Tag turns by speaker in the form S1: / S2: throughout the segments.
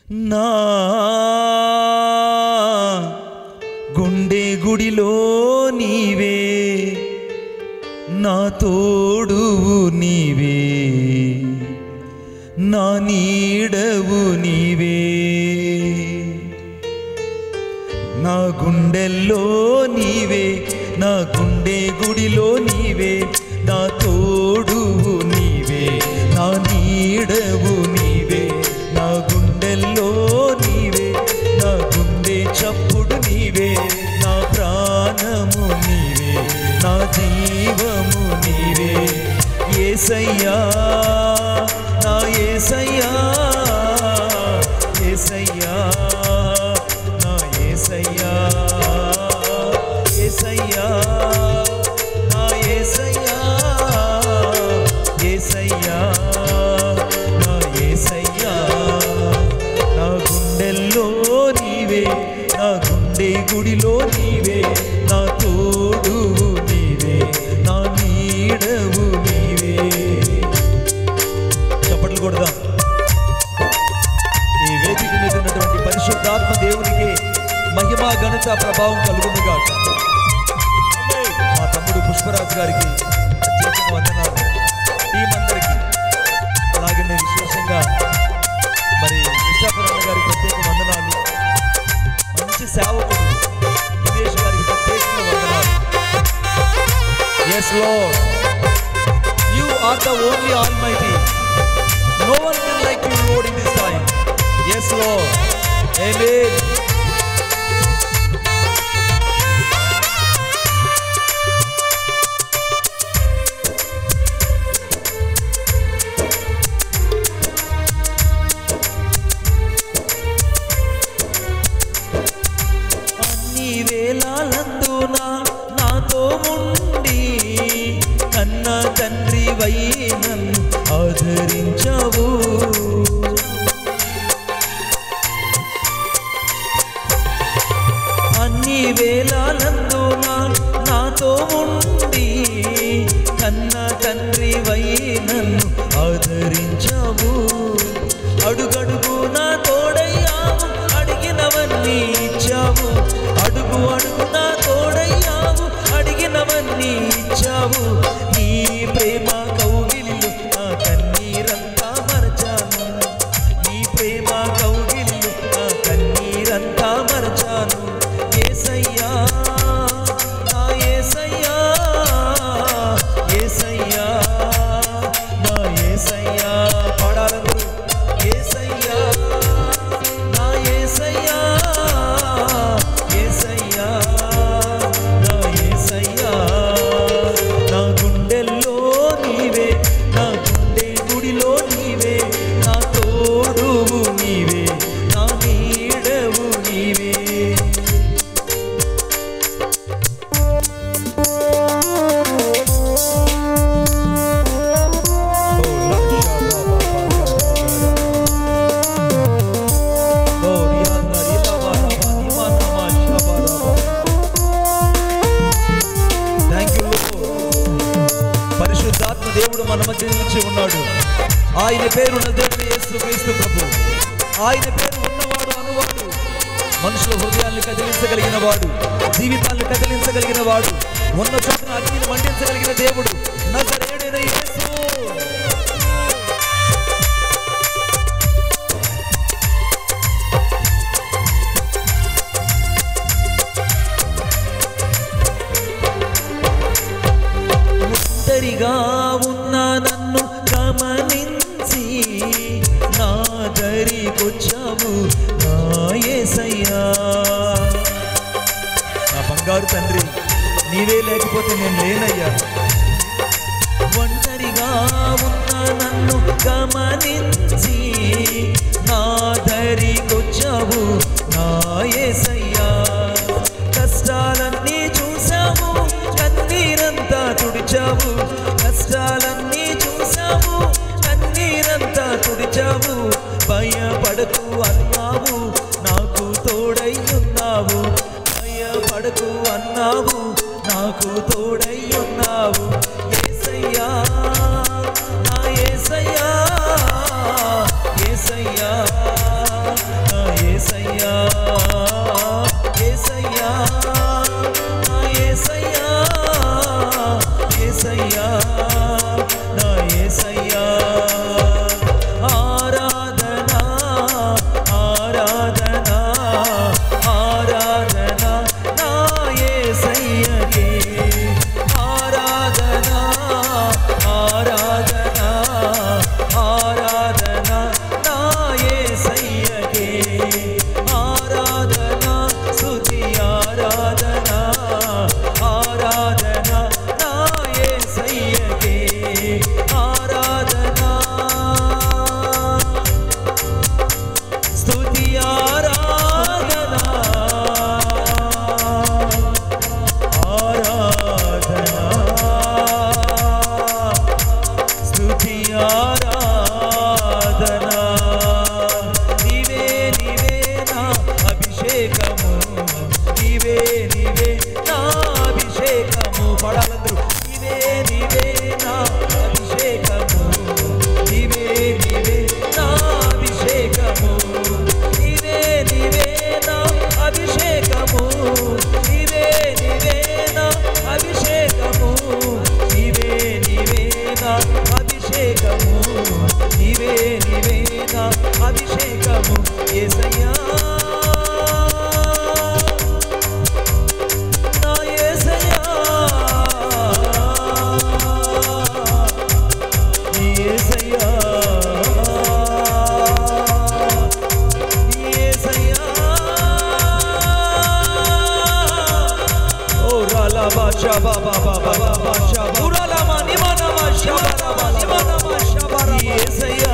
S1: నా గుండె గుడిలో నీవే, నా తోడువు నీవే, నా నీడవు నీవే. నా గుండెల్లో నీవే, నా గుండె గుడిలో నీవే, నా తోడువు నీవే, నా నీడవు నీవే. నా గుండెల్లో నీవే, నా గుండె చప్పుడు నీవే, నా ప్రాణము నీవే, నా జీవము నీవే. యేసయ్యా నా యేసయ్యా, యేసయ్యా నా యేసయ్యా, యేసయ్యా నా యేసయ్యా, యేసయ్యా నా యేసయ్యా. నా గుండెల్లో నీవే, నా గుండె గుడిలో నీవే, నా తోడువు నీవే, నా నీడవు నీవే. చప్పట్లు కొడదాం. ఈ వేదిక మీద ఉన్నటువంటి పరిశుద్ధాత్మ దేవునికి మహిమ ఘనత ప్రభావం కలుగునుగాక. మా తమ్ముడు పుష్పరాజు గారికి ప్రత్యేక వందనాలు, టీం అందరికీ. అలాగే నేను విశేషంగా మరి విశాఖరణ గారికి ప్రత్యేక వందనాలు. మంచి సేవకుడు దినేష్ గారికి ప్రత్యేకంగా వందనాలు. Yes Lord, you are the only Almighty. No one can like you, Lord, in this time. Yes Lord, amen. అన్ని వేళలందున నాతో ఉండి కన్న తండ్రి వై నన్ను ఆదరించావు. అన్ని వేళలందున నాతో ఉండి కన్న తండ్రి వై నన్ను ఆదరించావు. అడుగడుగు నా తోడయ్యావు, అడిగినవన్నీ ఇచ్చావు. అడుగు అడుగు నా తోడయ్యావు, అడిగినవన్నీ ఇచ్చావు. నీ ప్రేమ కౌగిలిలో నా కన్నీరంతా మరచాను, నీ ప్రేమ కౌగిలిలో నా కన్నీరంతా మరచాను. యేసయ్యా నా యేసయ్యా, యేసయ్యా నా యేసయ్యా. పాడాలందరూ. యేసయ్యా నా యేసయ్యా, యేసయ్యా నా యేసయ్యా. నా గుండెల్లో నీవే, నా గుండె గుడిలో నీవే, నా తోడువు నీవే, నా నీడవు నీవే. పరిశుద్ధాత్మ దేవుడు మన మధ్య నిలిచి ఉన్నాడు. ఆయన పేరు నజరేయుడైన యేసుక్రీస్తు ప్రభు. ఆయన పేరు ఉన్నవాడు అనువాడు, మనుషుల హృదయాలను కదిలించగలిగిన వాడు, జీవితాలను కదిలించగలిగిన వాడు, ఉన్న చోటున అగ్నిని మండించగలిగిన దేవుడు నజరేయుడైన యేసు. ఒంటరిగా ఉన్న నన్ను గమనించి నా దరికొచ్చావు నా యేసయ్యా. నా బంగారు తండ్రి, నీవే లేకపోతే నేను లేనయ్యా. ఒంటరిగా ఉన్న నన్ను గమనించి నా దరికొచ్చావు నా యేసయ్యా. కష్టాలన్నీ చూసావు, కన్నీరంతా తుడిచావు. కష్టాలన్నీ చూసావు, కన్నీరంతా తుడిచావు. భయపడకు అన్నావు, నాకు తోడై ఉన్నావు. భయపడకు అన్నావు, నాకు తోడై ఉన్నావు. యేసయ్యా నా యేసయ్యా, యేసయ్యా యేసయ్యా నా యేసయ్యా యేసయ్యా యేసయ్యా ఓ రాలా బాషా బాబా బాబా బాషా ఉరాలా మాని మానా మాషా బాబా నిమానా మాషా బారా యేసయ్యా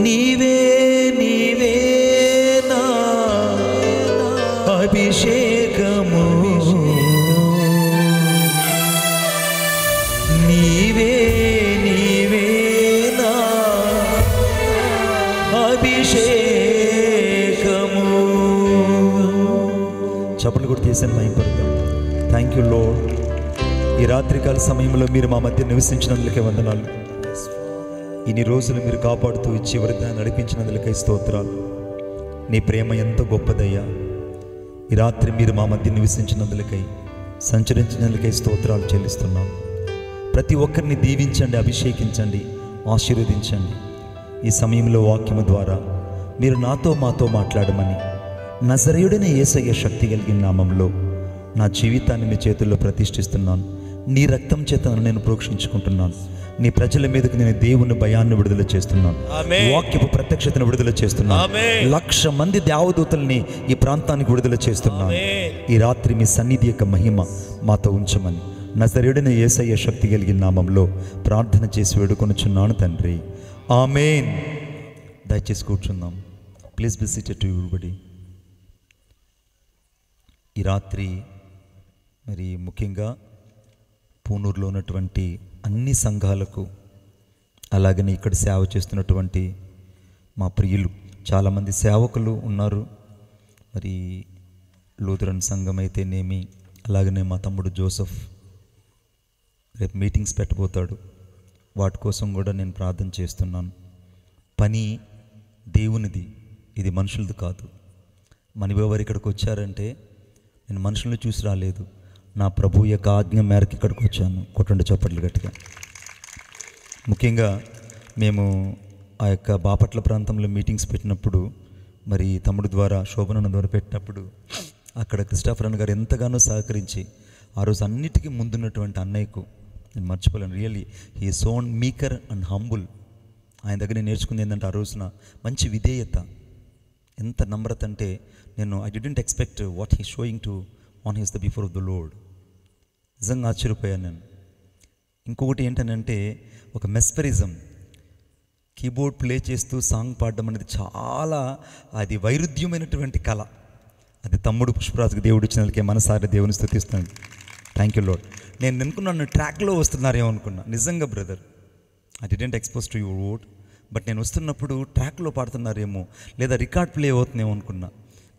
S1: నీవే నీవే నా అభిషేకము నీవే నీవే నా అభిషేకము. చప్పట్లు కూడా చేశాను మహిమపడతాం. Thank you lord. ఈ రాత్రికాల సమయంలో మీరు మా మధ్య నివసించినందుకే వందనాలు. ఇన్ని రోజులు మీరు కాపాడుతూ చివరి నడిపించినందులకై స్తోత్రాలు. నీ ప్రేమ ఎంతో గొప్పదయ్యా. ఈ రాత్రి మీరు మా మధ్య నివసించినందులకై సంచరించినందులకై స్తోత్రాలు చెల్లిస్తున్నాం. ప్రతి ఒక్కరిని దీవించండి, అభిషేకించండి, ఆశీర్వదించండి. ఈ సమయంలో వాక్యము ద్వారా మీరు నాతో మాతో మాట్లాడమని నజరేయుడైన యేసయ్య శక్తి కలిగిన నామంలో నా జీవితాన్ని మీ చేతుల్లో ప్రతిష్ఠిస్తున్నాను. నీ రక్తం చేత నేను ప్రోక్షించుకుంటున్నాను. నీ ప్రజల మీదకి నేను దేవుని భయాన్ని విడుదల చేస్తున్నాను. వాక్యపు ప్రత్యక్షతను విడుదల చేస్తున్నాను. 1,00,000 మంది దేవదూతల్ని ఈ ప్రాంతానికి విడుదల చేస్తున్నాను. ఈ రాత్రి మీ సన్నిధి యొక్క మహిమ మాతో ఉంచమని నజరేయుడైన యేసయ్య శక్తి కలిగిన నామంలో ప్రార్థన చేసి వేడుకొనుచున్నాను తండ్రి. ఆమేన్. దయచేసి కూర్చుందాం. Please be seated to everybody. ఈ రాత్రి మరి ముఖ్యంగా పూనూరులో ఉన్నటువంటి అన్ని సంఘాలకు, అలాగనే ఇక్కడ సేవ చేస్తున్నటువంటి మా ప్రియులు చాలామంది సేవకులు ఉన్నారు. మరి లూథరన్ సంఘం అయితేనేమి, అలాగనే మా తమ్ముడు జోసెఫ్ రేపు మీటింగ్స్ పెట్టబోతాడు. వాటి కోసం కూడా నేను ప్రార్థన చేస్తున్నాను. పని దేవునిది, ఇది మనుషులది కాదు. మనవెవరు ఇక్కడికి వచ్చారంటే నేను మనుషుల్ని చూసి రాలేదు, నా ప్రభు యొక్క ఆజ్ఞ మేరకు ఇక్కడికి వచ్చాను. కొట్టండి చప్పట్లు గట్టిగా. ముఖ్యంగా మేము ఆ యొక్క బాపట్ల ప్రాంతంలో మీటింగ్స్ పెట్టినప్పుడు, మరి తమ్ముడు ద్వారా శోభనన్న ద్వారా పెట్టినప్పుడు అక్కడ క్రిస్టాఫర్ అన్న గారు ఎంతగానో సహకరించి ఆ రోజు అన్నిటికీ ముందున్నటువంటి అన్నయ్యకు నేను మర్చిపోలేను. Really he son meeker and humble. ఆయన దగ్గర నేను నేర్చుకుంది ఏంటంటే ఆ రోజున మంచి విధేయత, ఎంత నమ్రత అంటే నేను I didn't expect what he showing to on his the before of the lord. నిజంగా ఆశ్చర్యపోయాను నేను. ఇంకొకటి ఏంటనంటే ఒక మెస్పరిజం, కీబోర్డ్ ప్లే చేస్తూ సాంగ్ పాడడం అనేది చాలా అది వైరుధ్యమైనటువంటి కళ. అది తమ్ముడు పుష్పరాజుకి దేవుడు ఇచ్చినందుకే మనసారి దేవుని స్తుతిస్తున్నాను. Thank you lord. నేను అనుకున్నాను ట్రాక్లో వస్తున్నారేమో అనుకున్నా. నిజంగా brother, I didn't expose to your word, but నేను వస్తున్నప్పుడు ట్రాక్లో పాడుతున్నారేమో లేదా రికార్డ్ ప్లే అవుతుందేమో అనుకున్నా.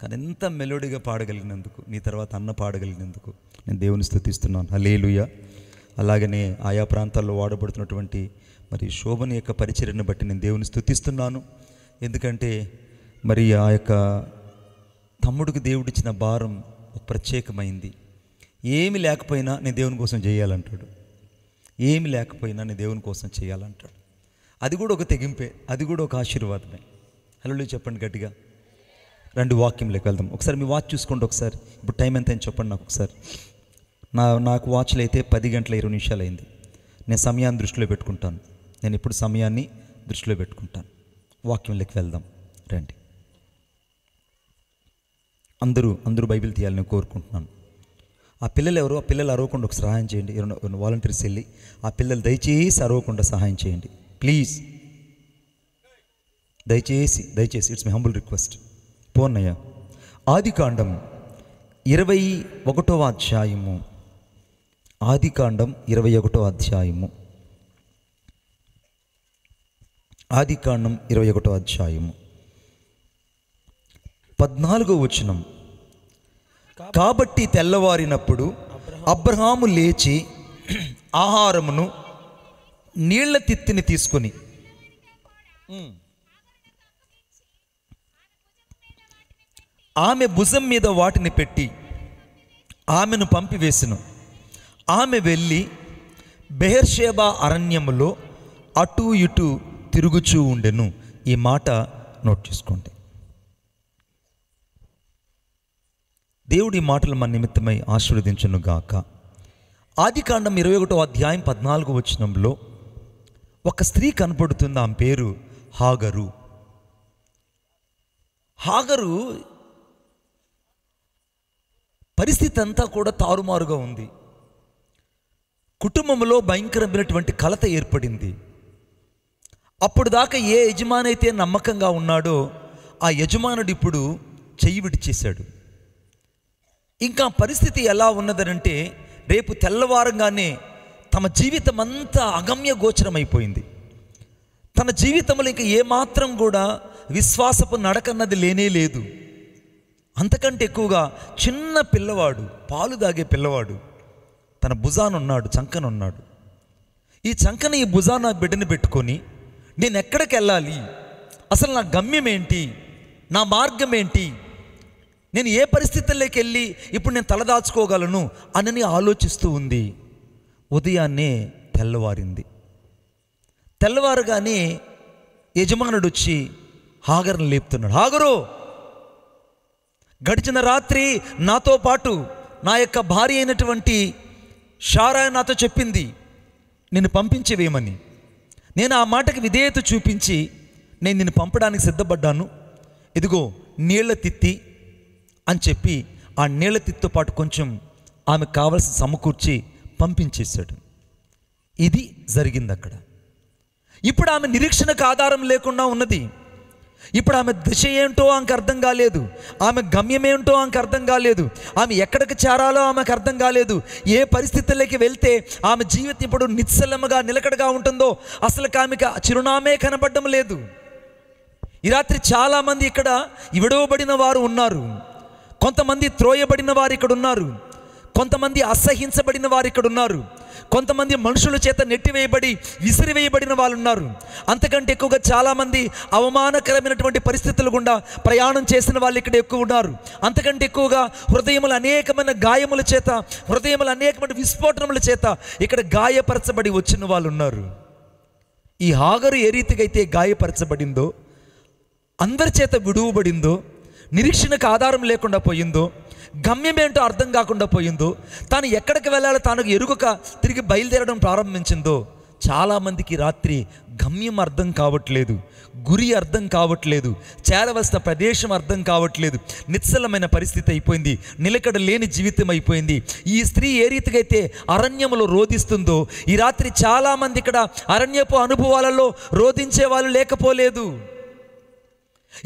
S1: కానీ ఎంత మెలోడీగా పాడగలిగినందుకు, నీ తర్వాత అన్న పాడగలిగినందుకు నేను దేవుని స్తుతిస్తున్నాను. హల్లెలూయా. అలాగనే ఆయా ప్రాంతాల్లో వాడబడుతున్నటువంటి మరి శోభన యొక్క పరిచర్యను బట్టి నేను దేవుని స్తుతిస్తున్నాను. ఎందుకంటే మరి ఆ యొక్క తమ్ముడికి దేవుడిచ్చిన భారం ఒక ప్రత్యేకమైంది. ఏమి లేకపోయినా నేను దేవుని కోసం చేయాలంటాడు. ఏమి లేకపోయినా నేను దేవుని కోసం చేయాలంటాడు. అది కూడా ఒక తెగింపే, అది కూడా ఒక ఆశీర్వాదమే. హల్లెలూయా చెప్పండి గట్టిగా. రండి వాక్యంలోకి వెళ్దాం. ఒకసారి మీ వాచ్ చూసుకోండి. ఒకసారి ఇప్పుడు టైం ఎంత అని చెప్పండి నాకు ఒకసారి. నాకు వాచ్లో అయితే 10:20 అయింది. నేను సమయాన్ని దృష్టిలో పెట్టుకుంటాను. నేను ఇప్పుడు సమయాన్ని దృష్టిలో పెట్టుకుంటాను. వాక్యంలోకి వెళ్దాం రండి. అందరూ బైబిల్ తీయాలని కోరుకుంటున్నాను. ఆ పిల్లలు ఎవరు? ఆ పిల్లలు అరవకుండా ఒక సహాయం చేయండి. వాలంటీర్స్ వెళ్ళి ఆ పిల్లలు దయచేసి అరవకుండా సహాయం చేయండి ప్లీజ్. దయచేసి ఇట్స్ మై హంబుల్ రిక్వెస్ట్. పోన్నయ్య. ఆదికాండం 21వ అధ్యాయము. ఆదికాండం 21వ అధ్యాయము. ఆదికాండం 21వ అధ్యాయము 14వ వచనం. కాబట్టి తెల్లవారినప్పుడు అబ్రహాము లేచి ఆహారమును నీళ్ల తిత్తిని తీసుకొని ఆమె భుజం మీద వాటిని పెట్టి ఆమెను పంపివేసెను. ఆమె వెళ్ళి బెహెర్షెబా అరణ్యములో అటు ఇటు తిరుగుచూ ఉండెను. ఈ మాట నోట్ చేసుకోండి. దేవుడి మాటలు మన నిమిత్తమై ఆశీర్వదించును గాక. ఆదికాండం 21వ అధ్యాయం 14వ వచనంలో ఒక స్త్రీ కనపడుతుంది. ఆమె పేరు హాగరు. హాగరు పరిస్థితి అంతా కూడా తారుమారుగా ఉంది. కుటుంబంలో భయంకరమైనటువంటి కలత ఏర్పడింది. అప్పుడు దాకా ఏ యజమాని అయితే నమ్మకంగా ఉన్నాడో ఆ యజమానుడు ఇప్పుడు చెయ్యి విడిచేశాడు. ఇంకా పరిస్థితి ఎలా ఉన్నదనంటే రేపు తెల్లవారంగానే తమ జీవితం అంతా అగమ్య గోచరమైపోయింది. తన జీవితంలో ఇంకా ఏమాత్రం కూడా విశ్వాసపు నడకన్నది లేనే లేదు. అంతకంటే ఎక్కువగా చిన్న పిల్లవాడు, పాలు దాగే పిల్లవాడు తన భుజానున్నాడు, చంకనున్నాడు. ఈ చంకన ఈ భుజాన బిడ్డని పెట్టుకొని నేను ఎక్కడికి వెళ్ళాలి, అసలు నా గమ్యం ఏంటి, నా మార్గం ఏంటి, నేను ఏ పరిస్థితుల్లోకి వెళ్ళి ఇప్పుడు నేను తలదాచుకోగలను అని ఆలోచిస్తూ ఉంది. ఉదయాన్నే తెల్లవారింది. తెల్లవారుగానే యజమానుడు వచ్చి హాగరుని లేపుతున్నాడు. హాగరు, గడిచిన రాత్రి నాతో పాటు నా యొక్క భార్య అయినటువంటి షారా నాతో చెప్పింది నిన్ను పంపించేవేమని. నేను ఆ మాటకి విధేయత చూపించి నేను నిన్ను పంపడానికి సిద్ధపడ్డాను. ఇదిగో నీళ్ల తిత్తి అని చెప్పి ఆ నీళ్ల తిత్తితో పాటు కొంచెం ఆమెకు కావలసిన సమకూర్చి పంపించేశాడు. ఇది జరిగింది అక్కడ. ఇప్పుడు ఆమె నిరీక్షణకు ఆధారం లేకుండా ఉన్నది. ఇప్పుడు ఆమె దిశ ఏంటో ఆమెకు అర్థం కాలేదు. ఆమె గమ్యం ఏంటో ఆమెకు అర్థం కాలేదు. ఆమె ఎక్కడికి చేరాలో ఆమెకు అర్థం కాలేదు. ఏ పరిస్థితుల్లోకి వెళ్తే ఆమె జీవితం ఇప్పుడు నిశ్చలముగా నిలకడగా ఉంటుందో అసలు ఆమెకు చిరునామే కనబడడం లేదు. ఈ రాత్రి చాలామంది ఇక్కడ విడవబడిన వారు ఉన్నారు. కొంతమంది త్రోయబడిన వారు ఇక్కడ ఉన్నారు. కొంతమంది అసహించబడిన వారు ఇక్కడ ఉన్నారు. కొంతమంది మనుషుల చేత నెట్టివేయబడి విసిరివేయబడిన వాళ్ళు ఉన్నారు. అంతకంటే ఎక్కువగా చాలామంది అవమానకరమైనటువంటి పరిస్థితుల గుండా ప్రయాణం చేసిన వాళ్ళు ఇక్కడ ఎక్కువ ఉన్నారు. అంతకంటే ఎక్కువగా హృదయములు అనేకమైన గాయముల చేత, హృదయములు అనేకమైన విస్ఫోటనముల చేత ఇక్కడ గాయపరచబడి వచ్చిన వాళ్ళు ఉన్నారు. ఈ హాగరు ఏ రీతిగా అయితే గాయపరచబడిందో, అందరి చేత విడువబడిందో, నిరీక్షణకు ఆధారం లేకుండా పోయిందో, గమ్యమేంటో అర్థం కాకుండా పోయిందో, తాను ఎక్కడికి వెళ్ళాలో తాను ఎరుగక తిరిగి బయలుదేరడం ప్రారంభించిందో, చాలామందికి రాత్రి గమ్యం అర్థం కావట్లేదు, గురి అర్థం కావట్లేదు, చేరవలసిన ప్రదేశం అర్థం కావట్లేదు. నిశ్చలమైన పరిస్థితి అయిపోయింది. నిలకడ లేని జీవితం అయిపోయింది. ఈ స్త్రీ ఏ రీతిగా అయితే అరణ్యములో రోధిస్తుందో, ఈ రాత్రి చాలామంది ఇక్కడ అరణ్యపు అనుభవాలలో రోధించే వాళ్ళు లేకపోలేదు.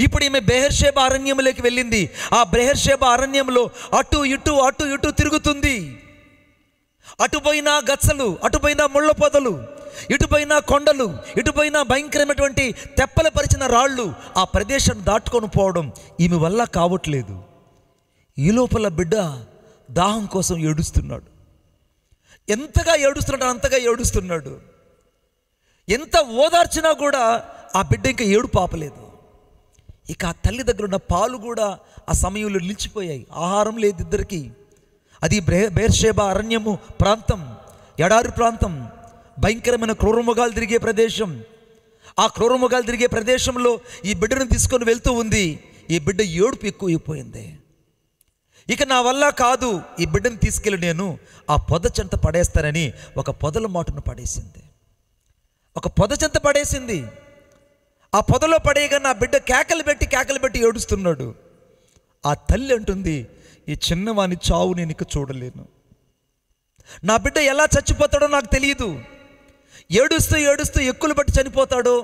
S1: ఇప్పుడు ఈమె బెహెర్షెబా అరణ్యంలోకి వెళ్ళింది. ఆ బెహెర్షెబా అరణ్యంలో అటు ఇటు తిరుగుతుంది. అటుపోయిన గచ్చలు, అటుపోయిన ముళ్ళ పొదలు, ఇటుపోయిన కొండలు, ఇటుపోయిన భయంకరమైనటువంటి తెప్పల పరిచిన రాళ్ళు. ఆ ప్రదేశం దాటుకొని పోవడం ఈమె వల్ల కావట్లేదు. ఈ లోపల బిడ్డ దాహం కోసం ఏడుస్తున్నాడు. ఎంతగా ఏడుస్తున్నాడు అంతగా ఏడుస్తున్నాడు. ఎంత ఓదార్చినా కూడా ఆ బిడ్డ ఇంకా ఏడు పాపలేదు. ఇక ఆ తల్లి దగ్గర ఉన్న పాలు కూడా ఆ సమయంలో నిలిచిపోయాయి. ఆహారం లేదు ఇద్దరికి. అది బెర్షెబా అరణ్యము ప్రాంతం, ఎడారి ప్రాంతం, భయంకరమైన క్రూరమృగాలు తిరిగే ప్రదేశం. ఆ క్రూరమృగాలు తిరిగే ప్రదేశంలో ఈ బిడ్డను తీసుకొని వెళ్తూ ఉంది. ఈ బిడ్డ ఏడుపు ఎక్కువైపోయింది. ఇక నా వల్ల కాదు, ఈ బిడ్డను తీసుకెళ్ళి నేను ఆ పొద చెంత పడేస్తానని ఒక పొదల మాటను పడేసింది. ఒక పొద చెంత పడేసింది. ఆ పొదలో పడేయగా నా బిడ్డ కేకలు పెట్టి ఏడుస్తున్నాడు. ఆ తల్లి అంటుంది, ఈ చిన్నవాని చావు నేను ఇక చూడలేను. నా బిడ్డ ఎలా చచ్చిపోతాడో నాకు తెలియదు. ఏడుస్తూ ఎక్కులు బట్టి చనిపోతాడో,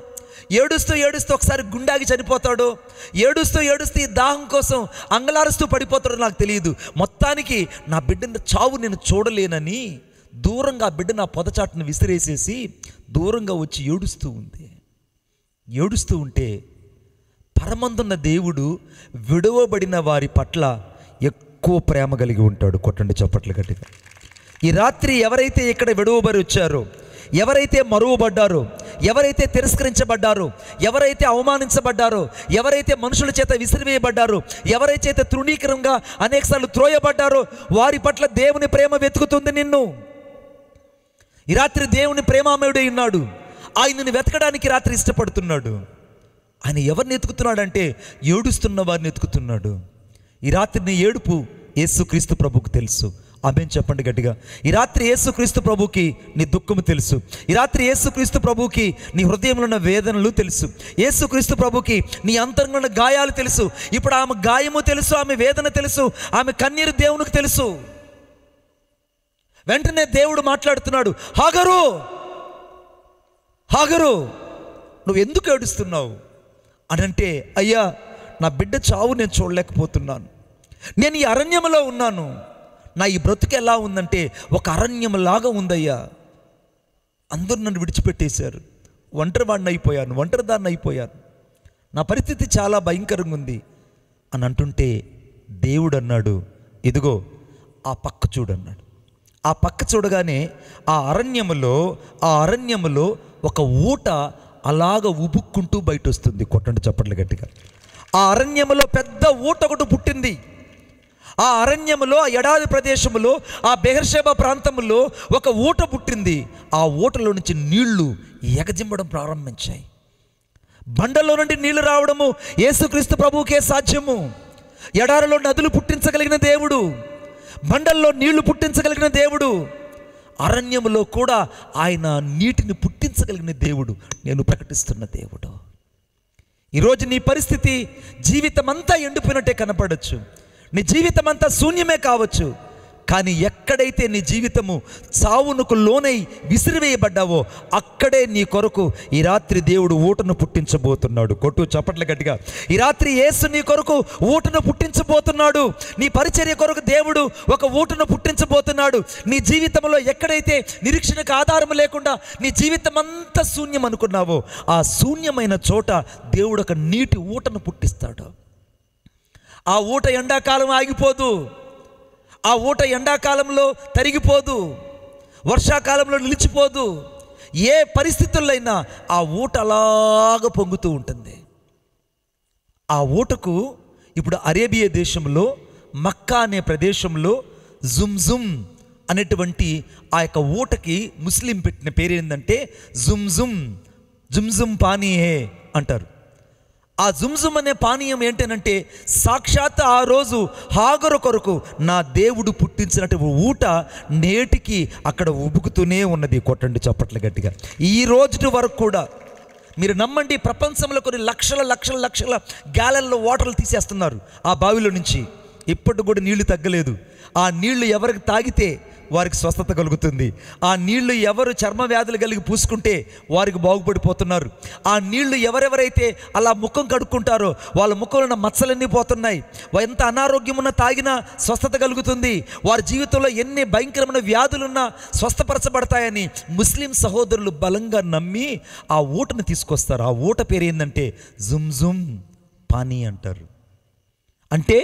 S1: ఏడుస్తూ ఒకసారి గుండాగి చనిపోతాడో, ఏడుస్తూ ఈ దాహం కోసం అంగలారుస్తూ పడిపోతాడో నాకు తెలియదు. మొత్తానికి నా బిడ్డ చావు నేను చూడలేనని దూరంగా ఆ బిడ్డ నా పొదచాటును విసిరేసేసి దూరంగా వచ్చి ఏడుస్తూ ఉంటే పరమందున్న దేవుడు విడువబడిన వారి పట్ల ఎక్కువ ప్రేమ కలిగి ఉంటాడు. కొట్టండి చప్పట్లు గట్టిగా. ఈ రాత్రి ఎవరైతే ఇక్కడ విడువబడి వచ్చారో, ఎవరైతే మరువబడ్డారో, ఎవరైతే తిరస్కరించబడ్డారో, ఎవరైతే అవమానించబడ్డారో, ఎవరైతే మనుషుల చేత విసిరివేయబడ్డారో, ఎవరైతే తృణీకరంగా అనేకసార్లు త్రోయబడ్డారో వారి పట్ల దేవుని ప్రేమ వెతుకుతుంది నిన్ను. ఈ రాత్రి దేవుని ప్రేమామయుడై ఉన్నాడు. ఆయనను వెతకడానికి రాత్రి ఇష్టపడుతున్నాడు. ఆయన ఎవరిని ఎతుకుతున్నాడంటే ఏడుస్తున్న వారిని ఎతుకుతున్నాడు. ఈ రాత్రి నీ ఏడుపు యేసుక్రీస్తు ప్రభువుకు తెలుసు. ఆమేన్ చెప్పండి గట్టిగా. ఈ రాత్రి యేసుక్రీస్తు ప్రభువుకి నీ దుఃఖము తెలుసు. ఈ రాత్రి యేసుక్రీస్తు ప్రభువుకి నీ హృదయంలో ఉన్న వేదనలు తెలుసు. యేసుక్రీస్తు ప్రభువుకి నీ అంతరంగంలో ఉన్న గాయాలు తెలుసు. ఇప్పుడు ఆమె గాయము తెలుసు, ఆమె వేదన తెలుసు, ఆమె కన్నీరు దేవునికి తెలుసు. వెంటనే దేవుడు మాట్లాడుతున్నాడు, హాగరు నువ్వు ఎందుకు ఏడుస్తున్నావు అని అంటే, అయ్యా నా బిడ్డ చావు నేను చూడలేకపోతున్నాను. నేను ఈ అరణ్యంలో ఉన్నాను. నా ఈ బ్రతుకు ఎలా ఉందంటే ఒక అరణ్యంలాగా ఉందయ్యా. అందరూ నన్ను విడిచిపెట్టేశారు. ఒంటరిదాన్ని అయిపోయాను. నా పరిస్థితి చాలా భయంకరంగా ఉంది అని అంటుంటే దేవుడు అన్నాడు, ఇదిగో ఆ పక్క చూడన్నాడు. ఆ పక్క చూడగానే ఆ అరణ్యములో ఒక ఊట అలాగ ఉబుక్కుంటూ బయట వస్తుంది. కొట్టండి చప్పట్లు గట్టిగా. ఆ అరణ్యములో పెద్ద ఊట ఒకటి పుట్టింది. ఆ అరణ్యములో, ఆ ఎడారి ప్రదేశములో, ఆ బెహర్షెబా ప్రాంతంలో ఒక ఊట పుట్టింది. ఆ ఊటలో నుంచి నీళ్లు ఎగజిమ్మడం ప్రారంభించాయి. బండలో నుండి నీళ్లు రావడము యేసుక్రీస్తు ప్రభువుకే సాధ్యము. ఎడారిలో నదులు పుట్టించగలిగిన దేవుడు, బండల్లో నీళ్లు పుట్టించగలిగిన దేవుడు, అరణ్యములో కూడా ఆయన నీటిని పుట్టించగలిగిన దేవుడు, నేను ప్రకటిస్తున్న దేవుడు. ఈరోజు నీ పరిస్థితి జీవితం అంతా ఎండిపోయినట్టే కనపడచ్చు. నీ జీవితం అంతా శూన్యమే కావచ్చు. కానీ ఎక్కడైతే నీ జీవితము చావునకు లోనై విసిరివేయబడ్డావో అక్కడే నీ కొరకు ఈ రాత్రి దేవుడు ఊటను పుట్టించబోతున్నాడు. కొట్టు చప్పట్ల గట్టిగా. ఈ రాత్రి యేసు నీ కొరకు ఊటను పుట్టించబోతున్నాడు. నీ పరిచర్య కొరకు దేవుడు ఒక ఊటను పుట్టించబోతున్నాడు. నీ జీవితంలో ఎక్కడైతే నిరీక్షణకు ఆధారం లేకుండా నీ జీవితం అంతా శూన్యం అనుకున్నావో ఆ శూన్యమైన చోట దేవుడు ఒక నీటి ఊటను పుట్టిస్తాడు. ఆ ఊట ఎండాకాలం ఆగిపోదు. ఆ ఊట ఎండాకాలంలో తరిగిపోదు, వర్షాకాలంలో నిలిచిపోదు. ఏ పరిస్థితుల్లో అయినా ఆ ఊట అలాగ పొంగుతూ ఉంటుంది. ఆ ఊటకు ఇప్పుడు అరేబియా దేశంలో మక్కా అనే ప్రదేశంలో జుమ్జుమ్ అనేటువంటి ఆ యొక్క ఊటకి ముస్లిం పెట్టిన పేరు ఏంటంటే జుమ్జుమ్ పానీయే అంటారు. ఆ జుమ్జుమ్ అనే పానీయం ఏంటనంటే సాక్షాత్ ఆ రోజు హాగరు కొరకు నా దేవుడు పుట్టించినటువంటి ఊట నేటికి అక్కడ ఉబుకుతూనే ఉన్నది. కొట్టండి చప్పట్లు గట్టిగా. ఈ రోజు వరకు కూడా మీరు నమ్మండి, ప్రపంచంలో కొన్ని లక్షల గ్యాలన్లో వాటర్లు తీసేస్తున్నారు ఆ బావిలో నుంచి. ఇప్పటికి కూడా నీళ్లు తగ్గలేదు. ఆ నీళ్లు ఎవరికి తాగితే వారికి స్వస్థత కలుగుతుంది. ఆ నీళ్లు ఎవరు చర్మ వ్యాధులు కలిగి పూసుకుంటే వారికి బాగుపడిపోతున్నారు. ఆ నీళ్లు ఎవరెవరైతే అలా ముఖం కడుక్కుంటారో వాళ్ళ ముఖంలో ఉన్న మచ్చలన్నీ పోతున్నాయి. ఎంత అనారోగ్యం ఉన్నా తాగినా స్వస్థత కలుగుతుంది. వారి జీవితంలో ఎన్ని భయంకరమైన వ్యాధులున్నా స్వస్థపరచబడతాయని ముస్లిం సహోదరులు బలంగా నమ్మి ఆ ఊటను తీసుకొస్తారు. ఆ ఊట పేరు ఏంటంటే జుమ్జుమ్ పానీ అంటారు. అంటే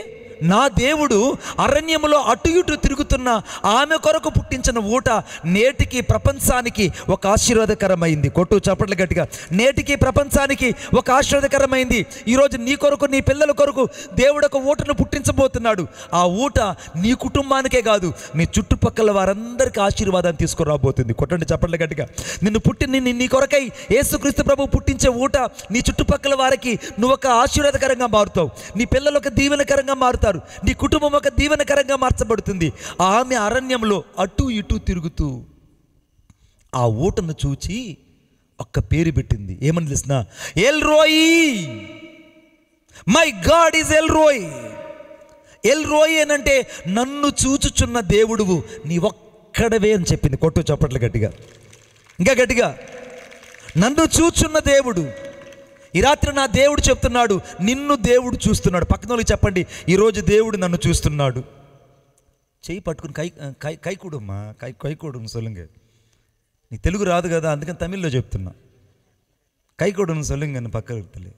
S1: నా దేవుడు అరణ్యములో అటు ఇటు తిరుగుతున్న ఆమె కొరకు పుట్టించిన ఊట నేటికి ప్రపంచానికి ఒక ఆశీర్వాదకరమైంది. కొట్టు చప్పట్లు గట్టిగా. నేటికి ప్రపంచానికి ఒక ఆశీర్వాదకరమైంది. ఈరోజు నీ కొరకు, నీ పిల్లల కొరకు దేవుడు ఒక ఊటను పుట్టించబోతున్నాడు. ఆ ఊట నీ కుటుంబానికే కాదు, నీ చుట్టుపక్కల వారందరికీ ఆశీర్వాదాన్ని తీసుకురాబోతుంది. కొట్టండి చప్పట్లు గట్టిగా. నీ కొరకై యేసుక్రీస్తు ప్రభువు పుట్టించే ఊట నీ చుట్టుపక్కల వారికి నువ్వు ఒక ఆశీర్వాదకరంగా మారుతావు. నీ పిల్లలు ఒక దీవెనకరంగా మారుతారు. మారుతారు, నీ కుటుంబం ఒక దీవెనకరంగా మార్చబడుతుంది. ఆమె అరణ్యంలో అటు ఇటు తిరుగుతూ ఆ ఊటను చూచి ఒక్క పేరు పెట్టింది. ఏమని తెలిసిన? L రోయి, my God is L Roy. L రోయి అని అంటే నన్ను చూచుచున్న దేవుడువు నీ ఒక్కడవే అని చెప్పింది. కొట్టు చప్పట్లు గట్టిగా, ఇంకా గట్టిగా. నన్ను చూచున్న దేవుడు. ఈ రాత్రి నా దేవుడు చెప్తున్నాడు, నిన్ను దేవుడు చూస్తున్నాడు. పక్కన వాళ్ళకి చెప్పండి, ఈరోజు దేవుడు నన్ను చూస్తున్నాడు. చెయ్యి పట్టుకుని కైకూడమ్మా, కైకూడను సొల్లుంగ. నీకు తెలుగు రాదు కదా, అందుకని తమిళ్లో చెప్తున్నా. కైకూడను సొల్లుంగ అని పక్క వ్యక్తులే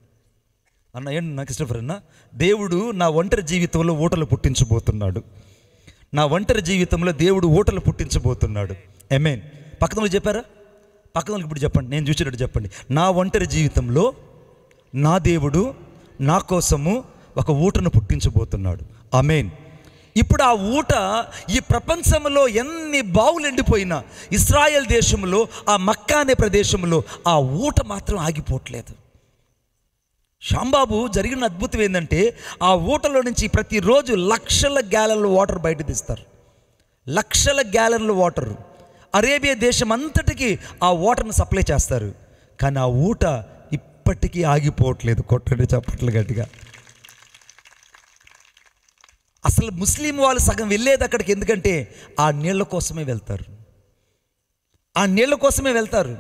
S1: అన్న. ఏంటి నాకు ఇష్టపడన్నా? దేవుడు నా ఒంటరి జీవితంలో ఊటలు పుట్టించబోతున్నాడు. నా ఒంటరి జీవితంలో దేవుడు ఊటలు పుట్టించబోతున్నాడు. ఆమేన్. పక్కన వాళ్ళు చెప్పారా? పక్కన వాళ్ళకి ఇప్పుడు చెప్పండి, నేను చూసినట్టు చెప్పండి. నా ఒంటరి జీవితంలో నా దేవుడు నా కోసము ఒక ఊటను పుట్టించబోతున్నాడు. ఆమేన్. ఇప్పుడు ఆ ఊట ఈ ప్రపంచంలో ఎన్ని బావులు ఎండిపోయినా ఇశ్రాయేల్ దేశంలో, ఆ మక్కా అనే ప్రదేశంలో ఆ ఊట మాత్రం ఆగిపోవట్లేదు. శ్యాంబాబు జరిగిన అద్భుతం ఏంటంటే, ఆ ఊటలో నుంచి ప్రతిరోజు లక్షల గ్యాలన్ల వాటర్ బయట తీస్తారు. లక్షల గ్యాలన్ల వాటర్ అరేబియా దేశం అంతటికి ఆ వాటర్ని సప్లై చేస్తారు. కానీ ఆ ఊట ఇప్పటికీ ఆగిపోవట్లేదు. కొట్టండి చప్పట్లు గట్టిగా. అసలు ముస్లిం వాళ్ళు సగం వెళ్ళేది అక్కడికి, ఎందుకంటే ఆ నీళ్ల కోసమే వెళ్తారు. ఆ నీళ్ల కోసమే వెళ్తారు.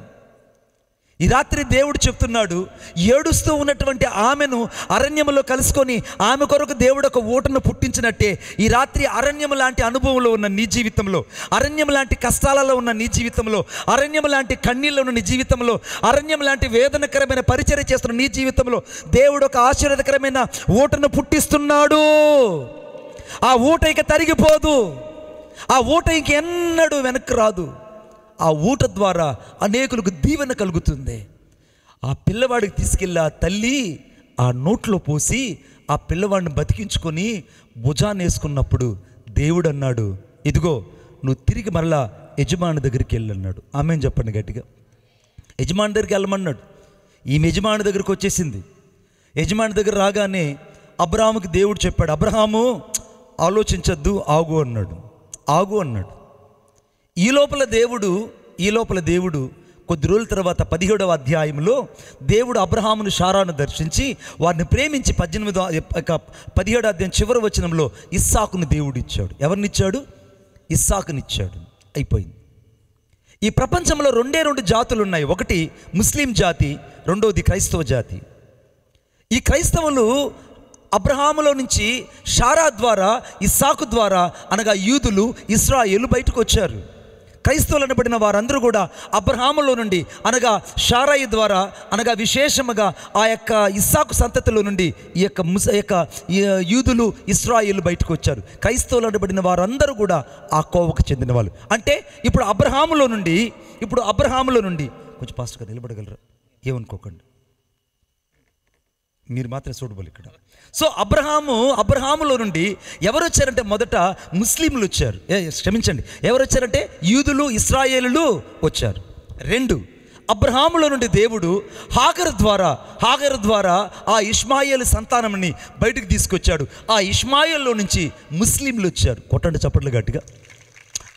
S1: ఈ రాత్రి దేవుడు చెప్తున్నాడు, ఏడుస్తూ ఉన్నటువంటి ఆమెను అరణ్యంలో కలుసుకొని ఆమె కొరకు దేవుడు ఒక ఊటను పుట్టించినట్టే ఈ రాత్రి అరణ్యం లాంటి అనుభవంలో ఉన్న నీ జీవితంలో, అరణ్యం లాంటి కష్టాలలో ఉన్న నీ జీవితంలో, అరణ్యం లాంటి కన్నీళ్ళు ఉన్న నీ జీవితంలో, అరణ్యం లాంటి వేదనకరమైన పరిచర్య చేస్తున్న నీ జీవితంలో దేవుడు ఒక ఆశీర్వాదకరమైన ఊటను పుట్టిస్తున్నాడు. ఆ ఊట ఇక తరిగిపోదు. ఆ ఊట ఇంకెన్నడూ వెనక్కి రాదు. ఆ ఊట ద్వారా అనేకులకు దీవెన కలుగుతుంది. ఆ పిల్లవాడికి తీసుకెళ్ళి ఆ తల్లి ఆ నోట్లో పోసి ఆ పిల్లవాడిని బతికించుకొని భుజాన్ని వేసుకున్నప్పుడు దేవుడు అన్నాడు, ఇదిగో నువ్వు తిరిగి మరలా యజమాని దగ్గరికి వెళ్ళన్నాడు. ఆమెను చెప్పండి గట్టిగా. యజమాని దగ్గరికి వెళ్ళమన్నాడు. ఈమె యజమాని దగ్గరికి వచ్చేసింది. యజమాని దగ్గర రాగానే అబ్రహాముకి దేవుడు చెప్పాడు, అబ్రహాము ఆలోచించద్దు, ఆగు అన్నాడు. ఆగు అన్నాడు. ఈ లోపల దేవుడు కొద్ది రోజుల తర్వాత 17వ అధ్యాయంలో దేవుడు అబ్రహామును షారాను దర్శించి వారిని ప్రేమించి 17వ అధ్యాయం చివరి వచనంలో ఇస్సాకును దేవుడు ఇచ్చాడు. ఎవరినిచ్చాడు? ఇస్సాకునిచ్చాడు. అయిపోయింది. ఈ ప్రపంచంలో రెండు జాతులు ఉన్నాయి. ఒకటి ముస్లిం జాతి, రెండవది క్రైస్తవ జాతి. ఈ క్రైస్తవులు అబ్రహాములో నుంచి షారా ద్వారా, ఇస్సాకు ద్వారా, అనగా యూదులు, ఇశ్రాయేలు బయటకు వచ్చారు. క్రైస్తవులు అనబడిన వారందరూ కూడా అబ్రహాములో నుండి, అనగా షారాయి ద్వారా, అనగా విశేషముగా ఆ యొక్క ఇస్సాకు సంతతిలో నుండి ఈ యొక్క యూదులు, ఇశ్రాయేలు బయటకు వచ్చారు. క్రైస్తవులు అనబడిన వారందరూ కూడా ఆ కోవకు చెందిన వాళ్ళు. అంటే ఇప్పుడు అబ్రహాములో నుండి కొంచెం ఫాస్ట్గా నిలబడగలరా? ఏమనుకోకండి, మీరు మాత్రం చూడబోలు ఇక్కడ. సో అబ్రహాములో నుండి ఎవరు వచ్చారంటే, మొదట ముస్లింలు వచ్చారు. క్షమించండి, ఎవరు వచ్చారంటే యూదులు, ఇశ్రాయేలులు వచ్చారు. 2, అబ్రహాములో నుండి దేవుడు హాగరు ద్వారా ఆ ఇష్మాయేలు సంతానంని బయటకు తీసుకొచ్చాడు. ఆ ఇష్మాయేల్లో నుంచి ముస్లింలు వచ్చారు. కొట్టండి చప్పట్లు గట్టిగా.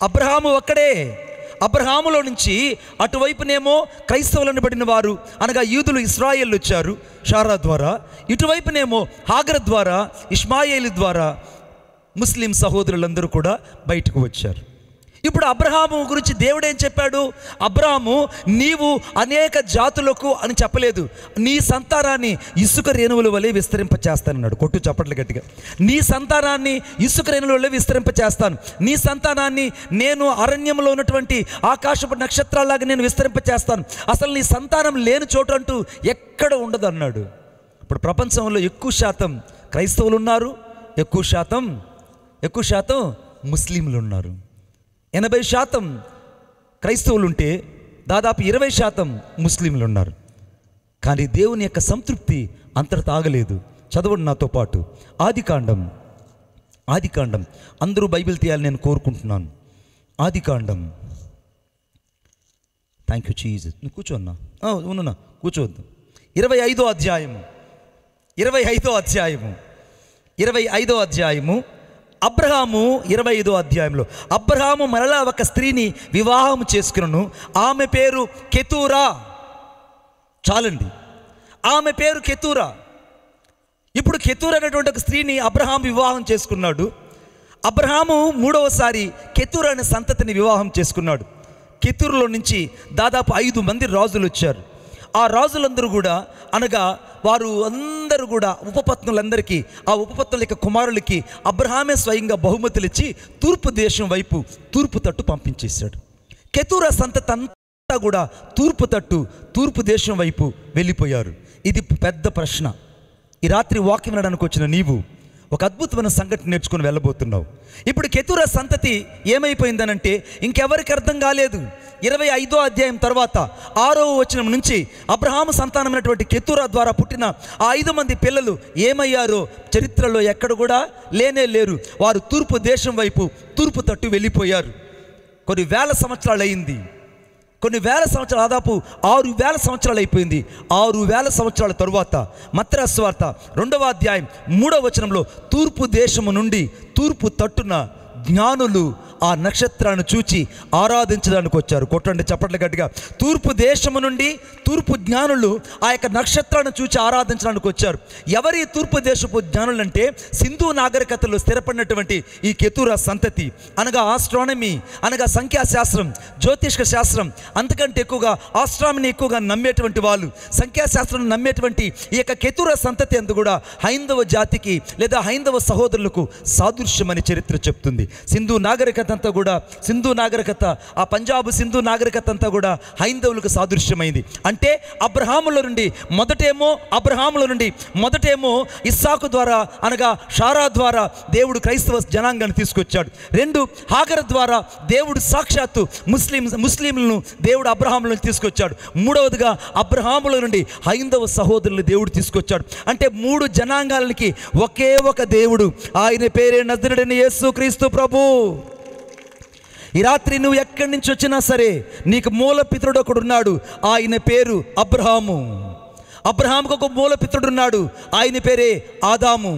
S1: అబ్రహాము ఒక్కడే. అబ్రహాములో నుంచి అటువైపునేమో క్రైస్తవులు అనబడిన వారు, అనగా యూదులు, ఇశ్రాయేలు వచ్చారు షారా ద్వారా. ఇటువైపునేమో హాగర్ ద్వారా, ఇష్మాయేలు ద్వారా ముస్లిం సహోదరులందరూ కూడా బయటకు వచ్చారు. ఇప్పుడు అబ్రహాము గురించి దేవుడు ఏం చెప్పాడు? అబ్రహాము, నీవు అనేక జాతులకు అని చెప్పలేదు, నీ సంతానాన్ని ఇసుక రేణువుల వలె విస్తరింపచేస్తానన్నాడు. కొట్టు చప్పట్లు గట్టిగా. నీ సంతానాన్ని ఇసుక రేణువుల వలె విస్తరింపచేస్తాను. నీ సంతానాన్ని నేను అరణ్యంలో ఉన్నటువంటి ఆకాశపు నక్షత్రాలాగా నేను విస్తరింపచేస్తాను. అసలు నీ సంతానం లేని చోటు అంటూ ఎక్కడ ఉండదు అన్నాడు. ఇప్పుడు ప్రపంచంలో ఎక్కువ శాతం క్రైస్తవులు ఉన్నారు, ఎక్కువ శాతం ముస్లింలు ఉన్నారు. 80% క్రైస్తవులు ఉంటే దాదాపు 20% ముస్లింలు ఉన్నారు. కానీ దేవుని యొక్క సంతృప్తి అంతటా ఆగలేదు. చదవండి నాతో పాటు. ఆదికాండం అందరూ బైబిల్ తీయాలని నేను కోరుకుంటున్నాను. ఆదికాండం. Thank you Jesus. నువ్వు కూర్చోన్నా, కూర్చోవద్దు. 25వ అధ్యాయము 25వ అధ్యాయము, అబ్రహాము 25వ అధ్యాయంలో అబ్రహాము మరలా ఒక స్త్రీని వివాహం చేసుకున్నాను, ఆమె పేరు కెతూరా. చాలండి, ఆమె పేరు కెతూరా. ఇప్పుడు కెతూరా అనేటువంటి ఒక స్త్రీని అబ్రహాము వివాహం చేసుకున్నాడు. అబ్రహాము 3వసారి కెతూరా అనే సంతతిని వివాహం చేసుకున్నాడు. కెతూరులో నుంచి దాదాపు 5 మంది రాజులు వచ్చారు. ఆ రాజులందరూ కూడా అనగా వారు అందరూ కూడా ఉపపత్నులందరికీ, ఆ ఉపపత్నుల యొక్క కుమారులకి అబ్రహామే స్వయంగా బహుమతులు ఇచ్చి తూర్పు దేశం వైపు తూర్పు తట్టు పంపించేశాడు. కెతూరా సంతతి అంతా కూడా తూర్పు దేశం వైపు వెళ్ళిపోయారు. ఇది పెద్ద ప్రశ్న. ఈ రాత్రి వాక్యం వినడానికి వచ్చిన నీవు ఒక అద్భుతమైన సంఘటన నేర్చుకుని వెళ్ళబోతున్నావు. ఇప్పుడు కెతూరా సంతతి ఏమైపోయిందనంటే ఇంకెవరికి అర్థం కాలేదు. 25వ అధ్యాయం తర్వాత 6వ వచనం నుంచి అబ్రహాము సంతానమైనటువంటి కెతూరా ద్వారా పుట్టిన ఆ 5 మంది పిల్లలు ఏమయ్యారో చరిత్రలో ఎక్కడ కూడా లేనే లేరు. వారు తూర్పు దేశం వైపు తూర్పు తట్టు వెళ్ళిపోయారు. కొన్ని వేల సంవత్సరాలు అయింది. దాదాపు 6,000 సంవత్సరాలు అయిపోయింది. 6,000 సంవత్సరాల తరువాత మత్తయి సువార్త 2వ అధ్యాయం 3వ వచనంలో తూర్పు దేశము నుండి తూర్పు తట్టున జ్ఞానులు ఆ నక్షత్రాన్ని చూచి ఆరాధించడానికి వచ్చారు. కొట్టండి చప్పట్లు గట్టిగా. తూర్పు దేశము నుండి తూర్పు జ్ఞానులు ఆ యొక్క నక్షత్రాన్ని చూచి ఆరాధించడానికి వచ్చారు. ఎవరి తూర్పు దేశపు జ్ఞానులు అంటే సింధు నాగరికతలో స్థిరపడినటువంటి ఈ కెతూరా సంతతి, అనగా ఆస్ట్రానమీ అనగా సంఖ్యాశాస్త్రం, జ్యోతిష్క శాస్త్రం, అంతకంటే ఎక్కువగా ఆస్ట్రానమీని ఎక్కువగా నమ్మేటువంటి వాళ్ళు, సంఖ్యాశాస్త్రం నమ్మేటువంటి ఈ యొక్క కెతూరా సంతతి అంతా కూడా హైందవ జాతికి లేదా హైందవ సహోదరులకు సాదృశ్యమని చరిత్ర చెప్తుంది. సింధు నాగరికత అంతా కూడా, నాగరికత, ఆ పంజాబ్ సింధు నాగరికత అంతా కూడా హైందవులకు సాదృశ్యమైంది. అంటే అబ్రహాముల నుండి మొదటేమో ఇస్సాకు ద్వారా అనగా షారా ద్వారా దేవుడు క్రైస్తవ జనాంగాన్ని తీసుకొచ్చాడు. 2 హాగర్ ద్వారా దేవుడు సాక్షాత్తు ముస్లింలను దేవుడు అబ్రహాములను తీసుకొచ్చాడు. 3వదిగా అబ్రహాముల నుండి హైందవ సహోదరులు దేవుడు తీసుకొచ్చాడు. అంటే 3 జనాంగాలకి ఒకే ఒక దేవుడు, ఆయన పేరే నజరేయుడైన యేసుక్రీస్తు ప్రభు. ఈ రాత్రి నువ్వు ఎక్కడి నుంచి వచ్చినా సరే నీకు మూలపితరుడు ఒకడున్నాడు, ఆయన పేరు అబ్రహాము. అబ్రహాముకు ఒక మూలపితరుడున్నాడు, ఆయన పేరే ఆదాము.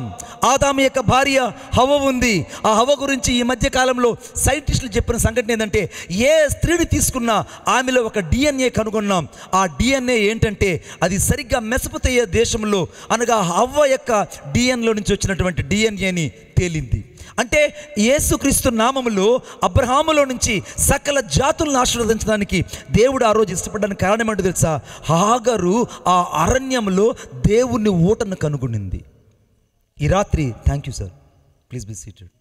S1: ఆదాము యొక్క భార్య హవ్వ ఉంది. ఆ హవ్వ గురించి ఈ మధ్య కాలంలో సైంటిస్టులు చెప్పిన సంఘటన ఏంటంటే, ఏ స్త్రీని తీసుకున్నా ఆమెలో ఒక DNA కనుగొన్నాం. ఆ DNA ఏంటంటే అది సరిగ్గా మెసొపొతేమియా దేశంలో అనగా హవ్వ యొక్క DNA నుంచి వచ్చినటువంటి DNAని తేలింది. అంటే యేసుక్రీస్తు నామములో అబ్రహాములో నుంచి సకల జాతులను ఆశీర్వదించడానికి దేవుడు ఆ రోజు ఇష్టపడడానికి కారణం ఏంటో తెలుసా? హాగరు ఆ అరణ్యంలో దేవుని ఊటను కనుగొనింది. ఈ రాత్రి thank you sir, please be seated.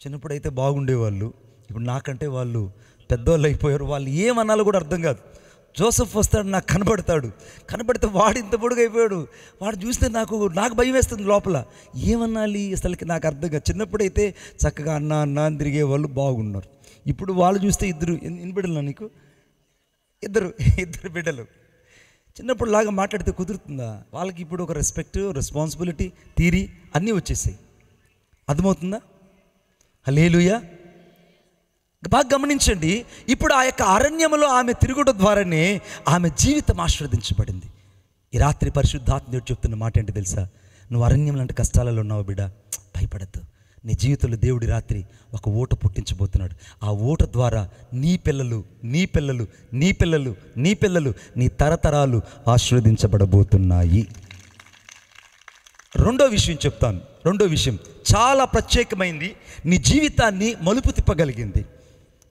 S1: చిన్నప్పుడైతే బాగుండేవాళ్ళు, ఇప్పుడు నాకంటే వాళ్ళు పెద్దవాళ్ళు అయిపోయారు. వాళ్ళు ఏమన్నాలో కూడా అర్థం కాదు. జోసెఫ్ వస్తాడు, నాకు కనబడితే వాడు ఇంత పొడుగు అయిపోయాడు. వాడు చూస్తే నాకు భయం వేస్తుంది లోపల. ఏమన్నాలి అసలుకి నాకు అర్థం కాదు. చిన్నప్పుడైతే చక్కగా అన్న అని తిరిగే వాళ్ళు బాగున్నారు. ఇప్పుడు వాళ్ళు చూస్తే ఎన్ని బిడ్డలు నీకు? ఇద్దరు బిడ్డలు. చిన్నప్పుడు లాగా మాట్లాడితే కుదురుతుందా? వాళ్ళకి ఇప్పుడు ఒక రెస్పెక్ట్, రెస్పాన్సిబిలిటీ, థియరీ అన్నీ వచ్చేసాయి. అర్థమవుతుందా? హల్లెలూయా. బాగా గమనించండి. ఇప్పుడు ఆ యొక్క అరణ్యంలో ఆమె తిరుగుట ద్వారానే ఆమె జీవితం ఆశీర్వదించబడింది. ఈ రాత్రి పరిశుద్ధాత్మ దేవుడు చెప్తున్న మాట ఏంటి తెలుసా? నువ్వు అరణ్యం లాంటి కష్టాలలో ఉన్నావు బిడ్డ, భయపడద్దు. నీ జీవితంలో దేవుడి రాత్రి ఒక ఊట పుట్టించబోతున్నాడు. ఆ ఊట ద్వారా నీ పిల్లలు నీ తరతరాలు ఆశీర్వదించబడబోతున్నాయి. రెండో విషయం చెప్తాను. రెండో విషయం చాలా ప్రత్యేకమైంది, నీ జీవితాన్ని మలుపు తిప్పగలిగింది.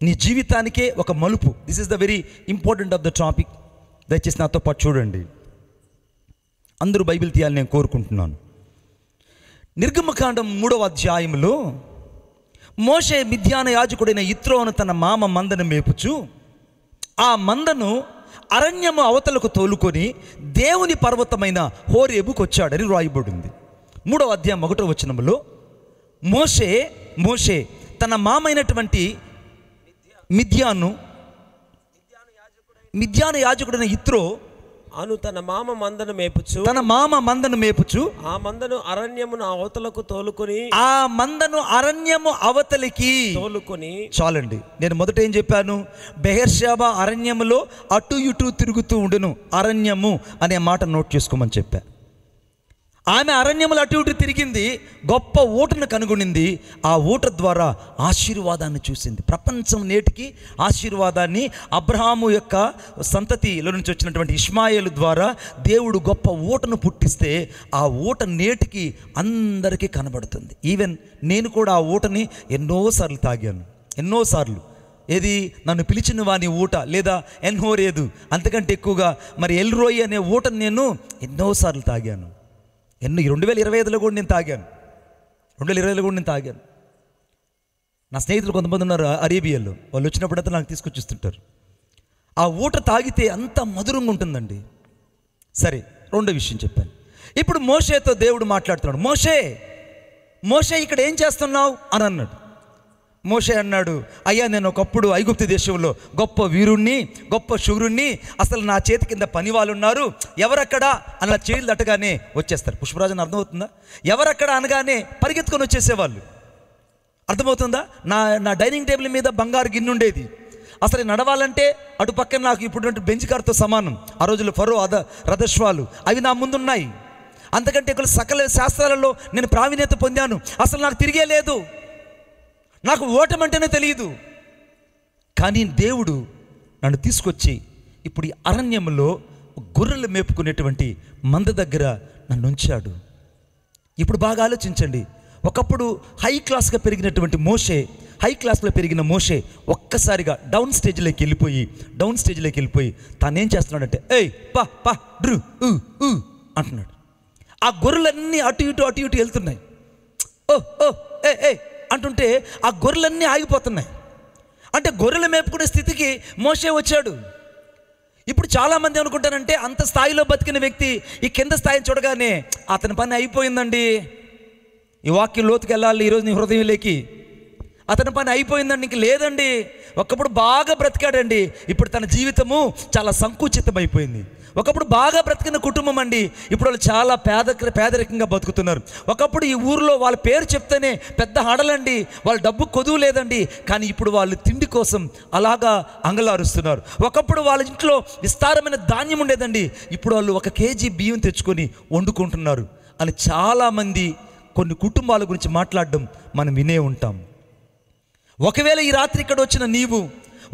S1: నీ జీవితానికే ఒక మలుపు. This is the very important of the topic. దయచేసి నాతో పాటు చూడండి. అందరూ బైబిల్ తీయాలని నేను కోరుకుంటున్నాను. నిర్గమకాండం 3వ అధ్యాయంలో మోషే మిద్యాన యాజకుడైన యిత్రోను తన మామ మందను మేపుచు ఆ మందను అరణ్యము అవతలకు తోలుకొని దేవుని పర్వతమైన హోరేబుకు వచ్చాడని రాయబడింది. 3వ అధ్యాయం 1వ వచనంలో మోషే తన మామైనటువంటి మిద్యాను యాజకుడైన యిత్రో
S2: తన మామ మందను మేపుచు ఆ మందను అరణ్యము అవతలికి తోలుకొని. చాలండి.
S1: నేను మొదట ఏం చెప్పాను? బెహెర్షెబా అరణ్యములో అటు ఇటు తిరుగుతూ ఉండెను. అరణ్యము అనే మాట నోట్ చేసుకోమని చెప్పా.
S2: ఆమె అరణ్యములు అటు ఇటు తిరిగింది, గొప్ప ఊటను కనుగొనింది. ఆ ఊట ద్వారా ఆశీర్వాదాన్ని చూసింది. ప్రపంచం నేటికి ఆశీర్వాదాన్ని అబ్రహాము యొక్క సంతతిలో నుంచి వచ్చినటువంటి ఇష్మాయేలు ద్వారా దేవుడు గొప్ప ఊటను పుట్టిస్తే ఆ ఊట నేటికి అందరికీ కనబడుతుంది. ఈవెన్ నేను కూడా ఆ ఊటని ఎన్నోసార్లు తాగాను, ఎన్నోసార్లు. ఏది, నన్ను పిలిచిన వాని ఊట, లేదా ఎన్హోరేదు, అంతకంటే ఎక్కువగా మరి ఎల్రోయి అనే ఊటను నేను ఎన్నోసార్లు తాగాను. 2025లో కూడా నేను తాగాను. 2020లో కూడా నేను తాగాను. నా స్నేహితులు కొంతమంది ఉన్నారు అరేబియాలో, వాళ్ళు వచ్చినప్పుడంతా నాకు తీసుకొచ్చిస్తుంటారు. ఆ ఊట తాగితే అంత మధురంగా ఉంటుందండి. సరే, రెండో విషయం చెప్పాను. ఇప్పుడు మోషేతో దేవుడు మాట్లాడుతున్నాడు. మోషే ఇక్కడ ఏం చేస్తున్నావు అని అన్నాడు. మోషే అన్నాడు, అయ్యా నేను ఒకప్పుడు ఐగుప్తు దేశంలో గొప్ప వీరుణ్ణి, గొప్ప శూరుణ్ణి, అసలు నా చేతి కింద పని వాళ్ళు ఉన్నారు, ఎవరక్కడా అలా చేతులు తట్టగానే వచ్చేస్తారు. పుష్పరాజన్ అర్థమవుతుందా? ఎవరక్కడ అనగానే పరిగెత్తుకొని వచ్చేసేవాళ్ళు. అర్థమవుతుందా? నా డైనింగ్ టేబుల్ మీద బంగారు గిన్నె ఉండేది. అసలు నడవాలంటే అటు పక్కన నాకు ఇప్పుడు బెంచ్ కార్తో సమానం. ఆ రోజుల్లో ఫరో రథశ్వాలు అవి నా ముందున్నాయి. అంతకంటే ఇక్కడ సకల శాస్త్రాలలో నేను ప్రావీణ్యత పొందాను. అసలు నాకు తిరిగే లేదు, నాకు ఓటమంటేనే తెలియదు. కానీ దేవుడు నన్ను తీసుకొచ్చి ఇప్పుడు ఈ అరణ్యంలో గొర్రెలు మేపుకునేటువంటి మంద దగ్గర నన్ను ఉంచాడు. ఇప్పుడు బాగా ఆలోచించండి. ఒకప్పుడు హై క్లాస్గా పెరిగినటువంటి మోషే, హై క్లాస్లో పెరిగిన మోషే ఒక్కసారిగా డౌన్ స్టేజ్లోకి వెళ్ళిపోయి తానేం చేస్తున్నాడంటే ఏయ్ పా పా డ్రు అంటున్నాడు. ఆ గొర్రెలన్నీ అటు ఇటు వెళ్తున్నాయి. ఓ ఓ ఏ ఏ అంటుంటే ఆ గొర్రెలన్నీ ఆగిపోతున్నాయి. అంటే గొర్రెలు మేపుకునే స్థితికి మోషే వచ్చాడు. ఇప్పుడు చాలామంది అనుకుంటారంటే అంత స్థాయిలో బతికిన వ్యక్తి ఈ కింద స్థాయిని చూడగానే అతని పని అయిపోయిందండి, ఈ వాక్యం లోతుకి వెళ్ళాలి ఈరోజు నీ హృదయంలోకి, అతని పని అయిపోయిందండి, ఇంక లేదండి. ఒకప్పుడు బాగా బ్రతికాడండి, ఇప్పుడు తన జీవితము చాలా సంకుచితమైపోయింది. ఒకప్పుడు బాగా బ్రతికిన కుటుంబం అండి, ఇప్పుడు వాళ్ళు చాలా పేదరికంగా బతుకుతున్నారు. ఒకప్పుడు ఈ ఊరిలో వాళ్ళ పేరు చెప్తేనే పెద్ద హడలండి, వాళ్ళ డబ్బు కొదువు లేదండి, కానీ ఇప్పుడు వాళ్ళు తిండి కోసం అలాగా అంగలారుస్తున్నారు. ఒకప్పుడు వాళ్ళ ఇంట్లో విస్తారమైన ధాన్యం ఉండేదండి, ఇప్పుడు వాళ్ళు 1 కేజీ బియ్యం తెచ్చుకొని వండుకుంటున్నారు అని చాలామంది కొన్ని కుటుంబాల గురించి మాట్లాడడం మనం వినే ఉంటాం. ఒకవేళ ఈ రాత్రి ఇక్కడ వచ్చిన నీవు,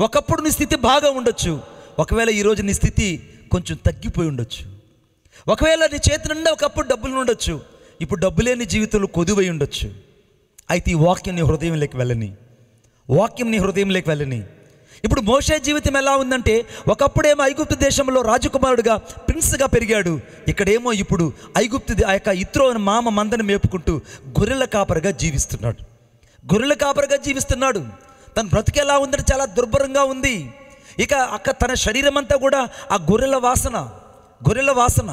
S2: ఒకప్పుడు నీ స్థితి బాగా ఉండొచ్చు, ఒకవేళ ఈరోజు నీ స్థితి కొంచెం తగ్గిపోయి ఉండొచ్చు. ఒకవేళ నీ చేతి నిండా ఒకప్పుడు డబ్బులు ఉండొచ్చు, ఇప్పుడు డబ్బులే నీ జీవితంలో కొదువై ఉండొచ్చు. అయితే ఈ వాక్యం నీ హృదయంలోకి వెళ్ళని. ఇప్పుడు మోషే జీవితం ఎలా ఉందంటే, ఒకప్పుడేమో ఐగుప్తు దేశంలో రాజకుమారుడుగా ప్రిన్స్గా పెరిగాడు. ఇక్కడేమో ఇప్పుడు ఐగుప్తు ఆ యొక్క ఇత్రో మామ మందని మేపుకుంటూ గొర్రెల కాపరిగా జీవిస్తున్నాడు. తన బ్రతుకు ఎలా ఉందంటే చాలా దుర్భరంగా ఉంది. ఇక తన శరీరం అంతా కూడా ఆ గొర్రెల వాసన.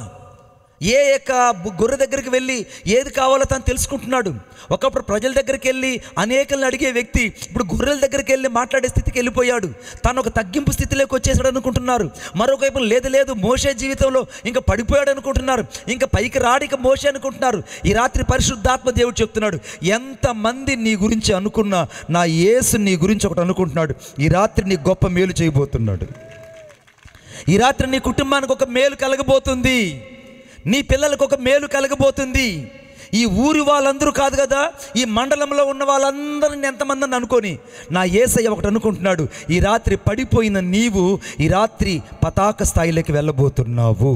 S2: ఏ యొక్క గొర్రె దగ్గరికి వెళ్ళి ఏది కావాలో తను తెలుసుకుంటున్నాడు. ఒకప్పుడు ప్రజల దగ్గరికి వెళ్ళి అనేకల్ని అడిగే వ్యక్తి ఇప్పుడు గొర్రెల దగ్గరికి వెళ్ళి మాట్లాడే స్థితికి వెళ్ళిపోయాడు. తను ఒక తగ్గింపు స్థితిలోకి వచ్చేసాడు అనుకుంటున్నారు. మరొకవైపు లేదు మోషే జీవితంలో ఇంకా పడిపోయాడు అనుకుంటున్నారు, ఇంకా పైకి రాడిక మోషే అనుకుంటున్నారు. ఈ రాత్రి పరిశుద్ధాత్మ దేవుడు చెప్తున్నాడు, ఎంతమంది నీ గురించి అనుకున్నా నా యేసు నీ గురించి ఒకటి అనుకుంటున్నాడు. ఈ రాత్రి నీ గొప్ప మేలు చేయబోతున్నాడు. ఈ రాత్రి నీ కుటుంబానికి ఒక మేలు కలగబోతుంది, నీ పిల్లలకు ఒక మేలు కలగబోతుంది. ఈ ఊరి వాళ్ళందరూ కాదు కదా, ఈ మండలంలో ఉన్న వాళ్ళందరిని ఎంతమందిని అనుకొని నా యేసయ్య ఒకటి అనుకుంటున్నాడు. ఈ రాత్రి పడిపోయిన నీవు ఈ రాత్రి పతాక స్థాయిలోకి వెళ్ళబోతున్నావు.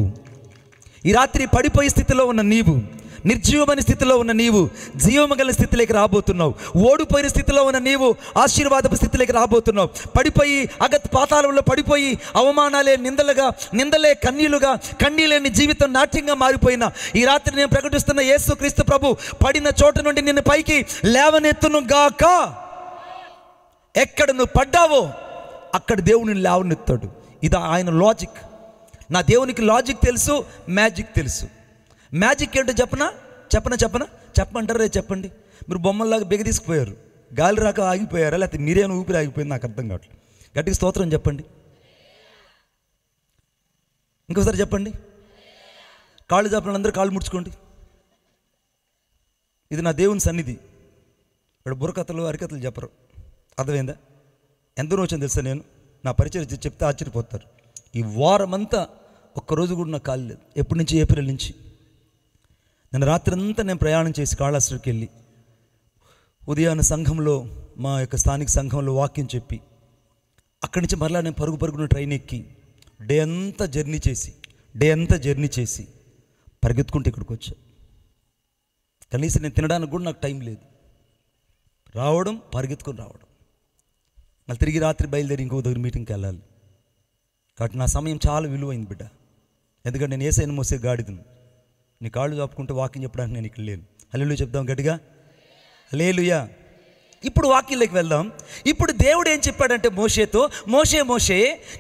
S2: ఈ రాత్రి పడిపోయే స్థితిలో ఉన్న నీవు, నిర్జీవమైన స్థితిలో ఉన్న నీవు జీవము గల స్థితిలోకి రాబోతున్నావు. ఓడిపోయిన స్థితిలో ఉన్న నీవు ఆశీర్వాదపు స్థితిలోకి రాబోతున్నావు. పడిపోయి పాతాళంలో పడిపోయి అవమానాలే నిందలే కన్నీలే నీ జీవితం నాట్యంగా మారిపోయిన ఈ రాత్రి నేను ప్రకటిస్తున్న యేసుక్రీస్తు ప్రభు పడిన చోట నుండి నిన్ను పైకి లేవనెత్తును గాక. ఎక్కడ నువ్వు పడ్డావో అక్కడ దేవుని లేవనెత్తాడు. ఇది ఆయన లాజిక్. నా దేవునికి లాజిక్ తెలుసు, మ్యాజిక్ తెలుసు. మ్యాజిక్ ఏంటో చెప్పమంటారా? రేపు చెప్పండి. మీరు బొమ్మల్లాగా బిగ తీసుకుపోయారు, గాలి రాక ఆగిపోయారా, లేకపోతే మీరేమైనా ఊపిరి ఆగిపోయింది? నాకు అర్థం కావట్లేదు. గట్టిగా స్తోత్రం చెప్పండి. ఇంకోసారి చెప్పండి. కాళ్ళు చెప్పిన అందరూ కాళ్ళు ముడుచుకోండి. ఇది నా దేవుని సన్నిధి. ఇక్కడ బుర్రకథలు అరికథలు చెప్పరు. అర్థమైందా? ఎందరో వచ్చాను తెలుసా, నేను నా పరిచయం చెప్తే ఆశ్చర్యపోతారు. ఈ వారం అంతా ఒక్కరోజు కూడా నా కాళ్ళు లేదు. ఎప్పటి నుంచి? ఏప్రిల్ నుంచి. నేను రాత్రి అంతా నేను ప్రయాణం చేసి కాళహస్తికి వెళ్ళి ఉదయాన్న సంఘంలో మా యొక్క స్థానిక సంఘంలో వాక్యం చెప్పి అక్కడి నుంచి మరలా నేను పరుగున ట్రైన్ ఎక్కి డే అంతా జర్నీ చేసి పరిగెత్తుకుంటే ఇక్కడికి వచ్చా. కనీసం నేను తినడానికి కూడా నాకు టైం లేదు. రావడం, పరిగెత్తుకొని రావడం, మళ్ళీ తిరిగి రాత్రి బయలుదేరి ఇంకో దగ్గర మీటింగ్కి వెళ్ళాలి. కాబట్టి నా సమయం చాలా విలువైంది బిడ్డ. ఎందుకంటే నేను యేసయ్యను మోసే గాడిదను. నీ కాళ్ళు చాపుకుంటే వాక్యం చెప్పడానికి నేను ఇక్కడ లేను. హల్లెలూయా చెప్దాం గట్టిగా, హల్లెలూయా. ఇప్పుడు వాక్యంలోకి వెళ్దాం. ఇప్పుడు దేవుడు ఏం చెప్పాడంటే మోషేతో, మోషే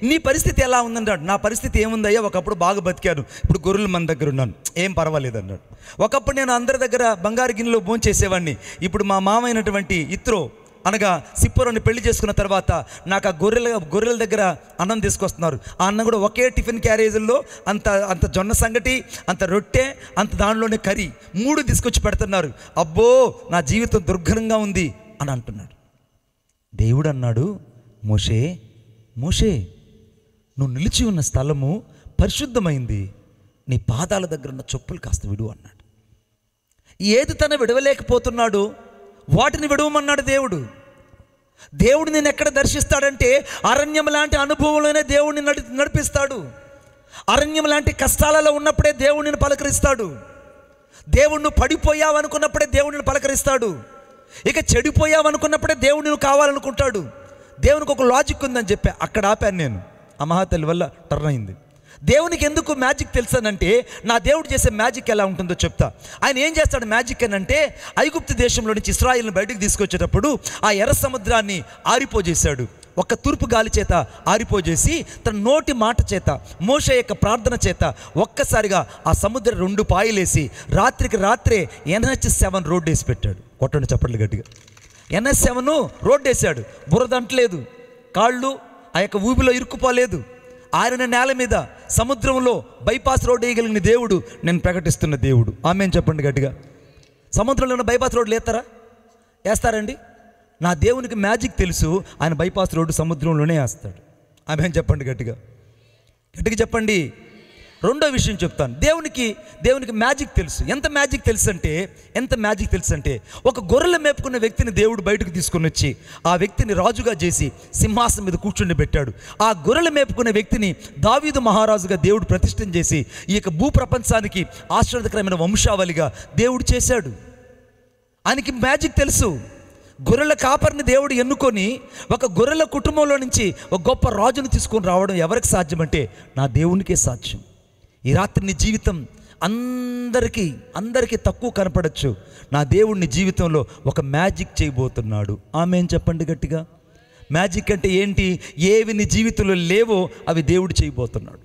S2: నీ పరిస్థితి ఎలా ఉందన్నాడు. నా పరిస్థితి ఏముందయ్యా, ఒకప్పుడు బాగా బతికాను, ఇప్పుడు గొర్రెలు మన దగ్గర ఉన్నాను, ఏం పర్వాలేదు అన్నాడు. ఒకప్పుడు నేను అందరి దగ్గర బంగారు గిన్నెలో భోంచేసేవాడిని, ఇప్పుడు మా మామ అయినటువంటి ఇత్రో అనగా సిప్పోరుని పెళ్లి చేసుకున్న తర్వాత నాకు ఆ గొర్రెల దగ్గర అన్నం తీసుకొస్తున్నారు. ఆ అన్నం కూడా ఒకే టిఫిన్ క్యారేజీల్లో అంత జొన్న సంగటి, అంత రొట్టె, అంత దానిలోనే కర్రీ 3 తీసుకొచ్చి పెడుతున్నారు. అబ్బో నా జీవితం దుర్ఘనంగా ఉంది అని అంటున్నాడు. దేవుడు అన్నాడు, మోషే నువ్వు నిలిచి ఉన్న స్థలము పరిశుద్ధమైంది, నీ పాదాల దగ్గర ఉన్న చెప్పులు కాస్త విడువు అన్నాడు. ఏది తన విడవలేకపోతున్నాడు వాటిని విడవమన్నాడు దేవుడు. దేవుడు నేను ఎక్కడ దర్శిస్తాడంటే అరణ్యం లాంటి అనుభవంలోనే దేవుడిని నడిపిస్తాడు. అరణ్యం లాంటి కష్టాలలో ఉన్నప్పుడే దేవుడిని పలకరిస్తాడు. దేవుడు పడిపోయావు అనుకున్నప్పుడే దేవుడిని పలకరిస్తాడు. ఇక చెడిపోయావనుకున్నప్పుడే దేవుడు నువ్వు కావాలనుకుంటాడు. దేవునికి ఒక లాజిక్ ఉందని చెప్పా, అక్కడ ఆపాను నేను. ఆ మహాతల్లి వల్ల టర్న్ అయింది. దేవునికి ఎందుకు మ్యాజిక్ తెలుసానంటే, నా దేవుడు చేసే మ్యాజిక్ ఎలా ఉంటుందో చెప్తా. ఆయన ఏం చేస్తాడు మ్యాజిక్ అని అంటే, ఐగుప్తు దేశంలో నుంచి ఇశ్రాయేలుని బయటకు తీసుకొచ్చేటప్పుడు ఆ ఎర్ర సముద్రాన్ని ఆరిపోజేశాడు. ఒక తూర్పు గాలి చేత ఆరిపోజేసి తన నోటి మాట చేత, మోషే యొక్క ప్రార్థన చేత ఒక్కసారిగా ఆ సముద్రం 2 పాయలేసి రాత్రికి రాత్రే NH7 రోడ్డు వేసి పెట్టాడు. కొట్టండి చప్పట్లు గట్టిగా. NH7 రోడ్డు వేసాడు. బురద అంటలేదు, కాళ్ళు ఆ యొక్క ఊబిలో ఇరుక్కుపోలేదు. ఆరిన నేల మీద సముద్రంలో బైపాస్ రోడ్డు వేయగలిగిన దేవుడు నేను ప్రకటిస్తున్న దేవుడు. ఆమేన్ చెప్పండి గట్టిగా. సముద్రంలో ఉన్న బైపాస్ రోడ్లు వేస్తారండి? నా దేవునికి మ్యాజిక్ తెలుసు, ఆయన బైపాస్ రోడ్డు సముద్రంలోనే వేస్తాడు. ఆమేన్ చెప్పండి గట్టిగా చెప్పండి. రెండో విషయం చెప్తాను. దేవునికి మ్యాజిక్ తెలుసు. ఎంత మ్యాజిక్ తెలుసు అంటే ఒక గొర్రెలు మేపుకున్న వ్యక్తిని దేవుడు బయటకు తీసుకొని వచ్చి ఆ వ్యక్తిని రాజుగా చేసి సింహాసనం మీద కూర్చుండి పెట్టాడు. ఆ గొర్రెలు మేపుకున్న వ్యక్తిని దావీదు మహారాజుగా దేవుడు ప్రతిష్ఠం చేసి ఈ యొక్క భూప్రపంచానికి ఆశ్చర్యకరమైన వంశావళిగా దేవుడు చేశాడు. ఆయనకి మ్యాజిక్ తెలుసు. గొర్రెల కాపరిని దేవుడు ఎన్నుకొని ఒక గొర్రెల కుటుంబంలో నుంచి ఒక గొప్ప రాజును తీసుకొని రావడం ఎవరికి సాధ్యమంటే నా దేవునికే సాధ్యం. ఈ రాత్రి నీ జీవితం అందరికీ తక్కువ కనపడచ్చు. నా దేవుడిని జీవితంలో ఒక మ్యాజిక్ చేయబోతున్నాడు. ఆమేన్ చెప్పండి గట్టిగా. మ్యాజిక్ అంటే ఏంటి? ఏవి నీ జీవితంలో లేవో అవి దేవుడు చేయబోతున్నాడు.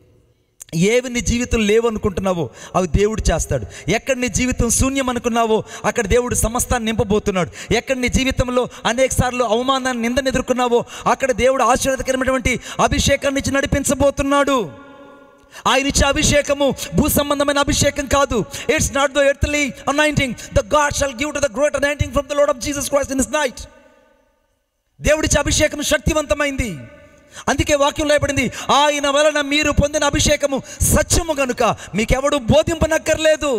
S2: ఏవి నీ జీవితం లేవనుకుంటున్నావో అవి దేవుడు చేస్తాడు. ఎక్కడ నీ జీవితం శూన్యం అనుకున్నావో అక్కడ దేవుడు సమస్తాన్ని నింపబోతున్నాడు. ఎక్కడ నీ జీవితంలో అనేక సార్లు అవమానాన్ని, నిందను ఎదుర్కొన్నావో అక్కడ దేవుడు ఆశీర్వాదకరమైనటువంటి అభిషేకాన్ని ఇచ్చి నడిపించబోతున్నాడు. ఆయన ఇచ్చే అభిషేకము భూ సంబంధమైన అభిషేకం కాదు. It's not the earthly anointing. The God shall give to the great anointing from the lord of Jesus Christ in his night. దేవుడిచ్చే అభిషేకం శక్తివంతమైంది. అందుకే వాక్యం రాయబడింది, ఆయన వలన మీరు పొందిన అభిషేకము సత్యము గనుక మీకెవడు బోధింపనక్కర్లేదు.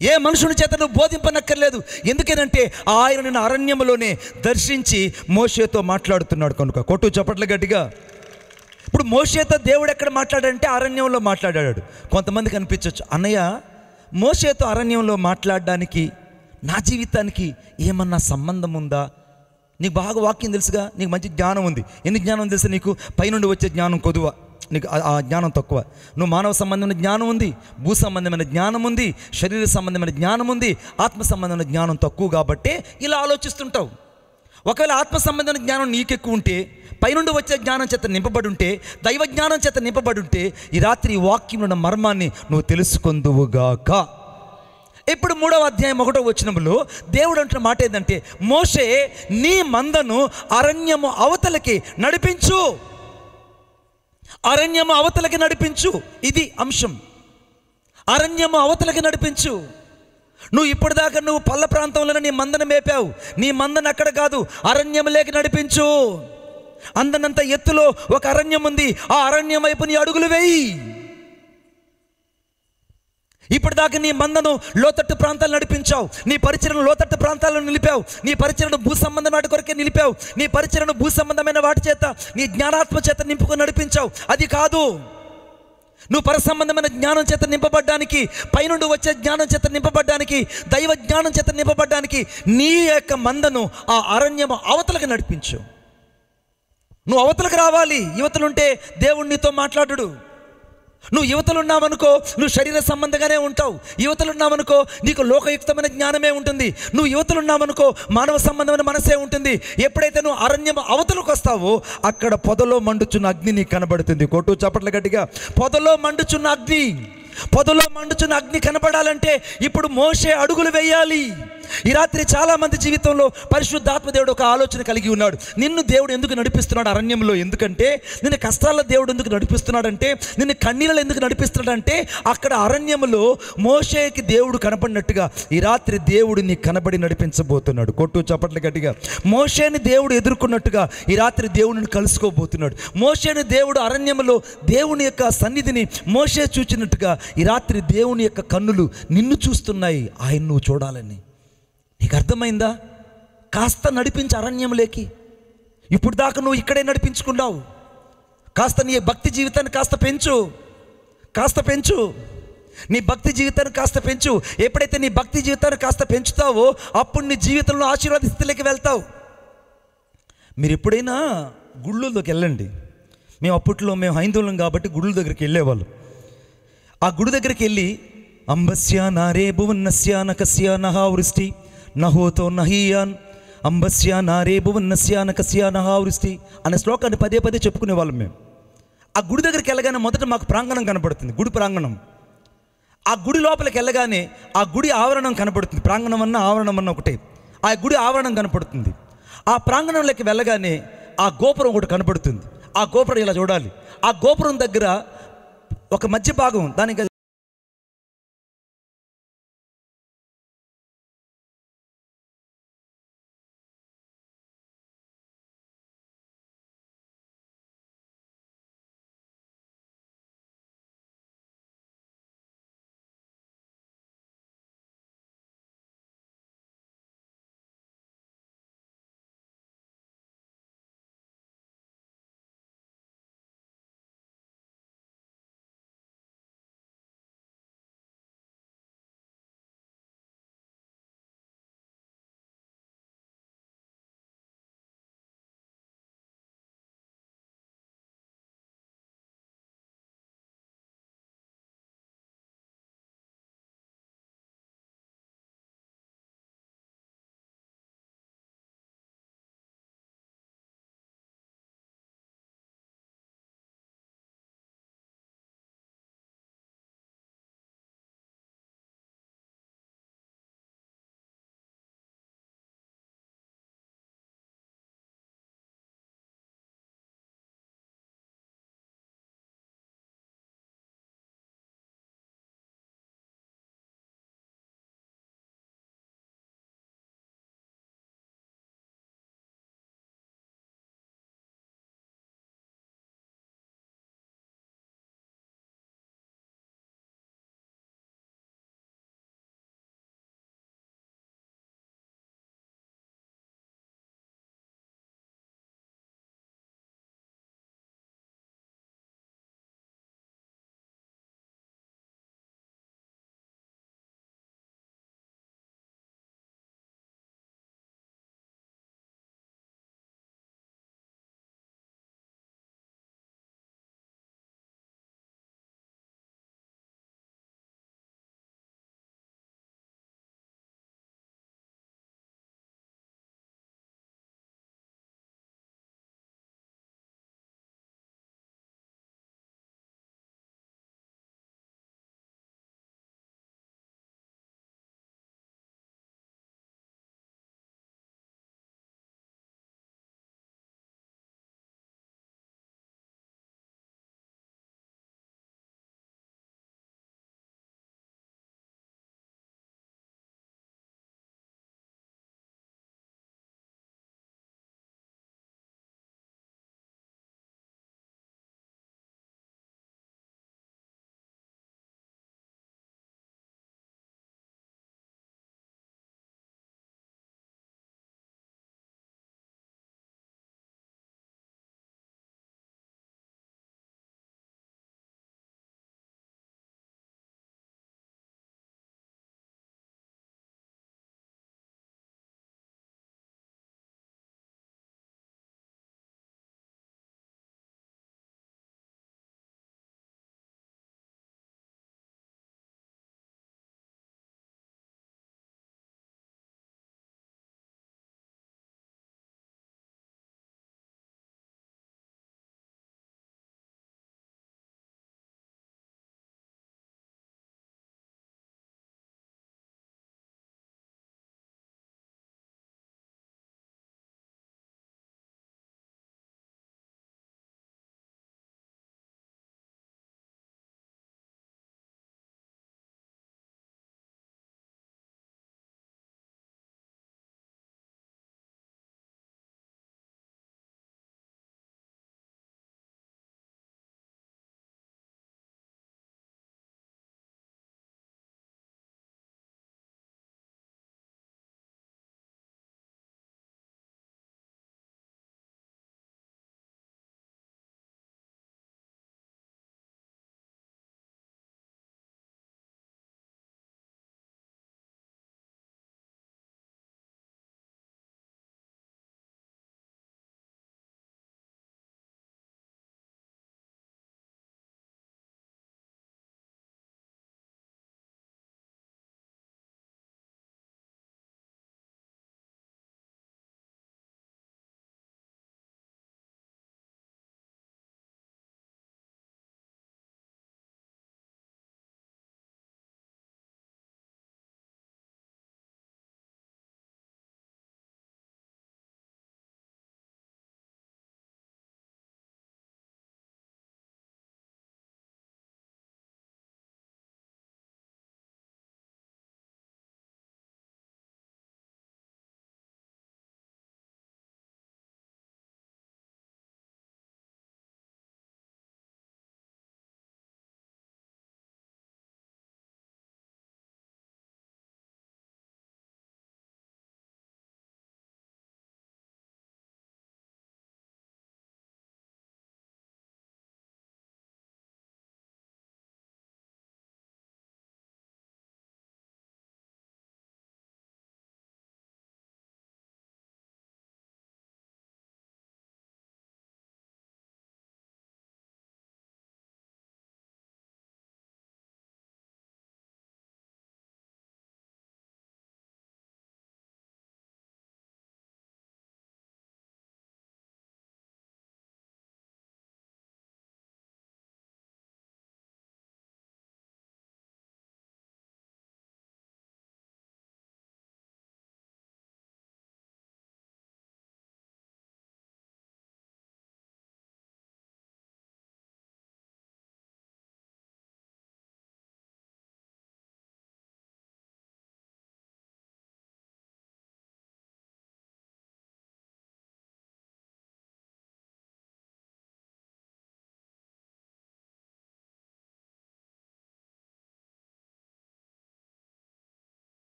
S2: ఏ మనుషుని చేత నువ్వు బోధింపనక్కర్లేదు. ఎందుకేనంటే ఆయన నిన్ను అరణ్యములోనే దర్శించి మోషేతో మాట్లాడుతున్నాడు కనుక. కొట్టు చప్పట్లు గట్టిగా. ఇప్పుడు మోషేతో దేవుడు ఎక్కడ మాట్లాడాడంటే అరణ్యంలో మాట్లాడాడు. కొంతమందికి అనిపించవచ్చు, అన్నయ్య మోషేతో అరణ్యంలో మాట్లాడడానికి నా జీవితానికి ఏమన్నా సంబంధం ఉందా? నీకు బాగా వాక్యం తెలుసుగా, నీకు మంచి జ్ఞానం ఉంది. ఎన్ని జ్ఞానం తెలుసు నీకు? పైనుండి వచ్చే జ్ఞానం కొదువ, నీకు ఆ జ్ఞానం తక్కువ. నువ్వు మానవ సంబంధమైన జ్ఞానం ఉంది, భూ సంబంధమైన జ్ఞానం ఉంది, శరీర సంబంధమైన జ్ఞానం ఉంది, ఆత్మ సంబంధమైన జ్ఞానం తక్కువ. కాబట్టి ఇలా ఆలోచిస్తుంటావు. ఒకవేళ ఆత్మ సంబంధమైన జ్ఞానం నీకెక్కువ ఉంటే, పైనుండి వచ్చే జ్ఞానం చేత నింపబడి ఉంటే, దైవ జ్ఞానం చేత నింపబడి ఉంటే ఈ రాత్రి ఈ వాక్యంలో ఉన్న మర్మాన్ని నువ్వు తెలుసుకొందువుగాక. ఇప్పుడు 3వ అధ్యాయం 1వ వచనంలో దేవుడు అంటున్న మాట ఏంటంటే, మోషే నీ మందను అరణ్యము అవతలకి నడిపించు. అరణ్యము అవతలకి నడిపించు. ఇది అంశం. అరణ్యము అవతలకి నడిపించు. నువ్వు ఇప్పటిదాకా నువ్వు పల్ల ప్రాంతంలోనే నీ మందను మేపావు. నీ మందను అక్కడ కాదు, అరణ్యములోకి నడిపించు. అందనంత ఎత్తులో ఒక అరణ్యం ఉంది. ఆ అరణ్యం వైపు నీ అడుగులు వేయి. ఇప్పటిదాకా నీ మందను లోతట్టు ప్రాంతాలు నడిపించావు, నీ పరిచయను లోతట్టు ప్రాంతాలను నిలిపావు, నీ పరిచయను భూ సంబంధమైన వాటి కొరకే నిలిపావు, నీ పరిచయను భూ సంబంధమైన వాటి చేత నీ జ్ఞానాత్మ చేత నింపుకొని నడిపించావు. అది కాదు, నువ్వు పరసంబంధమైన జ్ఞానం చేత నింపబడ్డానికి, పైనుండి వచ్చే జ్ఞానం చేత నింపబడ్డానికి, దైవ జ్ఞానం చేత నింపబడ్డానికి నీ యొక్క మందను ఆ అరణ్యము అవతలకు నడిపించు. నువ్వు అవతలకు రావాలి. యువతలుంటే దేవుడు నీతో మాట్లాడు. నువ్వు యువతలున్నావనుకో నువ్వు శరీర సంబంధంగానే ఉంటావు. యువతలున్నావనుకో నీకు లోకయుక్తమైన జ్ఞానమే ఉంటుంది. నువ్వు యువతలున్నావనుకో మానవ సంబంధమైన మనసే ఉంటుంది. ఎప్పుడైతే నువ్వు అరణ్యం అవతలకు వస్తావో అక్కడ పొదలో మండుచున్న అగ్ని నీకు కనబడుతుంది. కొట్టు చప్పట్ల గట్టిగా. పొదలో మండుచున్న అగ్ని, పొదలో మండుచున్న అగ్ని కనబడాలంటే ఇప్పుడు మోషే అడుగులు వేయాలి. ఈ రాత్రి చాలామంది జీవితంలో పరిశుద్ధాత్మ దేవుడు ఒక ఆలోచన కలిగి ఉన్నాడు. నిన్ను దేవుడు ఎందుకు నడిపిస్తున్నాడు అరణ్యంలో? ఎందుకంటే నిన్ను కష్టాల్లో దేవుడు ఎందుకు నడిపిస్తున్నాడంటే, నిన్ను కన్నీళ్ళలో ఎందుకు నడిపిస్తున్నాడంటే, అక్కడ అరణ్యంలో మోషేకి దేవుడు కనపడినట్టుగా ఈ రాత్రి దేవుడు నీకు కనబడి నడిపించబోతున్నాడు. కొట్టు చప్పట్లు గట్టిగా. మోషేని దేవుడు ఎదుర్కొన్నట్టుగా ఈ రాత్రి దేవుడిని కలుసుకోబోతున్నాడు. మోషేని దేవుడు అరణ్యంలో దేవుని యొక్క సన్నిధిని మోషే చూచినట్టుగా ఈ రాత్రి దేవుని యొక్క కన్నులు నిన్ను చూస్తున్నాయి, ఆయన నువ్వు చూడాలని. నీకు అర్థమైందా? కాస్త నడిపించు అరణ్యంలోకి. ఇప్పుడు దాకా నువ్వు ఇక్కడే నడిపించుకున్నావు. కాస్త నీ భక్తి జీవితాన్ని కాస్త పెంచు. నీ భక్తి జీవితాన్ని కాస్త పెంచు. ఎప్పుడైతే నీ భక్తి జీవితాన్ని కాస్త పెంచుతావో అప్పుడు నీ జీవితంలో ఆశీర్వాద స్థితిలోకి వెళ్తావు. మీరు ఎప్పుడైనా గుళ్ళలోకి వెళ్ళండి. మేము హైందవులం కాబట్టి గుళ్ళ దగ్గరికి వెళ్ళేవాళ్ళు. ఆ గుడి దగ్గరికి వెళ్ళి అంబస్య నారే భువన్నస్య నకస్య నహావృష్టి నహోతో నహీయాన్ అంబస్య నారే భువన్నస్య నకస్య నహావృష్టి అనే శ్లోకాన్ని పదే పదే చెప్పుకునేవాళ్ళం మేము. ఆ గుడి దగ్గరికి వెళ్ళగానే మొదట మాకు ప్రాంగణం కనపడుతుంది, గుడి ప్రాంగణం. ఆ గుడి లోపలికి వెళ్ళగానే ఆ గుడి ఆవరణం కనపడుతుంది. ప్రాంగణం అన్న ఆవరణం అన్న ఒకటే. ఆ గుడి ఆవరణం కనపడుతుంది. ఆ ప్రాంగణంలోకి వెళ్ళగానే ఆ గోపురం ఒకటి కనపడుతుంది. ఆ గోపురం ఇలా చూడాలి. ఆ గోపురం దగ్గర ఒక మధ్య భాగం, దానికి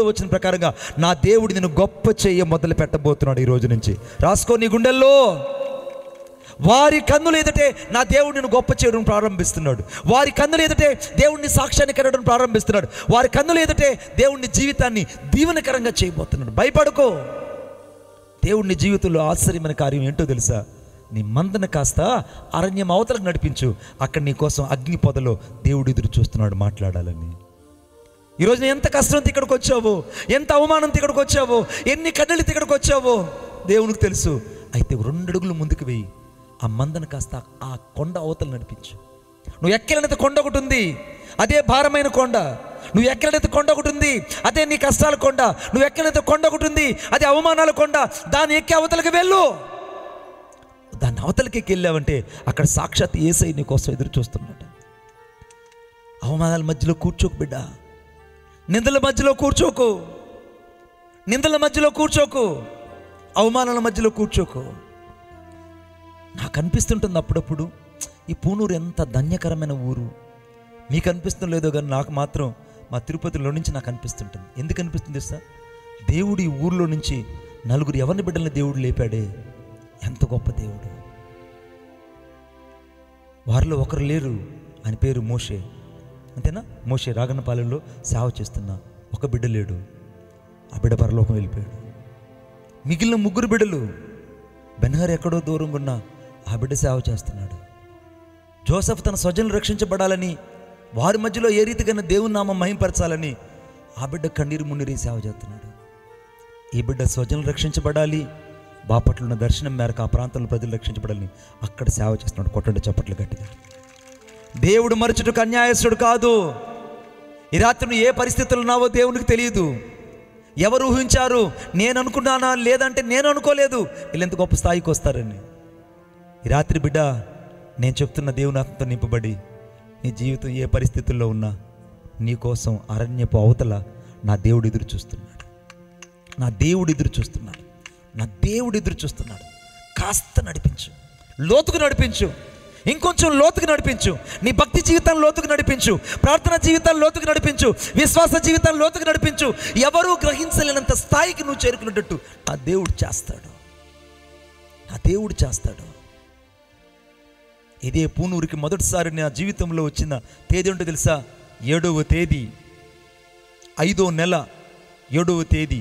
S2: వచ్చిన ప్రకారంగా నా దేవుడు నిన్ను గొప్ప చేయ మొదలు పెట్టబోతున్నాడు. ఈ రోజు నుంచి రాసుకో నీ గుండెల్లో. వారి కన్నులు ఎదుటే నా దేవుడు నిన్ను గొప్ప చేయడం ప్రారంభిస్తున్నాడు. వారి కన్నులు ఎదుటే దేవుడిని సాక్ష్యాన్ని కలగడం ప్రారంభిస్తున్నాడు. వారి కన్నులు ఎదుటే దేవుడిని జీవితాన్ని దీవెనకరంగా చేయబోతున్నాడు. భయపడుకో. దేవుడిని జీవితంలో ఆశ్చర్యమైన కార్యం ఏంటో తెలుసా? నీ మందను కాస్త అరణ్యం అవతలకు నడిపించు. అక్కడ నీ కోసం అగ్ని పొదలో దేవుడు ఎదురు చూస్తున్నాడు మాట్లాడాలని. ఈరోజు ఎంత కష్టంతో ఇక్కడికి వచ్చావో, ఎంత అవమానంతో ఇక్కడికి వచ్చావో, ఎన్ని కన్నెలతో ఇక్కడికి వచ్చావో దేవునికి తెలుసు. అయితే 2 అడుగులు ముందుకు వెయ్యి. ఆ మందను కాస్త ఆ కొండ అవతలు నడిపించు. నువ్వు ఎక్కలేనంత కొండ ఒకటి ఉంది, అదే భారమైన కొండ. నువ్వు ఎక్కలేనంత కొండ ఒకటి ఉంది, అదే నీ కష్టాల కొండ. నువ్వు ఎక్కలేనంత కొండ ఒకటి ఉంది, అదే అవమానాల కొండ. దాన్ని ఎక్కి అవతలకి వెళ్ళు. దాన్ని అవతలకి వెళ్ళావంటే అక్కడ సాక్షాత్ యేసయ్య నీ కోసం ఎదురు చూస్తున్నాడు. అవమానాల మధ్యలో కూర్చోకు బిడ్డ. నిందల మధ్యలో కూర్చోకు. నిందల మధ్యలో కూర్చోకు. అవమానాల మధ్యలో కూర్చోకు. నాకు అనిపిస్తుంటుంది అప్పుడప్పుడు, ఈ పూనూరు ఎంత ధన్యకరమైన ఊరు. మీకు అనిపిస్తుందో లేదో కానీ నాకు మాత్రం మా తిరుపతిలో నుంచి నాకు అనిపిస్తుంటుంది. ఎందుకు అనిపిస్తుంది సార్? దేవుడు ఈ ఊరిలో నుంచి 4 ఎవరిని బిడ్డల్ని దేవుడు లేపాడే. ఎంత గొప్ప దేవుడు. వారిలో ఒకరు లేరు, ఆయన పేరు మోషే. అంతేనా? మోషే రాగన్నపాలెంలో సేవ చేస్తున్నా. ఒక బిడ్డ లేడు, ఆ బిడ్డ పరలోకం వెళ్ళిపోయాడు. మిగిలిన 3 బిడ్డలు బెన్హర్ ఎక్కడో దూరంగా ఉన్న ఆ బిడ్డ సేవ చేస్తున్నాడు. జోసెఫ్ తన స్వజనులు రక్షించబడాలని, వారి మధ్యలో ఏ రీతిగా దేవుని నామం మహింపరచాలని ఆ బిడ్డ కన్నీరు మున్నీరు సేవ చేస్తున్నాడు. ఈ బిడ్డ స్వజనులు రక్షించబడాలి, బాపట్ల ఉన్న దర్శనం మేరకు ఆ ప్రాంతంలో ప్రజలు రక్షించబడాలని అక్కడ సేవ చేస్తున్నాడు. కొట్టండి చప్పట్లు గట్టిగా. దేవుడు మరచుటకు అన్యాయస్తుడు కాదు. ఈ రాత్రి నువ్వు ఏ పరిస్థితుల్లో ఉన్నావో దేవునికి తెలియదు. ఎవరు ఊహించారు? నేను అనుకున్నానా, లేదంటే నేను అనుకోలేదు వీళ్ళు ఎంత గొప్ప స్థాయికి వస్తారని. ఈ రాత్రి బిడ్డ, నేను చెప్తున్న దేవుని ఆత్మతో నింపబడి నీ జీవితం ఏ పరిస్థితుల్లో ఉన్నా నీ కోసం అరణ్యపు అవతల నా దేవుడు ఎదురు చూస్తున్నాడు. నా దేవుడు ఎదురు చూస్తున్నాడు. నా దేవుడు ఎదురు చూస్తున్నాడు. కాస్త నడిపించు, లోతుకు నడిపించు, ఇంకొంచెం లోతుకు నడిపించు. నీ భక్తి జీవితాన్ని లోతుకు నడిపించు, ప్రార్థన జీవితాన్ని లోతుకు నడిపించు, విశ్వాస జీవితాన్ని లోతుకు నడిపించు. ఎవరూ గ్రహించలేనంత స్థాయికి నువ్వు చేరుకునేటట్టు నా దేవుడు చేస్తాడు. నా దేవుడు చేస్తాడు. ఇదే పూనూరుకి మొదటిసారి నా జీవితంలో వచ్చిన తేదీ ఏంటో తెలుసా? 7వ తేదీ 5వ నెల 7వ తేదీ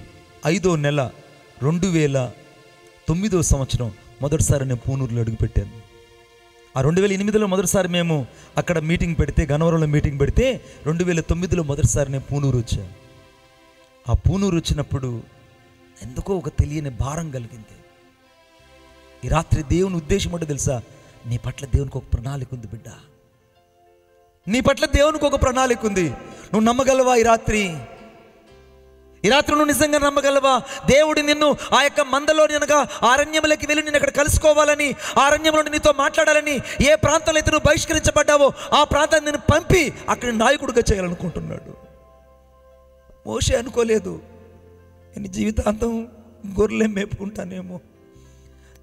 S2: 5వ నెల 2009వ సంవత్సరం మొదటిసారి నేను పూనూరులో అడుగుపెట్టాను. ఆ 2008లో మొదటిసారి మేము అక్కడ మీటింగ్ పెడితే, గన్నవరంలో మీటింగ్ పెడితే 2009లో మొదటిసారి నేను పూనూరు వచ్చాను. ఆ పూనూరు వచ్చినప్పుడు ఎందుకో ఒక తెలియని భారం కలిగింది. ఈ రాత్రి దేవుని ఉద్దేశం ఏంటో తెలుసా? నీ పట్ల దేవునికి ఒక ప్రణాళిక ఉంది బిడ్డ. నీ పట్ల దేవునికి ఒక ప్రణాళిక ఉంది. నువ్వు నమ్మగలవా? ఈ రాత్రి నువ్వు నిజంగా నమ్మగలవా? దేవుడు నిన్ను ఆ యొక్క మందలోని అనగా అరణ్యంలోకి వెళ్ళి నేను అక్కడ కలుసుకోవాలని, ఆ అరణ్యంలో నీతో మాట్లాడాలని, ఏ ప్రాంతంలో అయితే నువ్వు బహిష్కరించబడ్డావో ఆ ప్రాంతాన్ని నేను పంపి అక్కడ నాయకుడిగా చేయాలనుకుంటున్నాడు. మోషే అనుకోలేదు, నేను జీవితాంతం గొర్రెలే మేపుకుంటానేమో,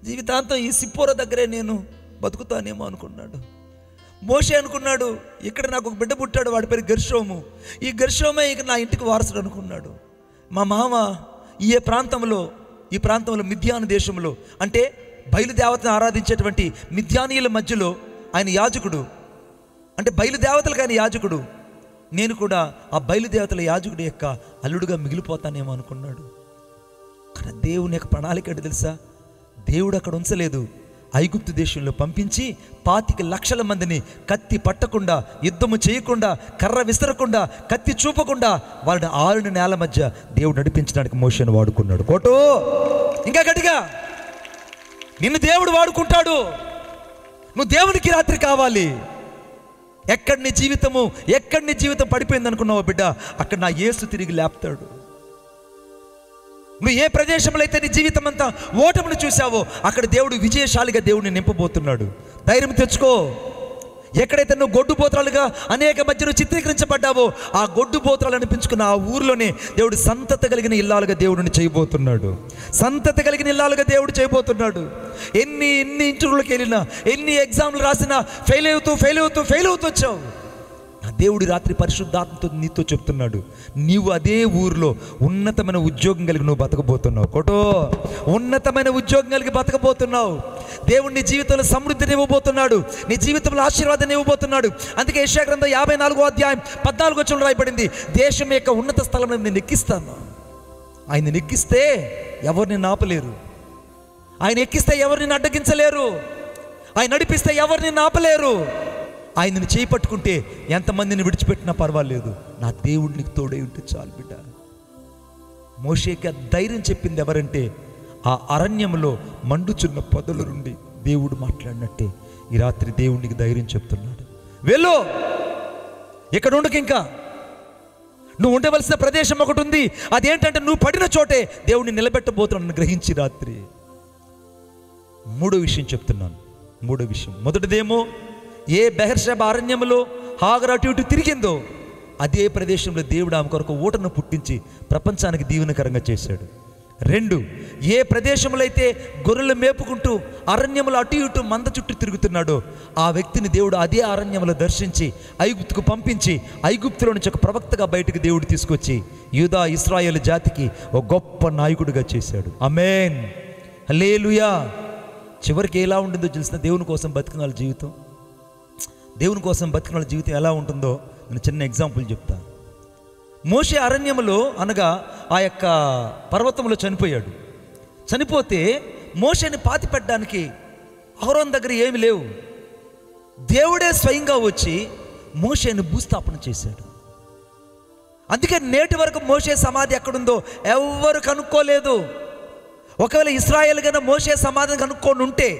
S2: జీవితాంతం ఈ సిప్పోర దగ్గరే నేను బతుకుతానేమో అనుకున్నాడు. మోషే అనుకున్నాడు, ఇక్కడ నాకు ఒక బిడ్డ పుట్టాడు, వాడి పేరు గెర్షోము. ఈ గెర్షోమే ఇక నా ఇంటికి వారసుడు అనుకున్నాడు. మా మామ ఈ ప్రాంతంలో మిద్యాను దేశంలో, అంటే బయలుదేవతను ఆరాధించేటువంటి మిద్యానీయుల మధ్యలో ఆయన యాజకుడు. అంటే బయలుదేవతలకు ఆయన యాజకుడు. నేను కూడా ఆ బయలుదేవతల యాజకుడి యొక్క అల్లుడుగా మిగిలిపోతానేమో అనుకున్నాడు. కానీ దేవుని యొక్క ప్రణాళిక ఏంటో తెలుసా? దేవుడు అక్కడ ఉంచలేదు, ఐగుప్తు దేశంలో పంపించి 25 లక్షల మందిని కత్తి పట్టకుండా, యుద్ధము చేయకుండా, కర్ర విసరకుండా, కత్తి చూపకుండా వాళ్ళని 6 నేల మధ్య దేవుడు నడిపించడానికి మోషేను వాడుకున్నాడు. కోటో ఇంకా గట్టిగా, నిన్ను దేవుడు వాడుకుంటాడు. నువ్వు దేవునికి రాత్రి కావాలి. ఎక్కడి నీ జీవితం పడిపోయింది అనుకున్నావో బిడ్డ, అక్కడ నా యేసు తిరిగి లేపుతాడు. నువ్వు ఏ ప్రదేశంలో అయితే నీ జీవితం అంతా ఓటమిని చూసావో అక్కడ దేవుడు విజయశాలిగా దేవుడిని నింపబోతున్నాడు. ధైర్యం తెచ్చుకో. ఎక్కడైతే నువ్వు గొడ్డుపోతరాలుగా అనేక మధ్యలో చిత్రీకరించబడ్డావో ఆ గొడ్డుపోతరాలు అనిపించుకున్న ఆ ఊరిలోనే దేవుడు సంతత కలిగిన ఇల్లాలుగా దేవుడిని చేయబోతున్నాడు. సంతత కలిగిన ఇల్లాలుగా దేవుడు చేయబోతున్నాడు. ఎన్ని ఇంటర్వ్యూలకు వెళ్ళినా, ఎన్ని ఎగ్జామ్లు రాసినా ఫెయిల్ అవుతూ వచ్చావు. నా దేవుడి రాత్రి పరిశుద్ధాత్మతో నీతో చెప్తున్నాడు, నీవు అదే ఊరిలో ఉన్నతమైన ఉద్యోగం కలిగి నువ్వు బతకబోతున్నావు. కొటో, ఉన్నతమైన ఉద్యోగం కలిగి బతకబోతున్నావు. దేవుడు నీ జీవితంలో సమృద్ధిని ఇవ్వబోతున్నాడు, నీ జీవితంలో ఆశీర్వాదాన్ని ఇవ్వబోతున్నాడు. అందుకే యెషయా గ్రంథం 54వ అధ్యాయం 14వ వచనంలో రాయబడింది, దేశం యొక్క ఉన్నత స్థలం నేను ఎక్కిస్తాను. ఆయన ఎక్కిస్తే ఎవరిని ఆపలేరు, ఆయన ఎక్కిస్తే ఎవరిని అడ్డగించలేరు, ఆయన నడిపిస్తే ఎవరిని ఆపలేరు. ఆయనను చేపట్టుకుంటే ఎంతమందిని విడిచిపెట్టినా పర్వాలేదు, నా దేవుడు నీకు తోడై ఉంటే చాలు బిడ్డ. మోషేకి ధైర్యం చెప్పింది ఎవరంటే, ఆ అరణ్యంలో మండుచున్న పొదల నుండి దేవుడు మాట్లాడినట్టే ఈ రాత్రి దేవుడికి ధైర్యం చెప్తున్నాడు. వెళ్ళు, ఇక్కడ ఉండకు, ఇంకా నువ్వు ఉండవలసిన ప్రదేశం ఒకటి ఉంది. అదేంటంటే నువ్వు పడిన చోటే దేవుడిని నిలబెట్టబోతున్నాను గ్రహించి రాత్రి. మూడో విషయం చెప్తున్నాను. మూడో విషయం, మొదటిదేమో ఏ బెహర్షెబా అరణ్యంలో హాగరు అటు ఇటు తిరిగిందో అదే ప్రదేశంలో దేవుడు ఆమె కొరకు ఊటను పుట్టించి ప్రపంచానికి దీవెనకరంగా చేశాడు. 2, ఏ ప్రదేశంలో అయితే గొర్రెలు మేపుకుంటూ అరణ్యంలో అటు ఇటు మంద చుట్టూ తిరుగుతున్నాడో ఆ వ్యక్తిని దేవుడు అదే అరణ్యంలో దర్శించి ఐగుప్తుకు పంపించి ఐగుప్తులో నుంచి ఒక ప్రవక్తగా బయటకు దేవుడు తీసుకొచ్చి యూదా ఇశ్రాయేలు జాతికి ఒక గొప్ప నాయకుడిగా చేశాడు. ఆమేన్, హల్లెలూయా. చివరికి ఎలా ఉంటుందో తెలిసిన దేవుని కోసం బతికిన వాళ్ళ జీవితం, దేవుని కోసం బతికిన వాళ్ళ జీవితం ఎలా ఉంటుందో నేను చిన్న ఎగ్జాంపుల్ చెప్తా. మోషే అరణ్యంలో అనగా ఆ యొక్క పర్వతంలో చనిపోయాడు. చనిపోతే మోషేని పాతి పెట్టడానికి అహరోన్ దగ్గర ఏమి లేవు. దేవుడే స్వయంగా వచ్చి మోషేని భూస్థాపన చేశాడు. అందుకే నేటి వరకు మోషే సమాధి ఎక్కడుందో ఎవ్వరు కనుక్కోలేదు. ఒకవేళ ఇశ్రాయేల్ కన్నా మోషే సమాధిని కనుక్కొని ఉంటే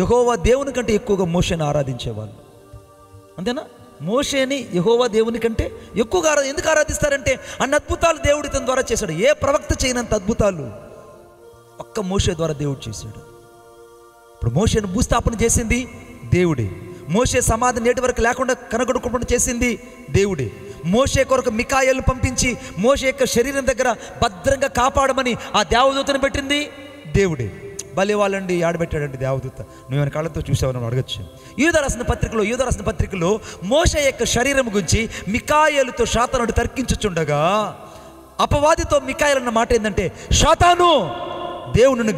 S2: యెహోవా దేవుని కంటే ఎక్కువగా మోషేని ఆరాధించేవాళ్ళు. అంతేనా? మోషేని యెహోవా దేవుని కంటే ఎక్కువగా ఎందుకు ఆరాధిస్తారంటే అన్ని అద్భుతాలు దేవుడు ఇతని ద్వారా చేశాడు. ఏ ప్రవక్త చేయనంత అద్భుతాలు ఒక్క మోషే ద్వారా దేవుడు చేశాడు. ఇప్పుడు మోషేను భూస్థాపన చేసింది దేవుడే. మోషే సమాధి నేటి వరకు లేకుండా కనగొడుకుండా చేసింది దేవుడే. మోషే కొరకు మికాయేలును పంపించి మోషే యొక్క శరీరం దగ్గర భద్రంగా కాపాడమని ఆ దేవదూతను పెట్టింది దేవుడే. భలే వాళ్ళండి, ఆడబెట్టాడండి దేవదూత. నువ్వేమైనా కళ్ళతో చూసావని అడగచ్చు. యూదా రాసిన పత్రికలో మోషే యొక్క శరీరం గురించి మికాయేలుతో శాతానుడు తర్కించుచుండగా అపవాదితో మికాయేలు మాట ఏంటంటే, శాతాను దేవుడు నిన్ను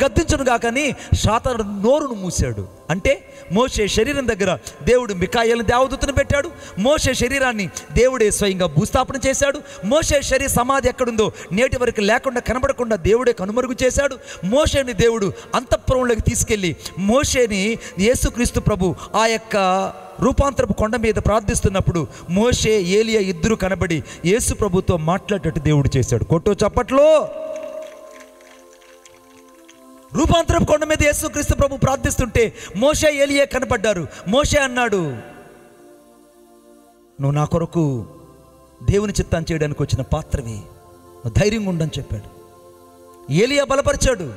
S2: గద్దించును గాక అని శాతానుడు నోరును మూసాడు. అంటే మోషే శరీరం దగ్గర దేవుడు మికాయేలును దేవదూతను పెట్టాడు. మోషే శరీరాన్ని దేవుడే స్వయంగా భూస్థాపన చేశాడు. మోషే శరీర సమాధి ఎక్కడుందో నేటి వరకు లేకుండా కనబడకుండా దేవుడే కనుమరుగు చేశాడు. మోషేని దేవుడు అంతఃపురంలోకి తీసుకెళ్ళి మోషేని యేసుక్రీస్తు ప్రభు ఆ యొక్క రూపాంతరపు కొండ మీద ప్రార్థిస్తున్నప్పుడు మోషే ఏలియా ఇద్దరు కనబడి యేసు ప్రభుతో మాట్లాడేటట్టు దేవుడు చేశాడు. కొట్టో చప్పట్లో. రూపాంతరపు కొండ మీద యేసుక్రీస్తు ప్రభు ప్రార్థిస్తుంటే మోషే ఏలియా కనపడ్డారు. మోషే అన్నాడు, నువ్వు నా కొరకు దేవుని చిత్తాన్ని చేయడానికి వచ్చిన పాత్రవి, నువ్వు ధైర్యంగా ఉండని చెప్పాడు. ఏలియా బలపరిచాడు.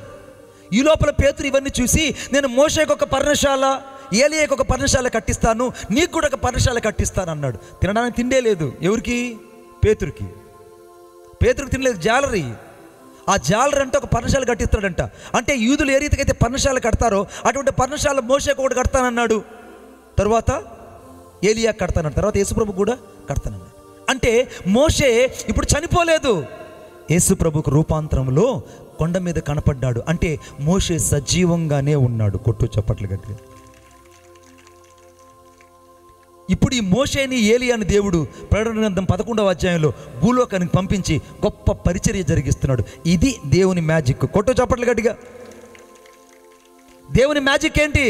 S2: ఈ లోపల పేతురు ఇవన్నీ చూసి, నేను మోషేకి ఒక పర్ణశాల, ఏలియాకి ఒక పర్ణశాల కట్టిస్తాను, నీకు కూడా ఒక పర్ణశాల కట్టిస్తాను అన్నాడు. తినడానికి తిండే లేదు. ఎవరికి? పేతురుకి తినలేదు. జాలరీ. ఆ జాలరీ అంటే ఒక పర్ణశాల కట్టిస్తాడంట. అంటే యూదులు ఏ రీతికైతే పర్ణశాల కడతారో అటువంటి పర్ణశాల మోషేకు కూడా కడతానన్నాడు. తర్వాత ఏలియా కడతానన్నాడు. తర్వాత యేసుప్రభు కూడా కడతానన్నాడు. అంటే మోషే ఇప్పుడు చనిపోలేదు. యేసుప్రభుకు రూపాంతరంలో కొండ మీద కనపడ్డాడు. అంటే మోషే సజీవంగానే ఉన్నాడు. కొట్టు చప్పట్లు గట్టి. ఇప్పుడు ఈ మోషేని ఏలియాని దేవుడు ప్రకటన గ్రంథం 11వ అధ్యాయంలో భూలోకానికి పంపించి గొప్ప పరిచర్య జరిగిస్తున్నాడు. ఇది దేవుని మ్యాజిక్. కొట్టు చప్పట్లు గట్టిగా. దేవుని మ్యాజిక్ ఏంటి?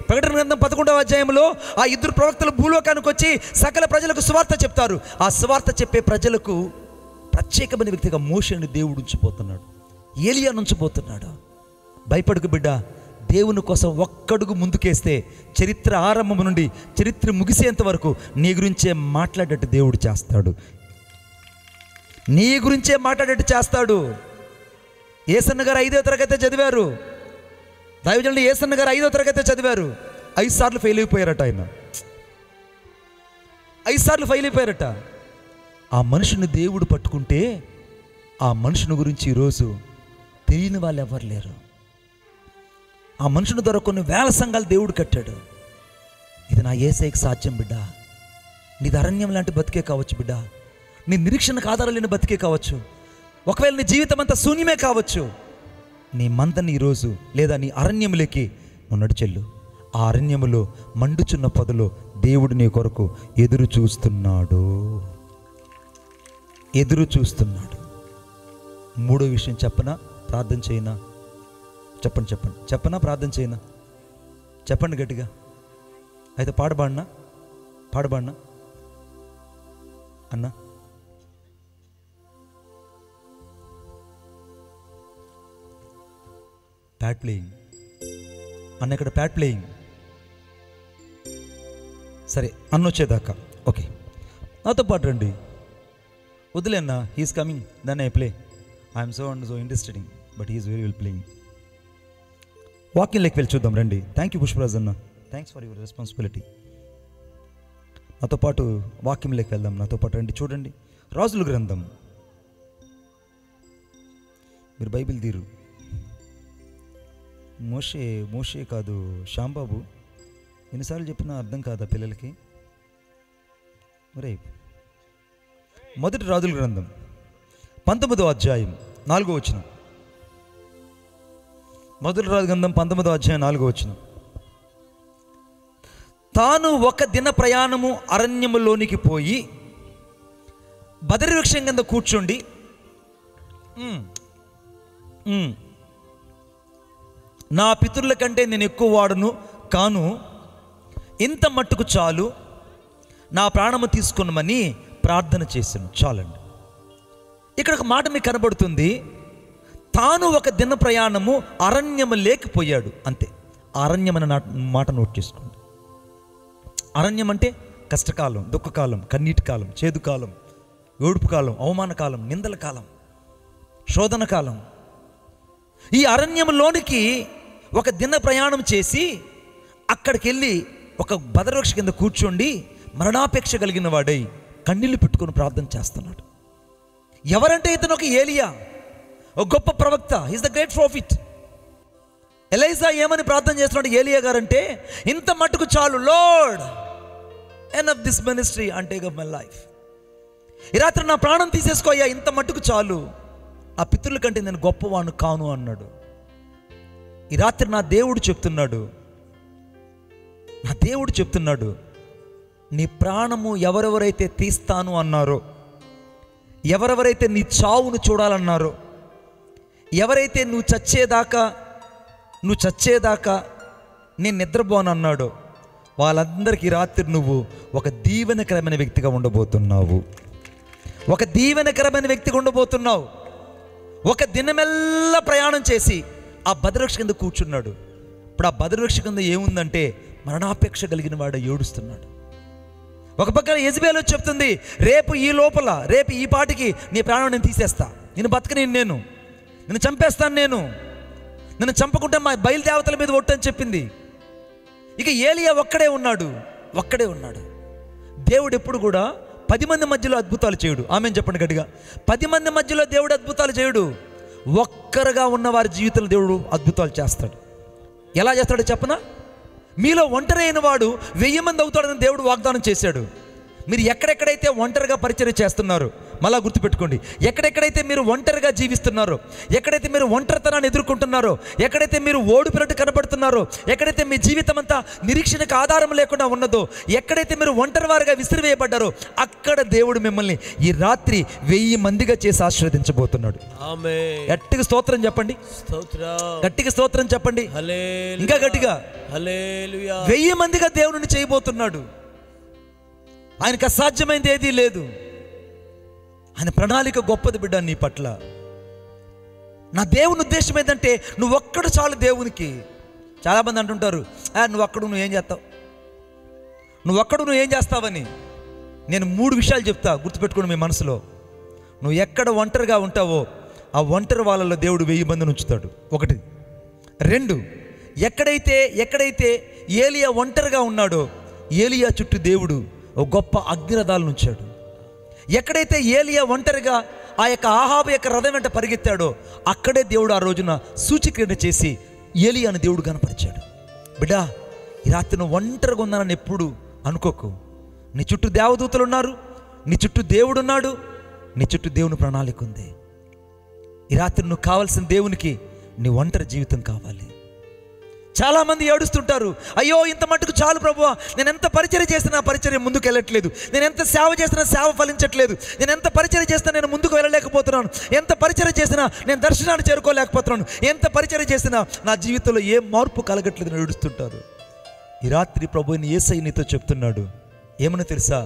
S2: ప్రకటన గ్రంథం 11వ అధ్యాయంలో ఆ ఇద్దరు ప్రవక్తలు భూలోకానికి వచ్చి సకల ప్రజలకు సువార్త చెప్తారు. ఆ సువార్త చెప్పే ప్రజలకు ప్రత్యేకమైన వ్యక్తిగా మోషేని దేవుడు ఉంచిపోతున్నాడు, ఏలియా ఉంచిపోతున్నాడు. భయపడుకు బిడ్డ, దేవుని కోసం ఒక్కడుగు ముందుకేస్తే చరిత్ర ఆరంభం నుండి చరిత్ర ముగిసేంత వరకు నీ గురించే మాట్లాడేట్టు దేవుడు చేస్తాడు. నీ గురించే మాట్లాడేట్టు చేస్తాడు. యేసన్న గారు 5వ తరగతి చదివారు. దైవజనులు యేసన్న గారు 5వ తరగతి చదివారు. 5 సార్లు ఫెయిల్ అయిపోయారట. ఆయన 5 సార్లు ఫెయిల్ అయిపోయారట. ఆ మనుషుని దేవుడు పట్టుకుంటే ఆ మనుషుని గురించి ఈరోజు తెలియని వాళ్ళు ఎవరు లేరు. ఆ మనుషుని ద్వారా కొన్ని వేల సంఘాలు దేవుడు కట్టాడు. ఇది నా యేసయ్యకి సాధ్యం బిడ్డ. నీది అరణ్యం లాంటి బతికే కావచ్చు బిడ్డ, నీ నిరీక్షణకు ఆధారం లేని బతికే కావచ్చు, ఒకవేళ నీ జీవితం అంతా శూన్యమే కావచ్చు. నీ మందని ఈరోజు లేదా నీ అరణ్యములకి నువ్వు నడిచెళ్ళు. ఆ అరణ్యములో మండుచున్న పొదలో దేవుడు నీ కొరకు ఎదురు చూస్తున్నాడు. మూడో విషయం చెప్పనా, ప్రార్థన చేయనా? చెప్పనా ప్రార్థన చేయనా? చెప్పండి గట్టిగా. అయితే పాడబాడినా అన్నా? ప్యాడ్ ప్లేయింగ్ అన్న, ఇక్కడ ప్యాడ్ ప్లేయింగ్. సరే అన్న వచ్చేదాకా ఓకే, నాతో పాటు రండి. వదిలే అన్న, he's coming, then I play. I'm so interested but he's very well playing. వాకింగ్లోకి వెళ్ళి చూద్దాం రండి. థ్యాంక్ యూ పుష్పరాజ్ అన్న, థ్యాంక్స్ ఫర్ యువర్ రెస్పాన్సిబిలిటీ. నాతో పాటు వాక్యంలోకి వెళ్దాం, నాతో పాటు రండి. చూడండి, రాజుల గ్రంథం. మీరు బైబిల్ తీరు. మోషే కాదు, శ్యాంబాబు. ఎన్నిసార్లు చెప్పినా అర్థం కాదా పిల్లలకి? మరే మొదటి రాజుల గ్రంథం 19వ అధ్యాయం 4వ వచనం. మొదటి రాజుల గ్రంథం 19వ అధ్యాయం 4వ వచనం. తాను ఒక దిన ప్రయాణము అరణ్యములోనికి పోయి బదరి వృక్షం కింద కూర్చోండి. నా పితరుల కంటే నేను ఎక్కువ వాడును కాను, ఇంత మట్టుకు చాలు, నా ప్రాణము తీసుకున్నామని ప్రార్థన చేశాను. చాలండి. ఇక్కడ ఒక మాట మీకు కనబడుతుంది. తాను ఒక దిన ప్రయాణము అరణ్యము లేకపోయాడు, అంతే. అరణ్యం అనే మాట నోట్ చేసుకోండి. అరణ్యం అంటే కష్టకాలం, దుఃఖకాలం, కన్నీటి కాలం, చేదు కాలం, ఏడుపు కాలం, అవమాన కాలం, నిందల కాలం, శోధన కాలం. ఈ అరణ్యంలోనికి ఒక దిన ప్రయాణం చేసి అక్కడికి వెళ్ళి ఒక బదరవృక్ష కింద కూర్చోండి మరణాపేక్ష కలిగిన వాడై కన్నీళ్లు పెట్టుకొని ప్రార్థన చేస్తున్నాడు. ఎవరంటే ఇతను ఒక ఏలియా, ఒక గొప్ప ప్రవక్త. Is the great profit. Elijah ఏమని ప్రార్థన చేస్తున్నాడు ఏలియా గారంటే, ఇంత మట్టుకు చాలు, lord enough this ministry and take up my life. ఈ రాత్రి నా ప్రాణం తీసేసుకోయ్యా, ఇంత మట్టుకు చాలు, ఆ పితరుల కంటే నేను గొప్పవాణ్ణి కాను అన్నాడు. ఈ రాత్రి నా దేవుడు చెప్తున్నాడు, నీ ప్రాణము ఎవరెవరైతే తీస్తాను అన్నారో, ఎవరెవరైతే నీ చావును చూడాలన్నారో, ఎవరైతే నువ్వు చచ్చేదాకా నేను నిద్రపోనన్నాడో, వాళ్ళందరికీ రాత్రి నువ్వు ఒక దీవెనకరమైన వ్యక్తిగా ఉండబోతున్నావు. ఒక దినమెల్లా ప్రయాణం చేసి ఆ బదరవృక్ష కింద కూర్చున్నాడు. ఇప్పుడు ఆ బదరవృక్ష కింద ఏముందంటే మరణాపేక్ష కలిగిన వాడు ఏడుస్తున్నాడు. ఒక పక్కన యెజబెల్ చెప్తుంది, రేపు ఈ పాటికి నీ ప్రాణం నేను తీసేస్తా, నేను బతకని, నేను చంపేస్తాను, నేను చంపకుంటే మా బయలుదేవతల మీద ఒట్టని చెప్పింది. ఇక ఏలియా ఒక్కడే ఉన్నాడు. దేవుడు ఎప్పుడు కూడా 10 మంది మధ్యలో అద్భుతాలు చేయడు. ఆమెను చెప్పండి గట్టిగా. 10 మంది మధ్యలో దేవుడు అద్భుతాలు చేయడు. ఒక్కరుగా ఉన్న వారి జీవితంలో దేవుడు అద్భుతాలు చేస్తాడు. ఎలా చేస్తాడో చెప్పనా? మీలో ఒంటరి అయిన వాడు 1000 మంది అవుతాడని దేవుడు వాగ్దానం చేశాడు. మీరు ఎక్కడెక్కడైతే ఒంటరిగా పరిచర్య చేస్తున్నారో, మళ్ళా గుర్తుపెట్టుకోండి, ఎక్కడెక్కడైతే మీరు ఒంటరిగా జీవిస్తున్నారో, ఎక్కడైతే మీరు ఒంటరితనాన్ని ఎదుర్కొంటున్నారో, ఎక్కడైతే మీరు ఓడిపోయినట్టు కనబడుతున్నారో, ఎక్కడైతే మీ జీవితం అంతా నిరీక్షణకు ఆధారం లేకుండా ఉన్నదో, ఎక్కడైతే మీరు ఒంటరి వారిగా విసిరివేయబడ్డారో, అక్కడ దేవుడు మిమ్మల్ని ఈ రాత్రి 1000 మందిగా చేసి ఆశీర్వదించబోతున్నాడు. ఆమేన్. గట్టిగా స్తోత్రం చెప్పండి. గట్టిగా స్తోత్రం చెప్పండి. ఇంకా గట్టిగా హల్లెలూయా. 1000 మందిగా దేవుడిని చేయబోతున్నాడు. ఆయనకు అసాధ్యమైనది ఏదీ లేదు. ఆయన ప్రణాళిక గొప్పది బిడ్డ నీ పట్ల. నా దేవుని ఉద్దేశం ఏంటంటే నువ్వు ఒక్కడు చాలు దేవునికి. చాలామంది అంటుంటారు, నువ్వు ఏం చేస్తావని. నేను 3 విషయాలు చెప్తా, గుర్తుపెట్టుకోండి మీ మనసులో. నువ్వు ఎక్కడ ఒంటరిగా ఉంటావో ఆ ఒంటరి వాళ్ళలో దేవుడు 1000 మందిని ఉంచుతాడు. 1. 2, ఎక్కడైతే ఏలియా ఒంటరిగా ఉన్నాడో ఏలియా చుట్టూ దేవుడు ఒక గొప్ప అగ్నిరథాలను ఉంచాడు. ఎక్కడైతే ఏలియా ఒంటరిగా ఆ యొక్క ఆహాబు యొక్క రథం వెంట పరిగెత్తాడో అక్కడే దేవుడు ఆ రోజున సూచక్రియ చేసి ఏలియాను దేవుడు కనపరిచాడు. బిడ్డా, ఈ రాత్రి నువ్వు ఒంటరిగా ఉన్నానని ఎప్పుడు అనుకోకు. నీ చుట్టూ దేవదూతలు ఉన్నారు, నీ చుట్టూ దేవుడు ఉన్నాడు, నీ చుట్టూ దేవుని ప్రణాళిక ఉంది. ఈ రాత్రి నువ్వు కావాల్సిన దేవునికి నీ ఒంటరి జీవితం కావాలి. చాలామంది ఏడుస్తుంటారు, అయ్యో ఇంత మట్టుకు చాలు ప్రభువా, నేను ఎంత పరిచర్య చేసినా పరిచర్య ముందుకు వెళ్ళట్లేదు, నేను ఎంత సేవ చేసినా సేవ ఫలించట్లేదు, నేను ఎంత పరిచర్య చేసినా నేను ముందుకు వెళ్ళలేకపోతున్నాను, ఎంత పరిచర్య చేసినా నేను దర్శనాన్ని చేరుకోలేకపోతున్నాను, ఎంత పరిచర్య చేసినా నా జీవితంలో ఏం మార్పు కలగట్లేదు అని ఏడుస్తుంటారు. ఈ రాత్రి ప్రభువుని యేసయ్య నీతో చెప్తున్నాడు, ఏమని తెలుసా?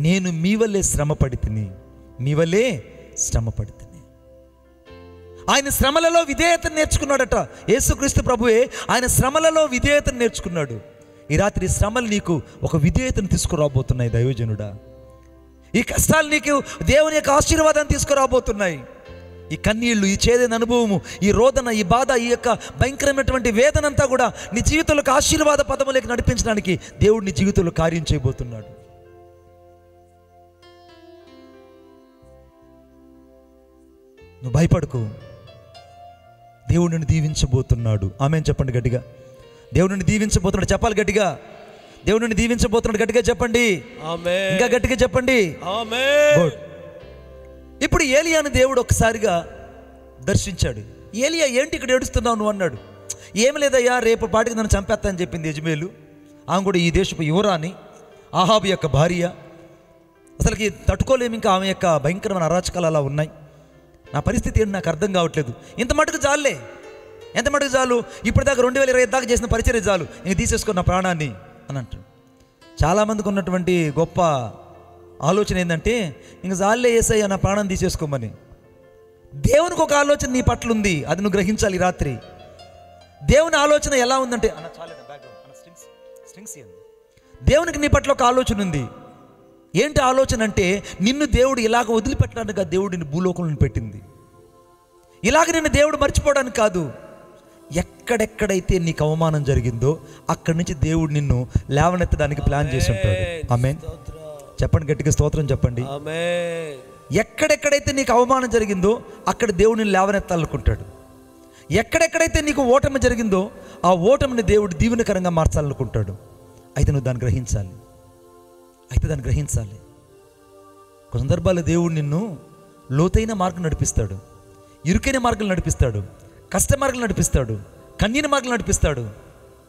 S2: నేను మీ వల్లే శ్రమపడి తిని, మీ వల్లే శ్రమపడి తిని. ఆయన శ్రమలలో విధేయతను నేర్చుకున్నాడట. యేసుక్రీస్తు ప్రభువే ఆయన శ్రమలలో విధేయతను నేర్చుకున్నాడు. ఈ రాత్రి శ్రమలు నీకు ఒక విధేయతను తీసుకురాబోతున్నాయి దైవజనుడా. ఈ కష్టాలు నీకు దేవుని యొక్క ఆశీర్వాదాన్ని తీసుకురాబోతున్నాయి. ఈ కన్నీళ్లు, ఈ చేదైన అనుభవము, ఈ రోదన, ఈ బాధ, ఈ యొక్క భయంకరమైనటువంటి వేదనంతా కూడా నీ జీవితంలోకి ఆశీర్వాద పదములోకి నడిపించడానికి దేవుడు నీ జీవితంలో కార్యం చేయబోతున్నాడు. నువ్వు భయపడకు, దేవుడు నిన్ను దీవించబోతున్నాడు. ఆమేన్ చెప్పండి గట్టిగా. దేవుడు నిన్ను దీవించబోతున్నాడు చెప్పాలి గట్టిగా. దేవుడు నిన్ను దీవించబోతున్నాడు గట్టిగా చెప్పండి.
S1: ఆమేన్.
S2: ఇంకా గట్టిగా చెప్పండి.
S1: ఆమేన్.
S2: గుడ్. ఇప్పుడు ఏలియాను దేవుడు ఒకసారిగా దర్శించాడు. ఏలియా, ఏంటి ఇక్కడ ఏడుస్తున్నావు నువ్వు అన్నాడు. ఏమి లేదయ్యా, రేపు పాటికి నన్ను చంపేస్తా అని చెప్పింది యెజబేలు. ఆమె కూడా ఈ దేశపు యువరాణి, ఆహాబు యొక్క భార్య. అసలుకి తట్టుకోలేము ఇంకా ఆమె యొక్క భయంకరమైన అరాచకాలు అలా ఉన్నాయి. నా పరిస్థితి ఏంటి నాకు అర్థం కావట్లేదు. ఇంత మటుకు చాలులే, ఎంత మటుకు చాలు, ఇప్పటిదాకా 2025 దాకా చేసిన పరిచర్య చాలు, ఇంక తీసేసుకున్న ప్రాణాన్ని అని అంటాడు. చాలామందికి ఉన్నటువంటి గొప్ప ఆలోచన ఏంటంటే, ఇంక చాలులే యేసయ్య నా ప్రాణం తీసేసుకోమని. దేవునికి ఒక ఆలోచన నీ పట్ల ఉంది, అది నువ్వు గ్రహించాలి. రాత్రి దేవుని ఆలోచన ఎలా ఉందంటే, దేవునికి నీ పట్ల ఒక ఆలోచన ఉంది. ఏంటి ఆలోచన అంటే, నిన్ను దేవుడు ఇలాగ వదిలిపెట్టడానికి దేవుడిని భూలోకంలో పెట్టింది. ఇలాగ నిన్ను దేవుడు మర్చిపోవడానికి కాదు. ఎక్కడెక్కడైతే నీకు అవమానం జరిగిందో అక్కడి నుంచి దేవుడు నిన్ను లేవనెత్తడానికి ప్లాన్ చేసి ఉంటాడు. ఆమేన్ చెప్పండి గట్టిగా, స్తోత్రం చెప్పండి. ఎక్కడెక్కడైతే నీకు అవమానం జరిగిందో అక్కడ దేవుడు నిన్ను లేవనెత్తాలనుకుంటాడు. ఎక్కడెక్కడైతే నీకు ఓటమి జరిగిందో ఆ ఓటమిని దేవుడు దీవెనకరంగా మార్చాలనుకుంటాడు. అయితే నువ్వు దాన్ని గ్రహించాలి. కొన్ని సందర్భాల్లో దేవుడు నిన్ను లోతైన మార్గం నడిపిస్తాడు, ఇరుకైన మార్గం నడిపిస్తాడు, కష్ట మార్గం నడిపిస్తాడు, కన్నీని మార్గం నడిపిస్తాడు.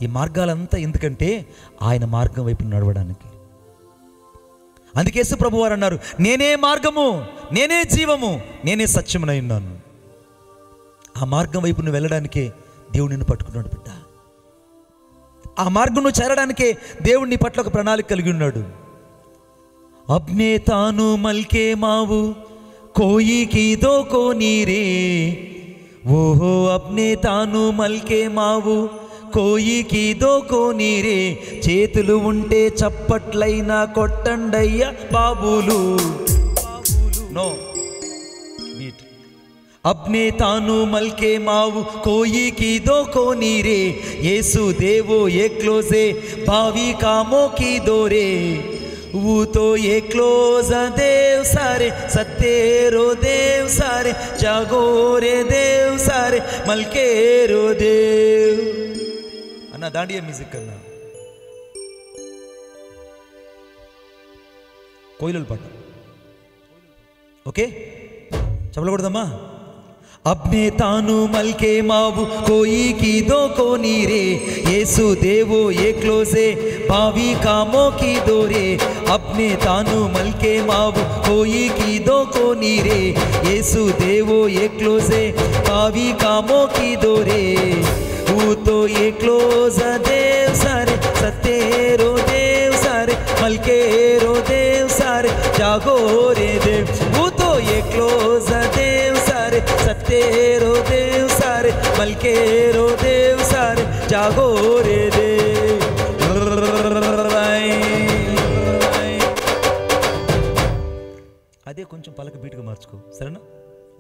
S2: ఈ మార్గాలంతా ఎందుకంటే ఆయన మార్గం వైపు నడవడానికి. అందుకే యేసు ప్రభువు వారు అన్నారు, నేనే మార్గము, నేనే జీవము, నేనే సత్యమునై ఉన్నాను. ఆ మార్గం వైపు నువ్వు వెళ్ళడానికే దేవుడు నిన్ను పట్టుకున్నాడు బిడ్డ. ఆ మార్గం నువ్వు చేరడానికే దేవుడు నీ పట్ల ఒక ప్రణాళిక కలిగి ఉన్నాడు. అబ్నే తాను మల్కే మావు కోయి की दो को नीरे ఓహో అబ్నే తాను మల్కే మావు కోయి की दो को नीरे చేతులు ఉంటే చప్పట్లైనా కొట్టండయ్య బాబులు. నో మీట్ అబ్నే తాను మల్కే మావు కోయి की दो को नीरे యేసు దేవో ఏక్లోజే భావి కామో की దోరే वो तो ये क्लोज देव सारे सत्तेरो देव सारे जागो रे देव सारे मलके रो देव अन्ना दांडिया म्यूजिक करना कोयलल पाट ओके चपल కొడదామా. అబ్నే తాను మల్కే మావు కోయి की दो को नीरे యేసు దేవో ఏక్లోజే భావి కామో की దోరే అబ్నే తాను మల్కే మావు కోయి की दो को नीरे యేసు దేవో ఏక్లోజే భావి కామో की దోరే वो तो ఏక్లోజ దేవ్ సారే సత్తేరో దేవ్ సారే మల్కే రో దేవ్ సారే జాగో రే దేవ్ वो तो ఏక్లోజ దేవ్ సారే సత్తేరో దేవ్ సారే మల్కే రో దేవ్ సారే జాగో రే దేవ్. అదే కొంచెం పలక బీటుగా మార్చుకో, సరేనా?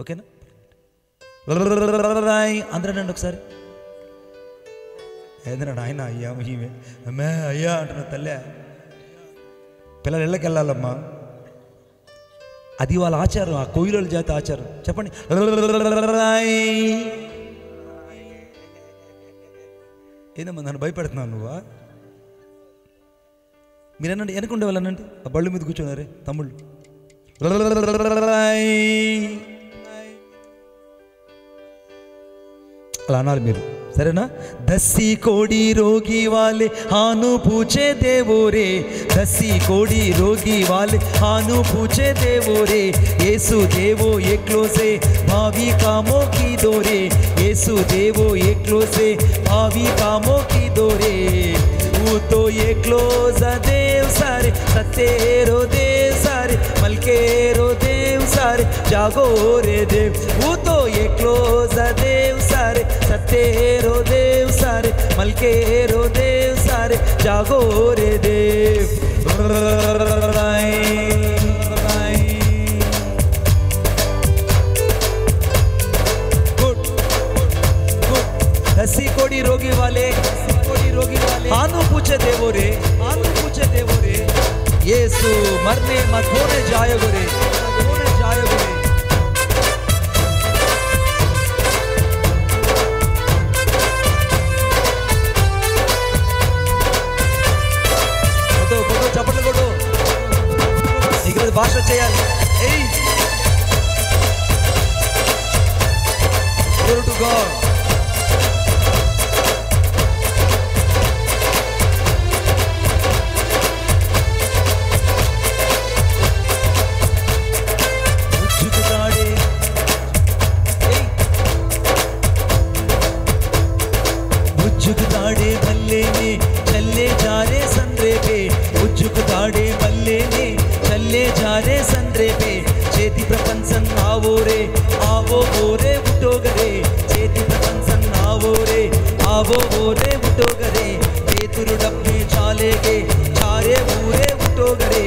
S2: ఓకేనా? అందరూ రండి ఒకసారి. ఏంద్రా నాయన అయ్యా ఈమె అమ్మే అయ్యా అంటున్నా తల్లే. పిల్లలు ఇళ్ళకి వెళ్ళాలమ్మా, అది వాళ్ళ ఆచారం, ఆ కోయిలోళ్ళ జాతి ఆచారం. చెప్పండి. ఏదమ్మా నన్ను భయపెడుతున్నావు నువ్వా? మీరేనండి వెనకుండే వాళ్ళనండి, ఆ బళ్ళు మీద కూర్చున్నారే తమ్ముళ్ళు. అలా అనాలి మీరు, సరేనా? దస్సి కోడి రోగి వాले हानु पूछे देवो रे, दस्सी कोड़ी रोगी वाले हानु पूछे देवो रे, येसु देवो एकलो से भावी कामों की दोरे, येसु देवो एकलो से भावी कामों की दोरे, वो तो एकलो सा देव सारे सतेरो देव सारे मलकेरो देव सारे जागो रे देव, वो तो एकलो सा देव सारे सतेरो देव सारे मलकेरो देव सारे जागो रे देव. दस्सी कोड़ी रोगी वाले आनु पूछे देवो रे, आनु पूछे देवो रे, येसु मरने मत होने जाएगो रे, होने जाएगो रे. చప్పట్లు కొట్టు, నీకు భాష చేయాలి. Glory to God. उज्जुकताड़े मल्ले ने चले जा रे संद्रे पे, उज्जुकताड़े मल्ले ने चले जा रे संद्रे पे, చేతి ప్రపంచం ఆవో రే ఉట్టోగరే, చేతి ప్రపంచం ఆవో రే ఉట్టోగరే, చేతురు డబ్బే చాలేగే చారే ఊరే ఉట్టోగరే,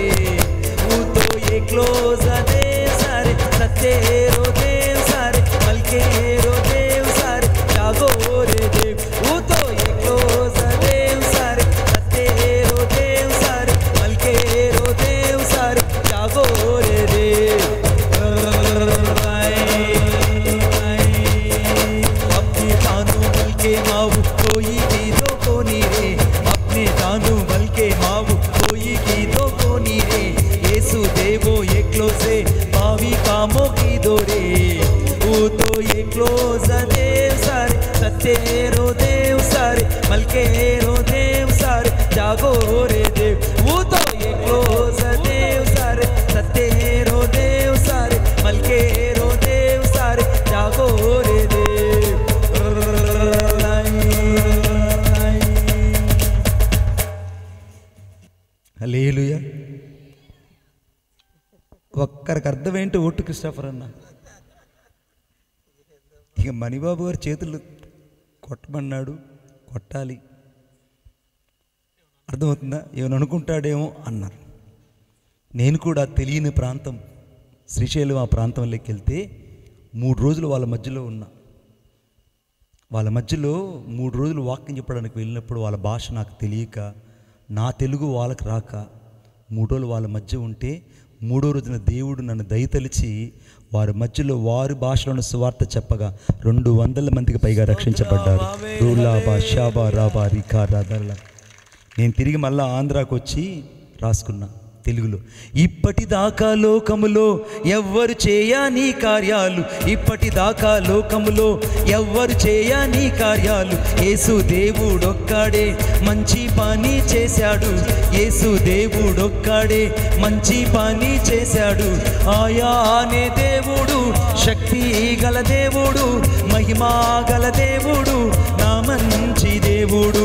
S2: ఊతో ఏక్లో జదే సారే సత్తేరో దేవ్ సారే మల్కేరో దేవ్ సారే జాగో రే దేవ్, ఊతో ఏక్లో జదేవ్ సారే సత్తేరో దేవ్ సారే మల్కేరో దేవ్ సారే జాగో రే దేవ్. अपने तानु बल के माऊ कोई गीतों को नी रे, अपने तानु बल के माऊ कोई गीतों को नी रे, येसु देवो एकलो से भावी कामों की दोरे, वो तो एकलो देव सारे सत्तेरो देव सारे मलकेरो देव सारे जागो रे देव, वो तो एकलो देव सारे सत्तेरो देव सारे मलकेरो देव सारे जागो रे देव. హల్లెలూయా. ఒక్కరికి అర్థమేంటి ఓటు క్రిస్టఫర్ అన్న. ఇక మణిబాబు గారు చేతులు కొట్టమన్నాడు, కొట్టాలి. అర్థమవుతుందా? ఏమైనా అనుకుంటాడేమో అన్నారు. నేను కూడా తెలియని ప్రాంతం శ్రీశైలం ఆ ప్రాంతంలోకి వెళ్తే 3 రోజులు వాళ్ళ మధ్యలో ఉన్నా. వాళ్ళ మధ్యలో 3 రోజులు వాక్యం చెప్పడానికి వెళ్ళినప్పుడు వాళ్ళ భాష నాకు తెలియక, నా తెలుగు వాళ్ళకి రాక 3 రోజులు వాళ్ళ మధ్య ఉంటే 3వ రోజున దేవుడు నన్ను దయతలిచి వారి మధ్యలో వారి భాషలోని సువార్త చెప్పగా 200 మందికి పైగా రక్షించబడ్డారు. రూలాబా షాబా రాబా రికా రాదల్లా. నేను తిరిగి మళ్ళీ ఆంధ్రాకి వచ్చి రాసుకున్నా తెలుగులో. ఇప్పటిదాకా లోకములో ఎవ్వరు చేయని కార్యాలు, ఇప్పటిదాకా లోకములో ఎవ్వరు చేయని కార్యాలు, యేసు దేవుడొక్కడే మంచి పని చేశాడు, యేసు దేవుడొక్కడే మంచి పని చేశాడు. ఆయా అనే దేవుడు శక్తి గల దేవుడు, మహిమా గల దేవుడు, నా మంచి దేవుడు.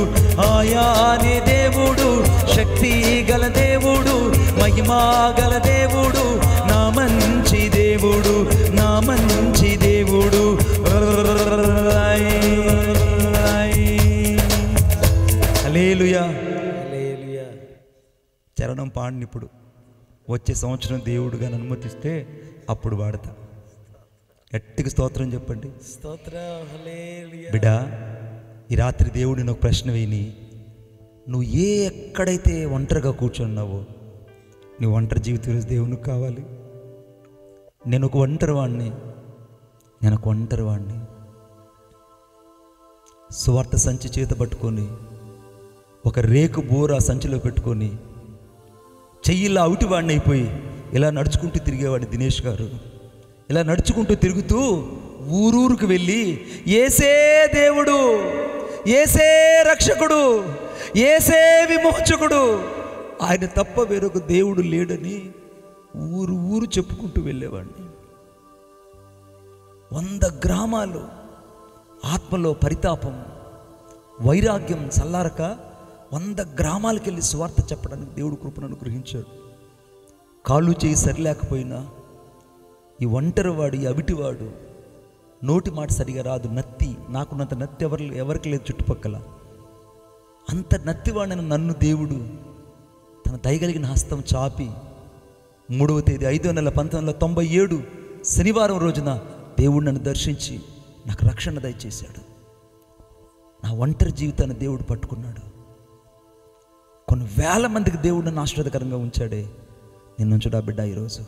S2: ఆయా అనే దేవుడు శక్తి గల దేవుడు, మహిమా గల దేవుడు, నా మంచి దేవుడు, నా మంచి దేవుడు. హల్లెలూయా. చరణం పాడిని ఇప్పుడు వచ్చే సంవత్సరం దేవుడుగా అనుమతిస్తే అప్పుడు వాడతా. గట్టిగా స్తోత్రం చెప్పండి.
S1: స్తోత్రం. హల్లెలూయా.
S2: బిడ్డా, ఈ రాత్రి దేవుడు నేను ఒక ప్రశ్న విని, నువ్వు ఎక్కడైతే ఒంటరిగా కూర్చున్నావో నీ ఒంటరి జీవితంలో దేవునికి కావాలి. నేను ఒక ఒంటరివాడిని, సువార్త సంచి చేత పట్టుకొని ఒక రేకు బూర సంచిలో పెట్టుకొని చెయ్యిలా అవుటివాడిని అయిపోయి ఇలా నడుచుకుంటూ తిరిగేవాడు దినేష్ గారు. ఇలా నడుచుకుంటూ తిరుగుతూ ఊరూరుకు వెళ్ళి ఏసే దేవుడు, ఏసే రక్షకుడు, ఏసే విమోచకుడు, ఆయన తప్ప వేరొక దేవుడు లేడని ఊరు ఊరు చెప్పుకుంటూ వెళ్ళేవాడిని. 100 గ్రామాలు ఆత్మలో పరితాపం, వైరాగ్యం చల్లారక 100 గ్రామాలకు వెళ్ళి సువార్త చెప్పడానికి దేవుడు కృపను అనుగ్రహించాడు. కాళ్ళు చేయి సరిలేకపోయినా ఈ ఒంటరివాడు, ఈ అవిటివాడు, నోటి మాట సరిగా రాదు, నత్తి, నాకున్నంత నత్తి ఎవరికి లేదు చుట్టుపక్కల, అంత నత్తివాడిన నన్ను దేవుడు తన దయగలిగిన హస్తం చాపి 3వ తేదీ 5వ నెల 1997 శనివారం రోజున దేవుడు నన్ను దర్శించి నాకు రక్షణ దయచేశాడు. నా ఒంటరి జీవితాన్ని దేవుడు పట్టుకున్నాడు. కొన్ని వేల మందికి దేవుడు నన్ను ఆశీర్వాదకరంగా ఉంచాడే. నిన్ను ఉంచుడా బిడ్డ, ఈరోజు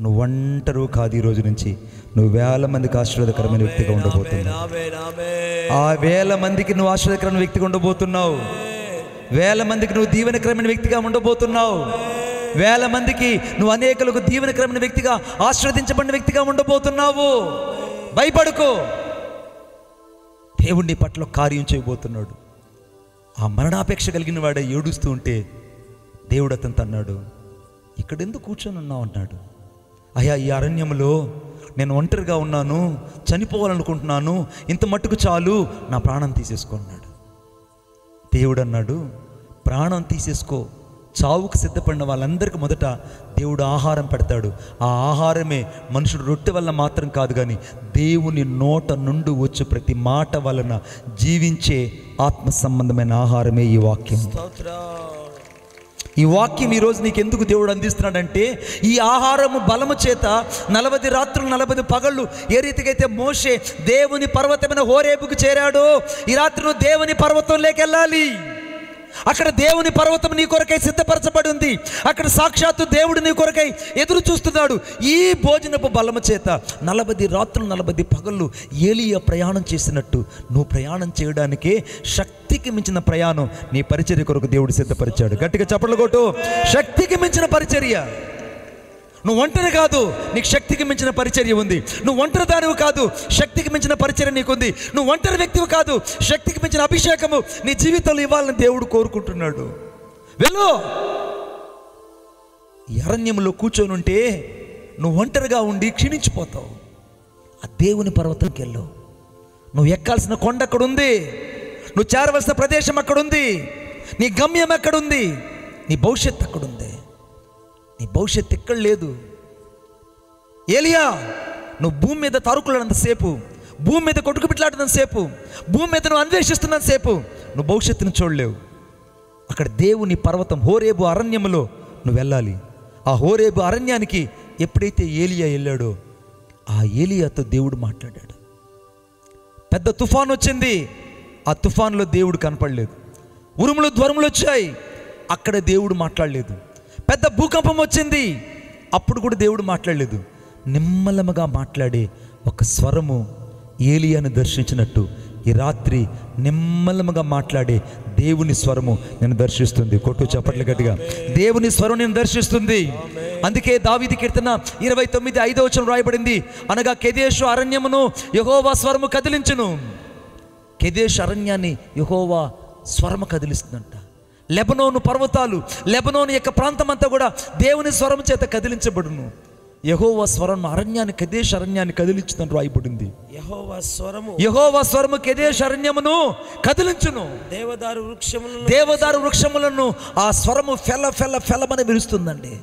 S2: నువ్వు ఒంటరు కాదు. ఈ రోజు నుంచి నువ్వు వేల మందికి ఆశీర్వాదకరమైన వ్యక్తిగా ఉండబోతున్నావు. ఆ వేల మందికి నువ్వు ఆశీర్వాదకరమైన వ్యక్తిగా ఉండబోతున్నావు. వేల మందికి నువ్వు దీవెనకరమైన వ్యక్తిగా ఉండబోతున్నావు. వేల మందికి నువ్వు అనేకులకు దీవెనకరమైన వ్యక్తిగా, ఆశీర్వదించబడిన వ్యక్తిగా ఉండబోతున్నావు. భయపడుకో, దేవుడు నీ పట్ల కార్యం చేయబోతున్నాడు. ఆ మరణాపేక్ష కలిగిన వాడే ఏడుస్తూ ఉంటే దేవుడు అతనితో అన్నాడు, ఇక్కడ ఎందుకు కూర్చొని ఉన్నావు అన్నాడు. అయ్యా, ఈ అరణ్యంలో నేను ఒంటరిగా ఉన్నాను, చనిపోవాలనుకుంటున్నాను, ఇంత మట్టుకు చాలు, నా ప్రాణం తీసేసుకో అన్నాడు. దేవుడు అన్నాడు, ప్రాణం తీసేసుకో. చావుకు సిద్ధపడిన వాళ్ళందరికీ మొదట దేవుడు ఆహారం పెడతాడు. ఆ ఆహారమే మనుషుడు రొట్టె వల్ల మాత్రం కాదు, కానీ దేవుని నోట నుండి వచ్చే ప్రతి మాట వలన జీవించే ఆత్మ సంబంధమైన ఆహారమే ఈ వాక్యం. ఈ వాక్యం ఈరోజు నీకు ఎందుకు దేవుడు అందిస్తున్నాడంటే, ఈ ఆహారము బలము చేత 40 రాత్రులు 40 పగళ్ళు ఏ రీతికైతే మోషే దేవుని పర్వతమైన హోరేబుకు చేరాడో, ఈ రాత్రి నువ్వు దేవుని పర్వతంలోకి వెళ్ళాలి. అక్కడ దేవుని పర్వతం నీ కొరకై సిద్ధపరచబడి ఉంది. అక్కడ సాక్షాత్తు దేవుడు నీ కొరకై ఎదురు చూస్తున్నాడు. ఈ భోజనపు బలము చేత 40 రాత్రులు 40 పగళ్ళు ఏలియా ప్రయాణం చేసినట్టు నువ్వు ప్రయాణం చేయడానికే శక్తికి మించిన ప్రయాణం నీ పరిచర్య కొరకు దేవుడు సిద్ధపరిచాడు. గట్టిగా చప్పట్లు కొట్టు. శక్తికి మించిన పరిచర్య. నువ్వు ఒంటరి కాదు, నీకు శక్తికి మించిన పరిచర్య ఉంది. నువ్వు ఒంటరి దానివి కాదు, శక్తికి మించిన పరిచర్య నీకుంది. నువ్వు ఒంటరి వ్యక్తివి కాదు, శక్తికి మించిన అభిషేకము నీ జీవితంలో ఇవ్వాలని దేవుడు కోరుకుంటున్నాడు. వెళ్ళు. ఈ అరణ్యంలో కూర్చొని ఉంటే నువ్వు ఒంటరిగా ఉండి క్షీణించిపోతావు. ఆ దేవుని పర్వతంకి వెళ్ళు. నువ్వు ఎక్కాల్సిన కొండ అక్కడుంది, నువ్వు చేరవలసిన ప్రదేశం అక్కడుంది, నీ గమ్యం ఎక్కడుంది, నీ భవిష్యత్తు అక్కడుంది. నీ భవిష్యత్తు ఎక్కడ లేదు. ఏలియా, నువ్వు భూమి మీద తరుకులాడినంతసేపు, భూమి మీద కొట్టుకు పిట్లాడినంతసేపు, భూమి మీద నువ్వు అన్వేషిస్తున్నంతసేపు నువ్వు భవిష్యత్తును చూడలేవు. అక్కడ దేవుని పర్వతం హోరేబు అరణ్యములో నువ్వు వెళ్ళాలి. ఆ హోరేబు అరణ్యానికి ఎప్పుడైతే ఏలియా వెళ్ళాడో, ఆ ఏలియాతో దేవుడు మాట్లాడాడు. పెద్ద తుఫాను వచ్చింది, ఆ తుఫానులో దేవుడు కనపడలేదు. ఉరుములు ధ్వరములు వచ్చాయి, అక్కడ దేవుడు మాట్లాడలేదు. పెద్ద భూకంపం వచ్చింది, అప్పుడు కూడా దేవుడు మాట్లాడలేదు. నిమ్మలముగా మాట్లాడే ఒక స్వరము ఏలియాను దర్శించినట్టు ఈ రాత్రి నిమ్మలముగా మాట్లాడే దేవుని స్వరము నేను దర్శిస్తుంది. కొట్టు చప్పట్లు గట్టిగా. దేవుని స్వరం నేను దర్శిస్తుంది. అందుకే దావీదు కీర్తన 29:5 రాయబడింది, అనగా కెదేషు అరణ్యమును యెహోవా స్వరము కదిలించును. కెదేషు అరణ్యాన్ని యెహోవా స్వరము కదిలిస్తుందంట. లెబనోను పర్వతాలు, లెబనోను యొక్క ప్రాంతం అంతా కూడా దేవుని స్వరం చేత కదిలించబడును. యెహోవా స్వరం అరణ్యాన్ని, కెదేషు అరణ్యాన్ని కదిలించుదని రాయబడింది. యెహోవా స్వరము కెదేషు అరణ్యమును కదిలించును. దేవదారు వృక్షములను ఆ స్వరము ఫెలమని విరుస్తుందండి.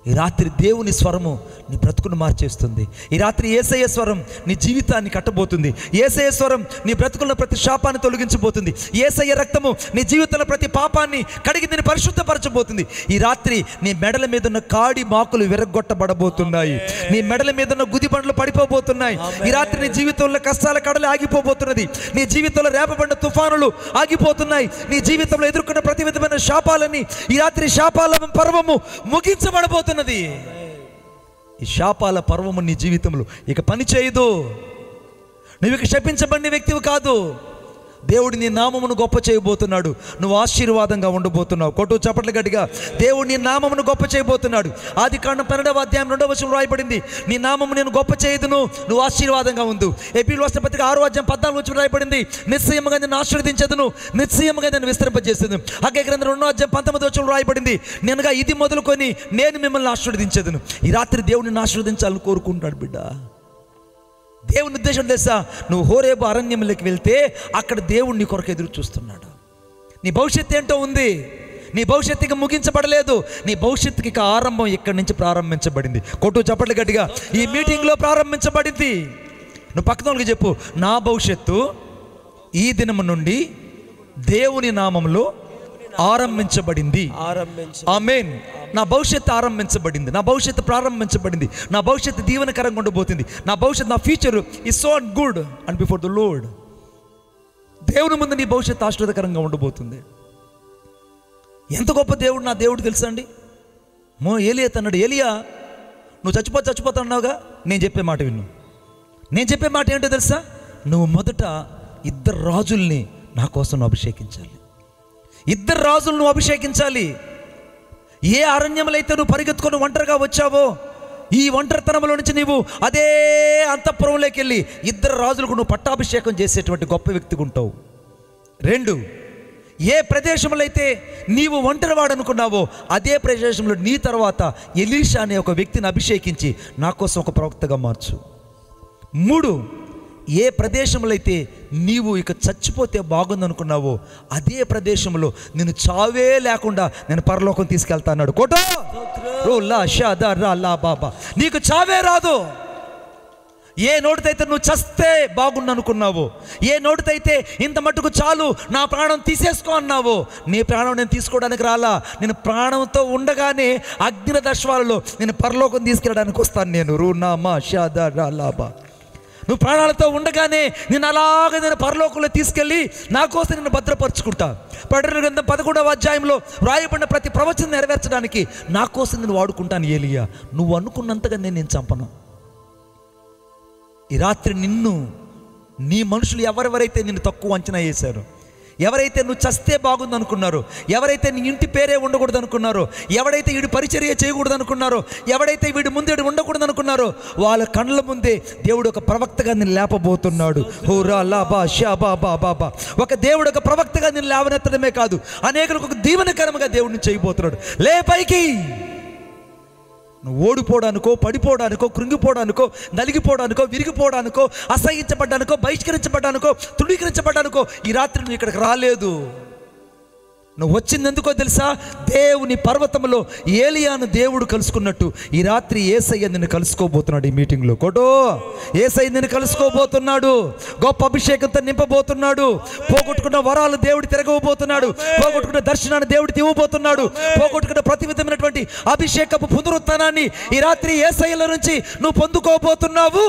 S2: ఈ రాత్రి దేవుని స్వరము నీ బ్రతుకును మార్చేస్తుంది. ఈ రాత్రి యేసయ్య స్వరం నీ జీవితాన్ని కట్టబోతుంది. యేసయ్య స్వరం నీ బ్రతుకున్న ప్రతి శాపాన్ని తొలగించబోతుంది. యేసయ్య రక్తము నీ జీవితంలో ప్రతి పాపాన్ని కడిగి నిన్ను పరిశుద్ధపరచబోతుంది. ఈ రాత్రి నీ మెడల మీద ఉన్న కాడి మాకులు విరగొట్టబడబోతున్నాయి. నీ మెడల మీద ఉన్న గుదిబండ్లు పడిపోబోతున్నాయి. ఈ రాత్రి నీ జీవితంలో కష్టాల కడలు ఆగిపోబోతున్నది. నీ జీవితంలో రేపబడిన తుఫానులు ఆగిపోతున్నాయి. నీ జీవితంలో ఎదుర్కొన్న ప్రతి విధమైన శాపాలని ఈ రాత్రి శాపాల పర్వము ముగించబడబోతుంది. ఈ శాపాల పర్వము నీ జీవితంలో ఇక పని చేయదు. నువ్వు ఇక శపించబడిన వ్యక్తివి కాదు. దేవుడు నీ నామమును గొప్ప చేయబోతున్నాడు. నువ్వు ఆశీర్వాదంగా ఉండబోతున్నావు. కొట్టు చప్పట్లు గట్టిగా. దేవుడు నీ నామమును గొప్ప చేయబోతున్నాడు. ఆదికాండం 12వ అధ్యాయం 2వ వచనంలో రాయబడింది, నీ నామము నేను గొప్ప చేయదును, నువ్వు ఆశీర్వాదంగా ఉండు. ఎపిల్ రాసిన పత్రిక 6వ అధ్యాయం 14వ వచనంలో రాయబడింది, నిశ్చయముగా నేను ఆశీర్వదించదును, నిశ్చయముగా నేను విస్తరింపజేసేదను. హగ్గై గ్రంథం 2వ అధ్యాయం 19వ వచనంలో రాయబడింది, నేనుగా ఇది మొదలుకొని నేను మిమ్మల్ని ఆశీర్వదించదును. ఈ రాత్రి దేవుడిని ఆశీర్వదించాలని కోరుకుంటాడు బిడ్డ. దేవుని ఉద్దేశం తెలుసా? నువ్వు హోరేబు అరణ్యంలోకి వెళ్తే అక్కడ దేవుడు నీ కొరకు ఎదురు చూస్తున్నాడు. నీ భవిష్యత్తు ఏంటో ఉంది. నీ భవిష్యత్తు ఇక ముగించబడలేదు. నీ భవిష్యత్తుకి ఇక ఆరంభం ఇక్కడి నుంచి ప్రారంభించబడింది. కొట్టు చప్పట్లు గట్టిగా. ఈ మీటింగ్లో ప్రారంభించబడింది. నువ్వు పక్కన వాళ్ళకి చెప్పు, నా భవిష్యత్తు ఈ దినము నుండి దేవుని నామంలో ఆరంభించబడింది. ఆమేన్. నా భవిష్యత్తు ఆరంభించబడింది. నా భవిష్యత్తు ప్రారంభించబడింది. నా భవిష్యత్తు దీవెనకరంగా ఉండబోతుంది. నా భవిష్యత్తు, నా future is so good and before the lord. దేవుని ముందు నీ భవిష్యత్తు ఆశీర్వాదకరంగా ఉండబోతుంది. ఎంత గొప్ప దేవుడు నా దేవుడు తెలుసా అండి. ఏలియా అన్నాడు, ఏలియా నువ్వు చచ్చిపోతా అన్నావుగా, నేను చెప్పే మాట విను. నేను చెప్పే మాట ఏంటో తెలుసా? నువ్వు మొదట 2 రాజుల్ని నా కోసం అభిషేకించాలి. 2 రాజులను అభిషేకించాలి. ఏ అరణ్యంలో అయితే నువ్వు పరిగెత్తుకొని ఒంటరిగా వచ్చావో, ఈ ఒంటరితనంలో నుంచి నీవు అదే అంతఃపురంలోకి వెళ్ళి 2 రాజులకు నువ్వు పట్టాభిషేకం చేసేటువంటి గొప్ప వ్యక్తిగా ఉంటావు. 2, ఏ ప్రదేశంలో అయితే నీవు ఒంటరివాడు అనుకున్నావో అదే ప్రదేశంలో నీ తర్వాత ఎలీషా అనే ఒక వ్యక్తిని అభిషేకించి నా కోసం ఒక ప్రవక్తగా మార్చు. 3, ఏ ప్రదేశంలో అయితే నీవు ఇక చచ్చిపోతే బాగుందనుకున్నావో అదే ప్రదేశంలో నేను చావే లేకుండా నేను పరలోకం తీసుకెళ్తా అన్నాడు. కోటో రోలా షాదా లా బాబా. నీకు చావే రాదు. ఏ నోటితైతే నువ్వు చస్తే బాగుందనుకున్నావో, ఏ నోటితైతే ఇంత మట్టుకు చాలు నా ప్రాణం తీసేసుకో అన్నావో, నీ ప్రాణం నేను తీసుకోవడానికి రాలా. నేను ప్రాణంతో ఉండగానే అగ్ని దర్శనాలలో నేను పరలోకం తీసుకెళ్ళడానికి వస్తాను. నేను రూనామా షాదా లాబా. నువ్వు ప్రాణాలతో ఉండగానే నేను పరలోకంలో తీసుకెళ్ళి నా కోసం నేను భద్రపరుచుకుంటా. ప్రకటన గ్రంథం 11వ అధ్యాయంలో రాయబడిన ప్రతి ప్రవచనం నెరవేర్చడానికి నా కోసం నేను వాడుకుంటాను. ఏలియా నువ్వు అనుకున్నంతగా నేను చంపను. ఈ రాత్రి నిన్ను, నీ మనుషులు ఎవరెవరైతే నిన్ను తక్కువ అంచనా వేశారు, ఎవరైతే నువ్వు చస్తే బాగుంది అనుకున్నారో, ఎవరైతే నీ ఇంటి పేరే ఉండకూడదు అనుకున్నారో, ఎవడైతే వీడు పరిచర్య చేయకూడదు అనుకున్నారో, ఎవడైతే వీడి ముందే ఉండకూడదు అనుకున్నారో, వాళ్ళ కళ్ళ ముందే దేవుడు ఒక ప్రవక్తగా నిన్ను లేపబోతున్నాడు. హోరా లాబా షాబా బాబా. ఒక దేవుడు ఒక ప్రవక్తగా నిన్ను లేవనెత్తడమే కాదు, అనేకులకు ఒక దీవెనకరంగా దేవుడిని చేయబోతున్నాడు. లే పైకి. నువ్వు ఓడిపోవడానికో, పడిపోవడానికో, కృంగిపోవడానికో, నలిగిపోవడానికో, విరిగిపోవడానికో, అసహించబడ్డానికో, బహిష్కరించబడ్డానికో, తృణీకరించబడ్డానికో ఈ రాత్రి నువ్వు ఇక్కడికి రాలేదు. నువ్వు వచ్చింది ఎందుకో తెలుసా? దేవుని పర్వతంలో ఏలియాను దేవుడు కలుసుకున్నట్టు ఈ రాత్రి యేసయ్య నిన్ను కలుసుకోబోతున్నాడు. ఈ మీటింగ్లో కోటో యేసయ్య నిన్ను కలుసుకోబోతున్నాడు. గొప్ప అభిషేకంతో నింపబోతున్నాడు. పోగొట్టుకున్న వరాలు దేవుడు తిరగబోతున్నాడు. పోగొట్టుకున్న దర్శనాన్ని దేవుడు ఇవ్వబోతున్నాడు. పోగొట్టుకున్న ప్రతి విధమైనటువంటి అభిషేకపు పునరుత్థానాన్ని ఈ రాత్రి యేసయ్యల నుంచి నువ్వు పొందుకోబోతున్నావు.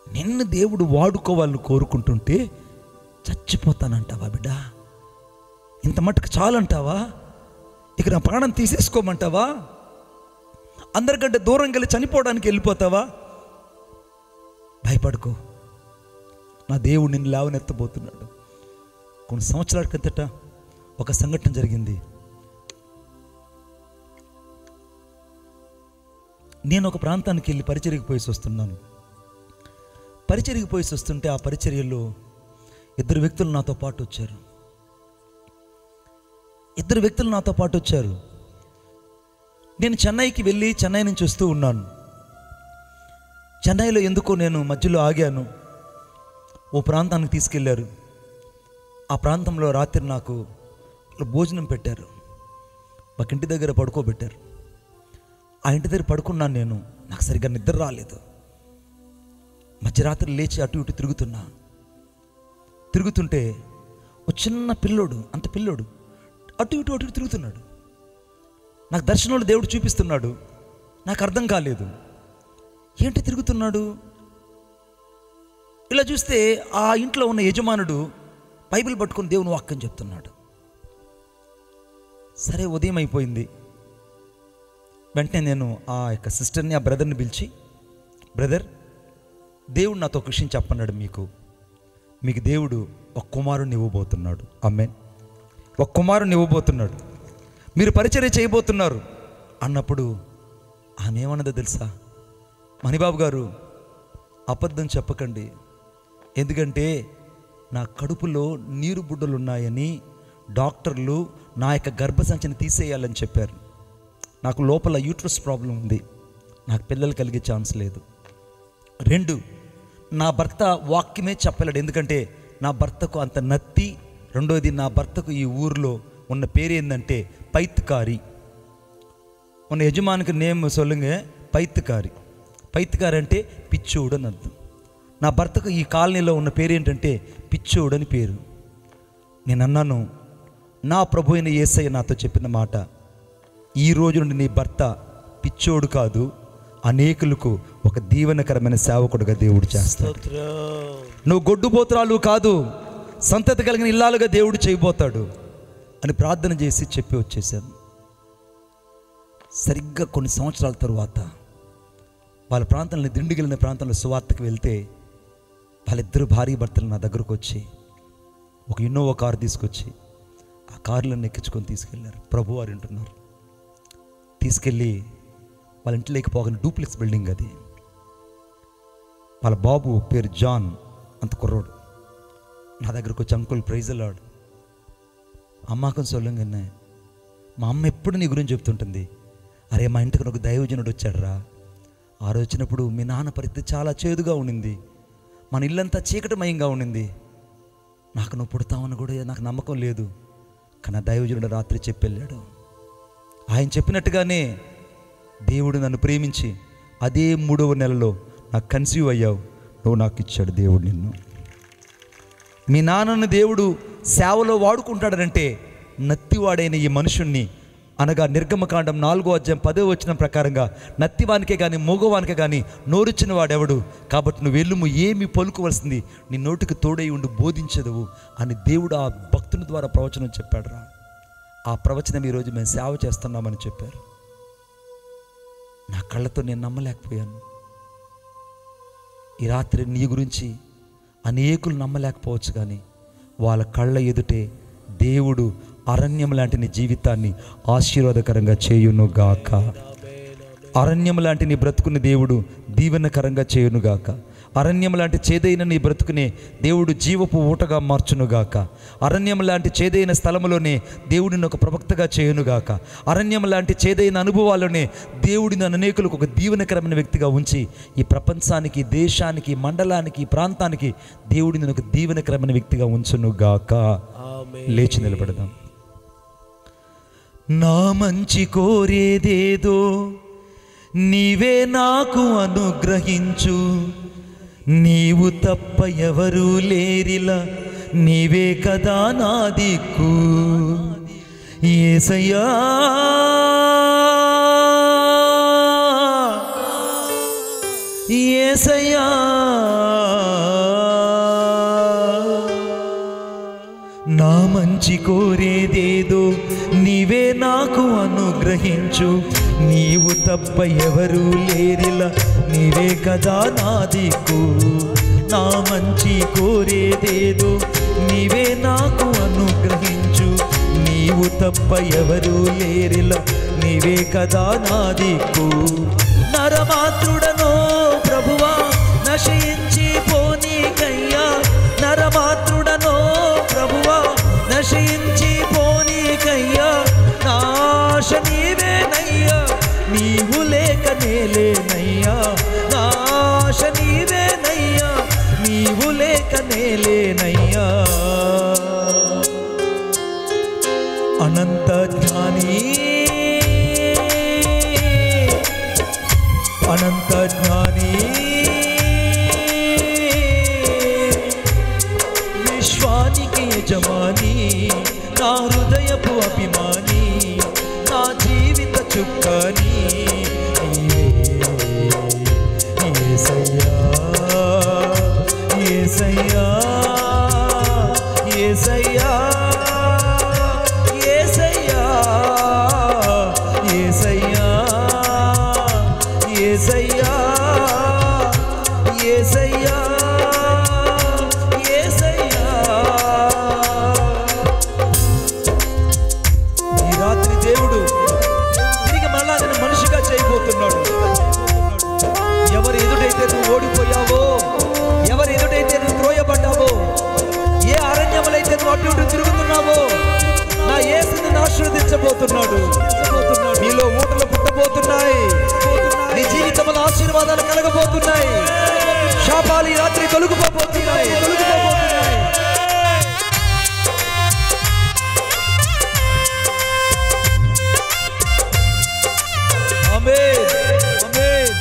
S2: నిన్ను దేవుడు వాడుకోవాలని కోరుకుంటుంటే చచ్చిపోతానంటావా బిడ్డ? ఇంత మట్టుకు చాలంటావా? ఇక నా ప్రాణం తీసేసుకోమంటావా? అందరికంటే దూరం వెళ్ళి చనిపోవడానికి వెళ్ళిపోతావా? భయపడుకో. నా దేవుడు నిన్ను లేవనెత్తబోతున్నాడు. కొన్ని సంవత్సరాల క్రిందట ఒక సంఘటన జరిగింది. నేను ఒక ప్రాంతానికి వెళ్ళి పరిచర్యకు పోయి వస్తున్నాను. పరిచర్యకు పోయి వస్తుంటే ఆ పరిచర్యలో 2 వ్యక్తులు నాతో పాటు వచ్చారు. 2 వ్యక్తులు నాతో పాటు వచ్చారు. నేను చెన్నైకి వెళ్ళి చెన్నై నుంచి వస్తూ ఉన్నాను. చెన్నైలో ఎందుకో నేను మధ్యలో ఆగాను. ఓ ప్రాంతానికి తీసుకెళ్లారు. ఆ ప్రాంతంలో రాత్రి నాకు భోజనం పెట్టారు. ఒక ఇంటి దగ్గర పడుకోబెట్టారు. ఆ ఇంటి దగ్గర పడుకున్నాను నేను. నాకు సరిగ్గా నిద్ర రాలేదు. మధ్యరాత్రి లేచి అటు ఇటు తిరుగుతుంటే ఒక చిన్న పిల్లోడు, అంత పిల్లోడు అటు ఇటు తిరుగుతున్నాడు. నాకు దర్శనంలో దేవుడు చూపిస్తున్నాడు. నాకు అర్థం కాలేదు ఏంటి తిరుగుతున్నాడు. ఇలా చూస్తే ఆ ఇంట్లో ఉన్న యజమానుడు బైబిల్ పట్టుకొని దేవుని వాక్యం చెప్తున్నాడు. సరే, ఉదయం అయిపోయింది. వెంటనే నేను ఆ యొక్క సిస్టర్ని, ఆ బ్రదర్ని పిలిచి, బ్రదర్, దేవుడు నాతో ఒక విషయం చెప్పన్నాడు. మీకు మీకు దేవుడు ఒక కుమారుని ఇవ్వబోతున్నాడు. ఆమేన్. ఒక కుమారుని ఇవ్వబోతున్నాడు, మీరు పరిచర్య చేయబోతున్నారు అన్నప్పుడు ఆమె ఏమన్నదో తెలుసా? మణిబాబు గారు, అబద్ధం చెప్పకండి, ఎందుకంటే నా కడుపులో నీరు బుడ్డలు ఉన్నాయని డాక్టర్లు నా యొక్క గర్భసంచిని తీసేయాలని చెప్పారు. నాకు లోపల యూట్రస్ ప్రాబ్లం ఉంది, నాకు పిల్లలు కలిగే ఛాన్స్ లేదు. 2, నా భర్త వాక్యమే చెప్పలేడు, ఎందుకంటే నా భర్తకు అంత నత్తి. 2వది, నా భర్తకు ఈ ఊరిలో ఉన్న పేరు ఏంటంటే పైత్కారి. ఉన్న యజమానికి నేమ్ సొల్లుంగే పైత్కారి. పైత్కారి అంటే పిచ్చోడు అని అర్థం. నా భర్తకు ఈ కాలనీలో ఉన్న పేరు ఏంటంటే పిచ్చోడు అని పేరు. నేను అన్నాను, నా ప్రభు అయిన యేసయ్య నాతో చెప్పిన మాట, ఈ రోజు నుండి నీ భర్త పిచ్చోడు కాదు, అనేకులకు ఒక దీవెనకరమైన సేవకుడుగా దేవుడు చేస్తాడు. నువ్వు గొడ్డుపోతురాలు కాదు, సంతతి కలిగిన ఇల్లాలుగా దేవుడు చేయబోతాడు అని ప్రార్థన చేసి చెప్పి వచ్చేసాను. సరిగ్గా కొన్ని సంవత్సరాల తరువాత వాళ్ళ ప్రాంతంలో, దిండుకెళ్ళిన ప్రాంతంలో సువార్తకు వెళ్తే వాళ్ళిద్దరు భార్య భర్తలు నా దగ్గరకు వచ్చి ఒక ఇన్నోవా కారు తీసుకొచ్చి ఆ కారులను ఎక్కించుకొని తీసుకెళ్ళారు. ప్రభువారు వింటున్నారు. తీసుకెళ్ళి వాళ్ళ ఇంట్లోకి పోగానే డూప్లెక్స్ బిల్డింగ్ అది. వాళ్ళ బాబు పేరు జాన్, అంత కుర్రోడు. నా దగ్గరకు వచ్చి, అంకుల్ ప్రైజ్ లార్డ్, అమ్మాకం సొల్లంగానే మా అమ్మ ఎప్పుడు నీ గురించి చెప్తుంటుంది, అరే మా ఇంటికి ఒక దైవజనుడు వచ్చాడురా, ఆ రోజు వచ్చినప్పుడు మీ నాన్న పరిస్థితి చాలా చేదుగా ఉండింది, మన ఇల్లంతా చీకటిమయంగా ఉండింది, నాకు నువ్వు పుడతావని కూడా నాకు నమ్మకం లేదు, కానీ ఆ దైవజనుడు రాత్రి చెప్పి వెళ్ళాడు. ఆయన చెప్పినట్టుగానే దేవుడు నన్ను ప్రేమించి అదే 3వ నెలలో నాకు కన్సీవ్ అయ్యావు, నువ్వు నాకు ఇచ్చాడు దేవుడు నిన్ను. మీ నాన్నను దేవుడు సేవలో వాడుకుంటాడనంటే నత్తివాడైన ఈ మనుషుణ్ణి, అనగా నిర్గమకాండం 4వ అధ్యాయం 10వ వచనం ప్రకారంగా నత్తివానికే కానీ మగవానికే కానీ నోరిచ్చిన వాడెవడు, కాబట్టి నువ్వు వెళ్ళుము, ఏమి పలుకోవలసింది నీ నోటికి తోడై ఉండి బోధించదువు అని దేవుడు ఆ భక్తుని ద్వారా ప్రవచనం చెప్పాడు రా. ఆ ప్రవచనం ఈరోజు మేము సేవ చేస్తున్నామని చెప్పారు. నా కళ్ళతో నేను నమ్మలేకపోయాను. ఈ రాత్రి నీ గురించి అనేకులు నమ్మలేకపోవచ్చు, కానీ వాళ్ళ కళ్ళ ఎదుటే దేవుడు అరణ్యం లాంటి నీ జీవితాన్ని ఆశీర్వాదకరంగా చేయునుగాక. అరణ్యం లాంటి నీ బ్రతుకుని దేవుడు దీవెనకరంగా చేయునుగాక. అరణ్యం లాంటి చేదైన నీ బ్రతుకునే దేవుడు జీవపు ఊటగా మార్చునుగాక. అరణ్యం లాంటి చేదైన స్థలంలోనే దేవుడిని ఒక ప్రవక్తగా చేయునుగాక. అరణ్యం లాంటి చేదైన అనుభవాల్లోనే దేవుడిని అనేకులకు ఒక దీవెనకరమైన వ్యక్తిగా ఉంచి ఈ ప్రపంచానికి, దేశానికి, మండలానికి, ప్రాంతానికి దేవుడిని ఒక దీవెనకరమైన వ్యక్తిగా ఉంచునుగాక. లేచి నిలబడదాం. నా మంచి కోరేదేదో నీవే నాకు అనుగ్రహించు, నీవు తప్ప ఎవరూ లేరిలా, నీవే కదా నా దిక్కు. యేసయ్యా యేసయ్యా నా మంచి కోరేదేదో నీవే నాకు అనుగ్రహించు, నీవు తప్ప ఎవరూ లేరిలా, నీవే కదా నా దిక్కు. నా మంచి కోరేదేదో నీవే నాకు అనుగ్రహించు, నీవు తప్ప ఎవరూ లేరిలా, నీవే కదా నా దిక్కు. నరమాత్రుడనో ప్రభువా నశయించి పోనీకయ్యా, నరమాత్రుడనో ప్రభువా నశయించి పోనీకయ్యా, నాశ నీవేనయ్యా, నీవు లేక నేలేనయ్యా, నాశ నీవేనయ్యా, నీవు లేక నేలేనయ్యా. అనంత జ్ఞాని అనంత జ్ఞాని విశ్వానికి యజమాని, నా హృదయపు అభిమాని, నా జీవిత చుక్కని యేసయ్యా యేసయ్యా యేసయ్యా యేసయ్యా యేసయ్యా యేసయ్యా యేసయ్యా యేసయ్యా
S1: ఆశీర్వాదాలు కలగబోతున్నాయి. శాపాలు ఈ రాత్రి తొలగిపోబోతున్నాయి. ఆమేన్, ఆమేన్.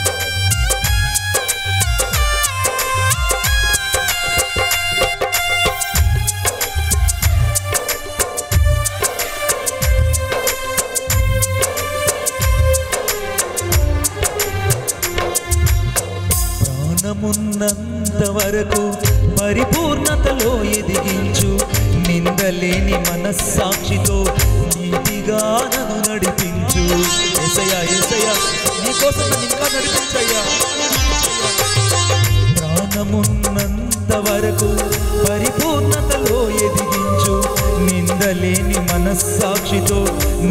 S1: ప్రాణమున్నంత వరకు పరిపూర్ణతలో ఎదిగించు, నిందలేని మనస్సాక్షితో నీతిగా నన్ను నడిపించు. యేసయ్యా, యేసయ్యా, నీకోసం నన్ను ఇంకా నడిపించయ్యా. ప్రాణమున్నంత వరకు పరిపూర్ణతలో ఎదిగించు, నిందలేని మనస్సాక్షితో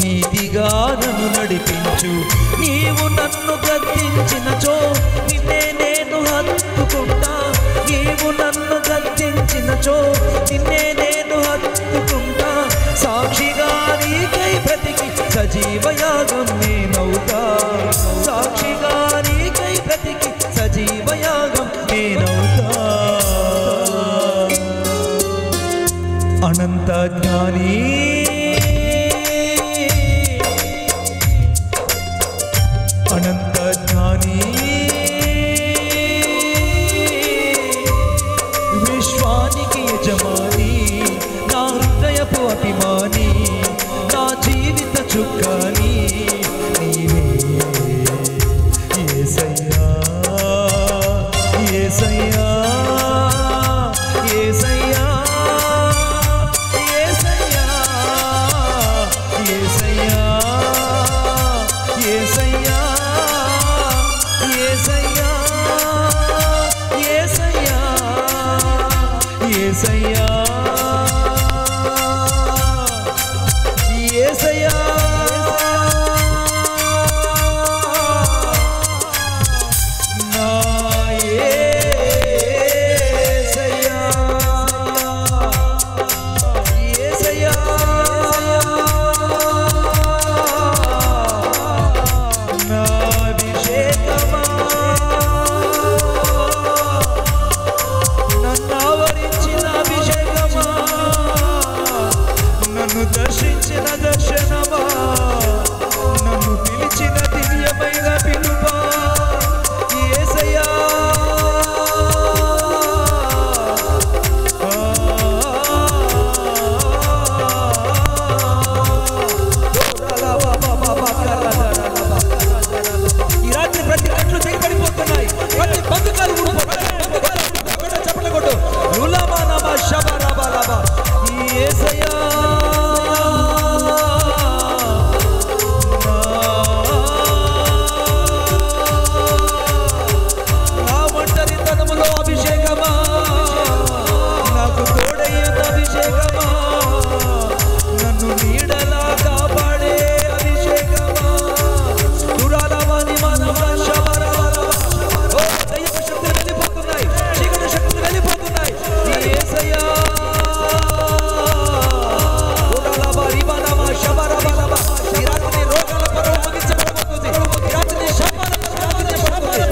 S1: నీతిగా నన్ను నడిపించు. నీవు నన్ను గద్దించినచో నిన్నే నేను హత్తుకుంటా. నీవు నన్ను గద్దించినచో నిన్నే నేను హత్తుకుంటా. సాక్షిగా నీకై బ్రతికి సజీవయాగం నేనవుతా. సాక్షిగా నీకై బ్రతికి సజీవయాగం నేనవుతా. అనంత జ్ఞాని, అనంత జ్ఞాని, విశ్వానికి యజమాని, నా హృదయపు అభిమాని, నా జీవిత చుక్కాని నీవే యేసయ్యా, యేసయ్యా, యేసయ్యా, యేసయ్యా, యేసయ్యా, యేసయ్యా, యేసయ్యా, యేసయ్యా, యేసయ్యా, నా యేసయ్యా, యేసయ్యా, నా అభిషేకమా, నన్ను ఆవరించిన అభిషేకమా, నన్ను దర్శించిన దర్శనమా, నన్ను పిలిచిన దివ్యమైన పిలుపా. యేసయ్యా, ఈ రాత్రి ప్రతి కట్లు తెగిపడిపోతున్నాయి. ప్రతి బంధకాలు చెప్పలు కొట్టు. లులామా నమా షబా రబా రబా. యేసయ్యా, నా ఒంటరితనములో అభిషేకమా, నాకు తోడయ్యన్న అభిషేకమా, నన్ను నీడలా కాపాడే అభిషేకమా. దురాలవాని మానవా శబరవరవ. ఓ దయ్యపు శక్తులు వెళ్ళిపోతున్నాయి, చీకటి శక్తులు వెళ్ళిపోతున్నాయి. యేసయ్యా, దురాలవాని మానవా శబరవరవ. ఈ రాత్రి రోగాల పర్వం ముగించబడబోతుంది. ఈ రాత్రి శాపాల పర్వం ముగించబడబోతుంది.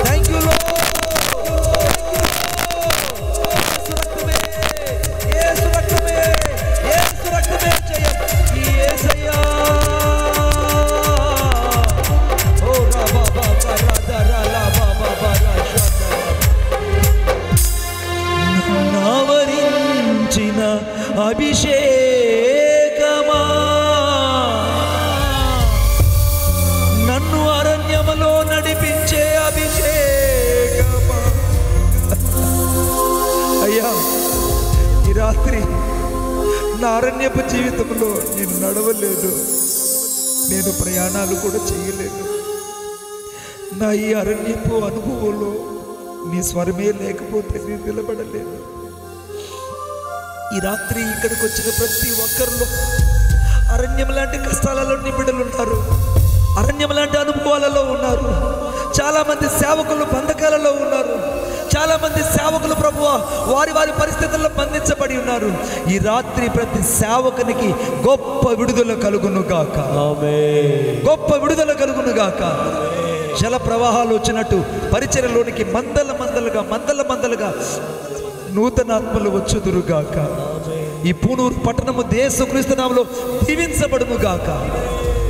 S1: Thank you, Lord. యేసు రక్తమే, యేసు రక్తమే జయం. యేసయ్యా, ఓ రబా బాబా రాధా రాలా బాబా బారా షాదా. నావరించిన అభిషేకమా, నన్ను అరణ్యములో నడిపించే అభిషేకమా. అయ్యా, ఈ రాత్రి నా అరణ్యపు జీవితంలో నేను నడవలేదు, నేను ప్రయాణాలు కూడా చేయలేదు. నా ఈ అరణ్యపు అనుభవంలో నీ స్వరమే లేకపోతే నేను నిలబడలేదు. ఈ రాత్రి ఇక్కడికి వచ్చిన ప్రతి ఒక్కరిలో అరణ్యం లాంటి కష్టాలలో నిబిడలు ఉన్నారు, అరణ్యం లాంటి అనుభవాలలో ఉన్నారు. చాలా మంది సేవకులు బంధకాలలో ఉన్నారు, చాలా మంది సేవకులు ప్రభువా వారి వారి పరిస్థితుల్లో బంధించబడి ఉన్నారు. ఈ రాత్రి ప్రతి సేవకునికి గొప్ప విడుదల కలుగును గాక, గొప్ప విడుదల కలుగును గాక. జల ప్రవాహాలు వచ్చినట్టు పరిచర్యలోనికి మందలుగా నూతన ఆత్మలు వచ్చుదురుగాక. ఈ పూనూరు పట్టణము యేసుక్రీస్తు నామములో దీవించబడును గాక.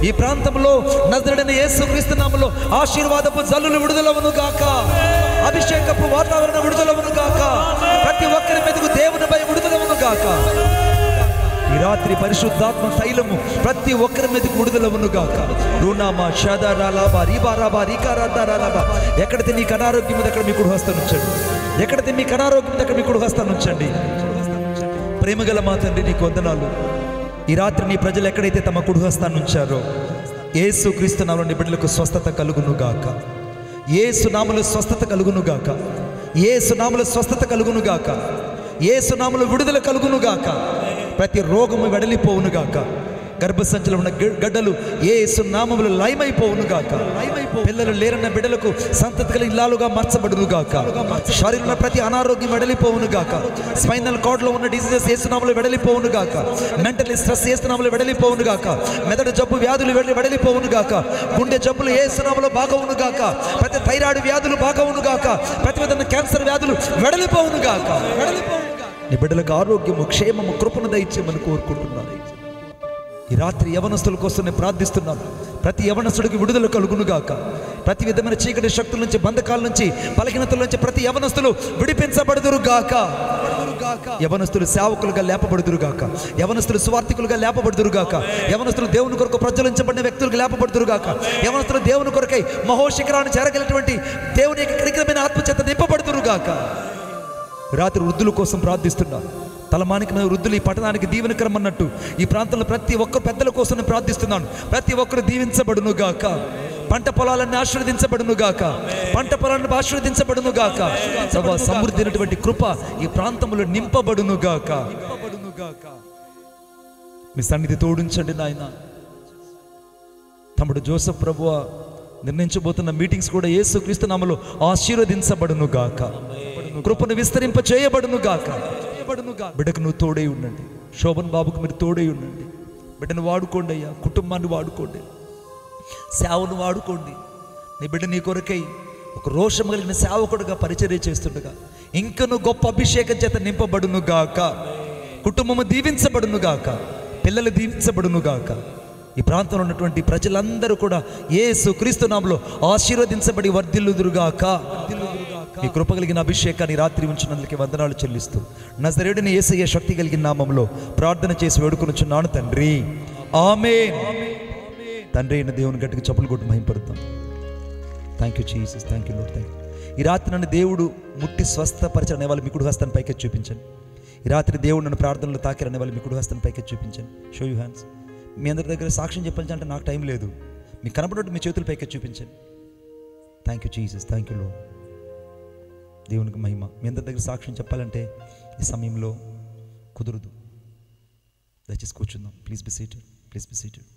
S1: ఈ ప్రాంతంలో నజరేయుడైన యేసుక్రీస్తు నామములో ఆశీర్వాదపు జల్లులు విడుదలవును గాక, అభిషేకపు వాతావరణం విడుదలవును గాక, ప్రతి ఒక్కరి మీదకు దేవుని భయం విడుదలవును గాక. ఈ రాత్రి పరిశుద్ధాత్మ తైలము ప్రతి ఒక్కరి మీదకు విడుదలవును గాక. రుణామా షదారాలాబా రీబారాబా రీకారాదారాలాబా. ఎక్కడైతే నీకు అనారోగ్యం ఉంది అక్కడ మీ కుడి హస్తం ఉంచండి, ఎక్కడైతే మీకు అనారోగ్యం ఉంది అక్కడ మీ కుడి హస్తం ఉంచండి. ప్రేమగల మా తండ్రి నీకు వందనాలు. ఈ రాత్రి నీ ప్రజలు ఎక్కడైతే తమ కుడి హస్తాన్ని ఉంచారో యేసుక్రీస్తు నామములో నీ బిడ్డలకు స్వస్థత కలుగును గాక, యేసు నామములో స్వస్థత కలుగును గాక, యేసు నామములో స్వస్థత కలుగును గాక, యేసు నామములో విడుదల కలుగును గాక. ప్రతి రోగము వెడలిపోవును గాక, గర్భసంచిలో ఉన్న గడ్డలు యేసు నామములో లయమైపోవును గాక. పిల్లలు లేరన్న బిడ్డలకు సంతతి కలిగిన ఇల్లాలుగా మార్చబడును గాక. శరీరంలో ప్రతి అనారోగ్యం వెడలిపోవును గాక. స్పైనల్ కార్డ్లో ఉన్న డిసీజెస్ యేసు నామములో వెడలిపోవును గాక. మెంటల్ స్ట్రెస్ యేసు నామములో వెడలిపోవును గాక. మెదడు జబ్బు వ్యాధులు వెడలిపోవును గాక. గుండె జబ్బులు యేసు నామములో బాగవును గాక. ప్రతి థైరాయిడ్ వ్యాధులు బాగవును గాక. ప్రతి విధమైన క్యాన్సర్ వ్యాధులు వెడలిపోవును గాక. నీ బిడ్డలకు ఆరోగ్యము క్షేమము కృపను దయచేయమని కోరుకుంటున్నాను. ఈ రాత్రి యవనస్తుల కోసం నేను ప్రార్థిస్తున్నాను. ప్రతి యవనస్తుడికి విడుదల కలుగును గాక. ప్రతి విధమైన చీకటి శక్తుల నుంచి, బంధకాల నుంచి, బలహీనతల నుంచి ప్రతి యవనస్తులు విడిపించబడుదురు గాక. యవనస్తులు సేవకులుగా లేపబడుదురు గాక. యవనస్తులు సువార్థికులుగా లేపబడుదురు గాక. యవనస్తులు దేవుని కొరకు ప్రజ్వలించబడిన వ్యక్తులుగా లేపబడుదురు గాక. యవనస్తులు దేవుని కొరకై మహోశిఖరాన్ని చేరగలిగినటువంటి దేవుని యొక్క కనికరమైన ఆత్మచేత నింపబడుదురు గాక. రాత్రి వృద్ధుల కోసం ప్రార్థిస్తున్నాను. తలమానికిన వృద్ధులు ఈ పట్టణానికి దీవెనకరం అన్నట్టు ఈ ప్రాంతంలో ప్రతి ఒక్కరు పెద్దల కోసం నేను ప్రార్థిస్తున్నాను. ప్రతి ఒక్కరు దీవించబడును గాక. పంట పొలాలన్నీ ఆశీర్వదించబడును గాక. పంట పొలాలను ఆశీర్వదించబడును గాక. సమృద్ధి అయినటువంటి కృప ఈ ప్రాంతంలో నింపబడును గాక. మీ సన్నిధి తోడించండి నాయన. తమ్ముడు జోసెఫ్ ప్రభువ నిర్ణయించబోతున్న మీటింగ్స్ కూడా యేసుక్రీస్తు నామములో ఆశీర్వదించబడును గాక. కృపను విస్తరింప చేయబడును గాక. బిడ్డకు నువ్వు తోడై ఉండండి. శోభన్ బాబుకు మీరు తోడై ఉండండి. బిడ్డను వాడుకోండి అయ్యా, కుటుంబాన్ని వాడుకోండి, సేవను వాడుకోండి. నీ బిడ్డ నీ కొరకై ఒక రోషం కలిగిన సేవకుడుగా పరిచర్య చేస్తుండగా ఇంకను గొప్ప అభిషేకం చేత నింపబడును గాక. కుటుంబము దీవించబడును గాక. పిల్లలు దీవించబడును గాక. ఈ ప్రాంతంలో ఉన్నటువంటి ప్రజలందరూ కూడా యేసుక్రీస్తు నామములో ఆశీర్వదించబడి వర్ధిల్లుదురుగాక. ఈ కృప కలిగిన అభిషేకాన్ని రాత్రి ఉంచినందుకు వందనాలు చెల్లిస్తూ నజరేయుడైన యేసయ్య శక్తి కలిగిన నామములో ప్రార్థన చేసి వేడుకొనుచున్నాను తండ్రి, ఆమేన్. తండ్రి అయిన దేవుని గట్టిగా చప్పులు కొట్టి మహింపరుద్దాం. Thank you Jesus, thank you Lord, thank you. ఈ రాత్రి నన్ను దేవుడు ముట్టి స్వస్థపరచనే వాళ్ళు మీ కుడి హస్తాన్ని పైకి చూపించండి. ఈ రాత్రి దేవుడు నన్ను ప్రార్థనలో తాకిరనే వాళ్ళు మీ కుడి హస్తాన్ని పైకి చూపించండి. Show you hands. మీ అందరి దగ్గర సాక్ష్యం చెప్పాలంటే నాకు టైం లేదు. మీకు కనపడినట్టు మీ చేతుల పైకి చూపించండి. Thank you Jesus, thank you lord. దేవునికి మహిమ. మీ అందరి దగ్గర సాక్ష్యం చెప్పాలంటే ఈ సమయంలో కుదరదు. దయచేసి కూర్చుందాం. Please be seated, please be seated.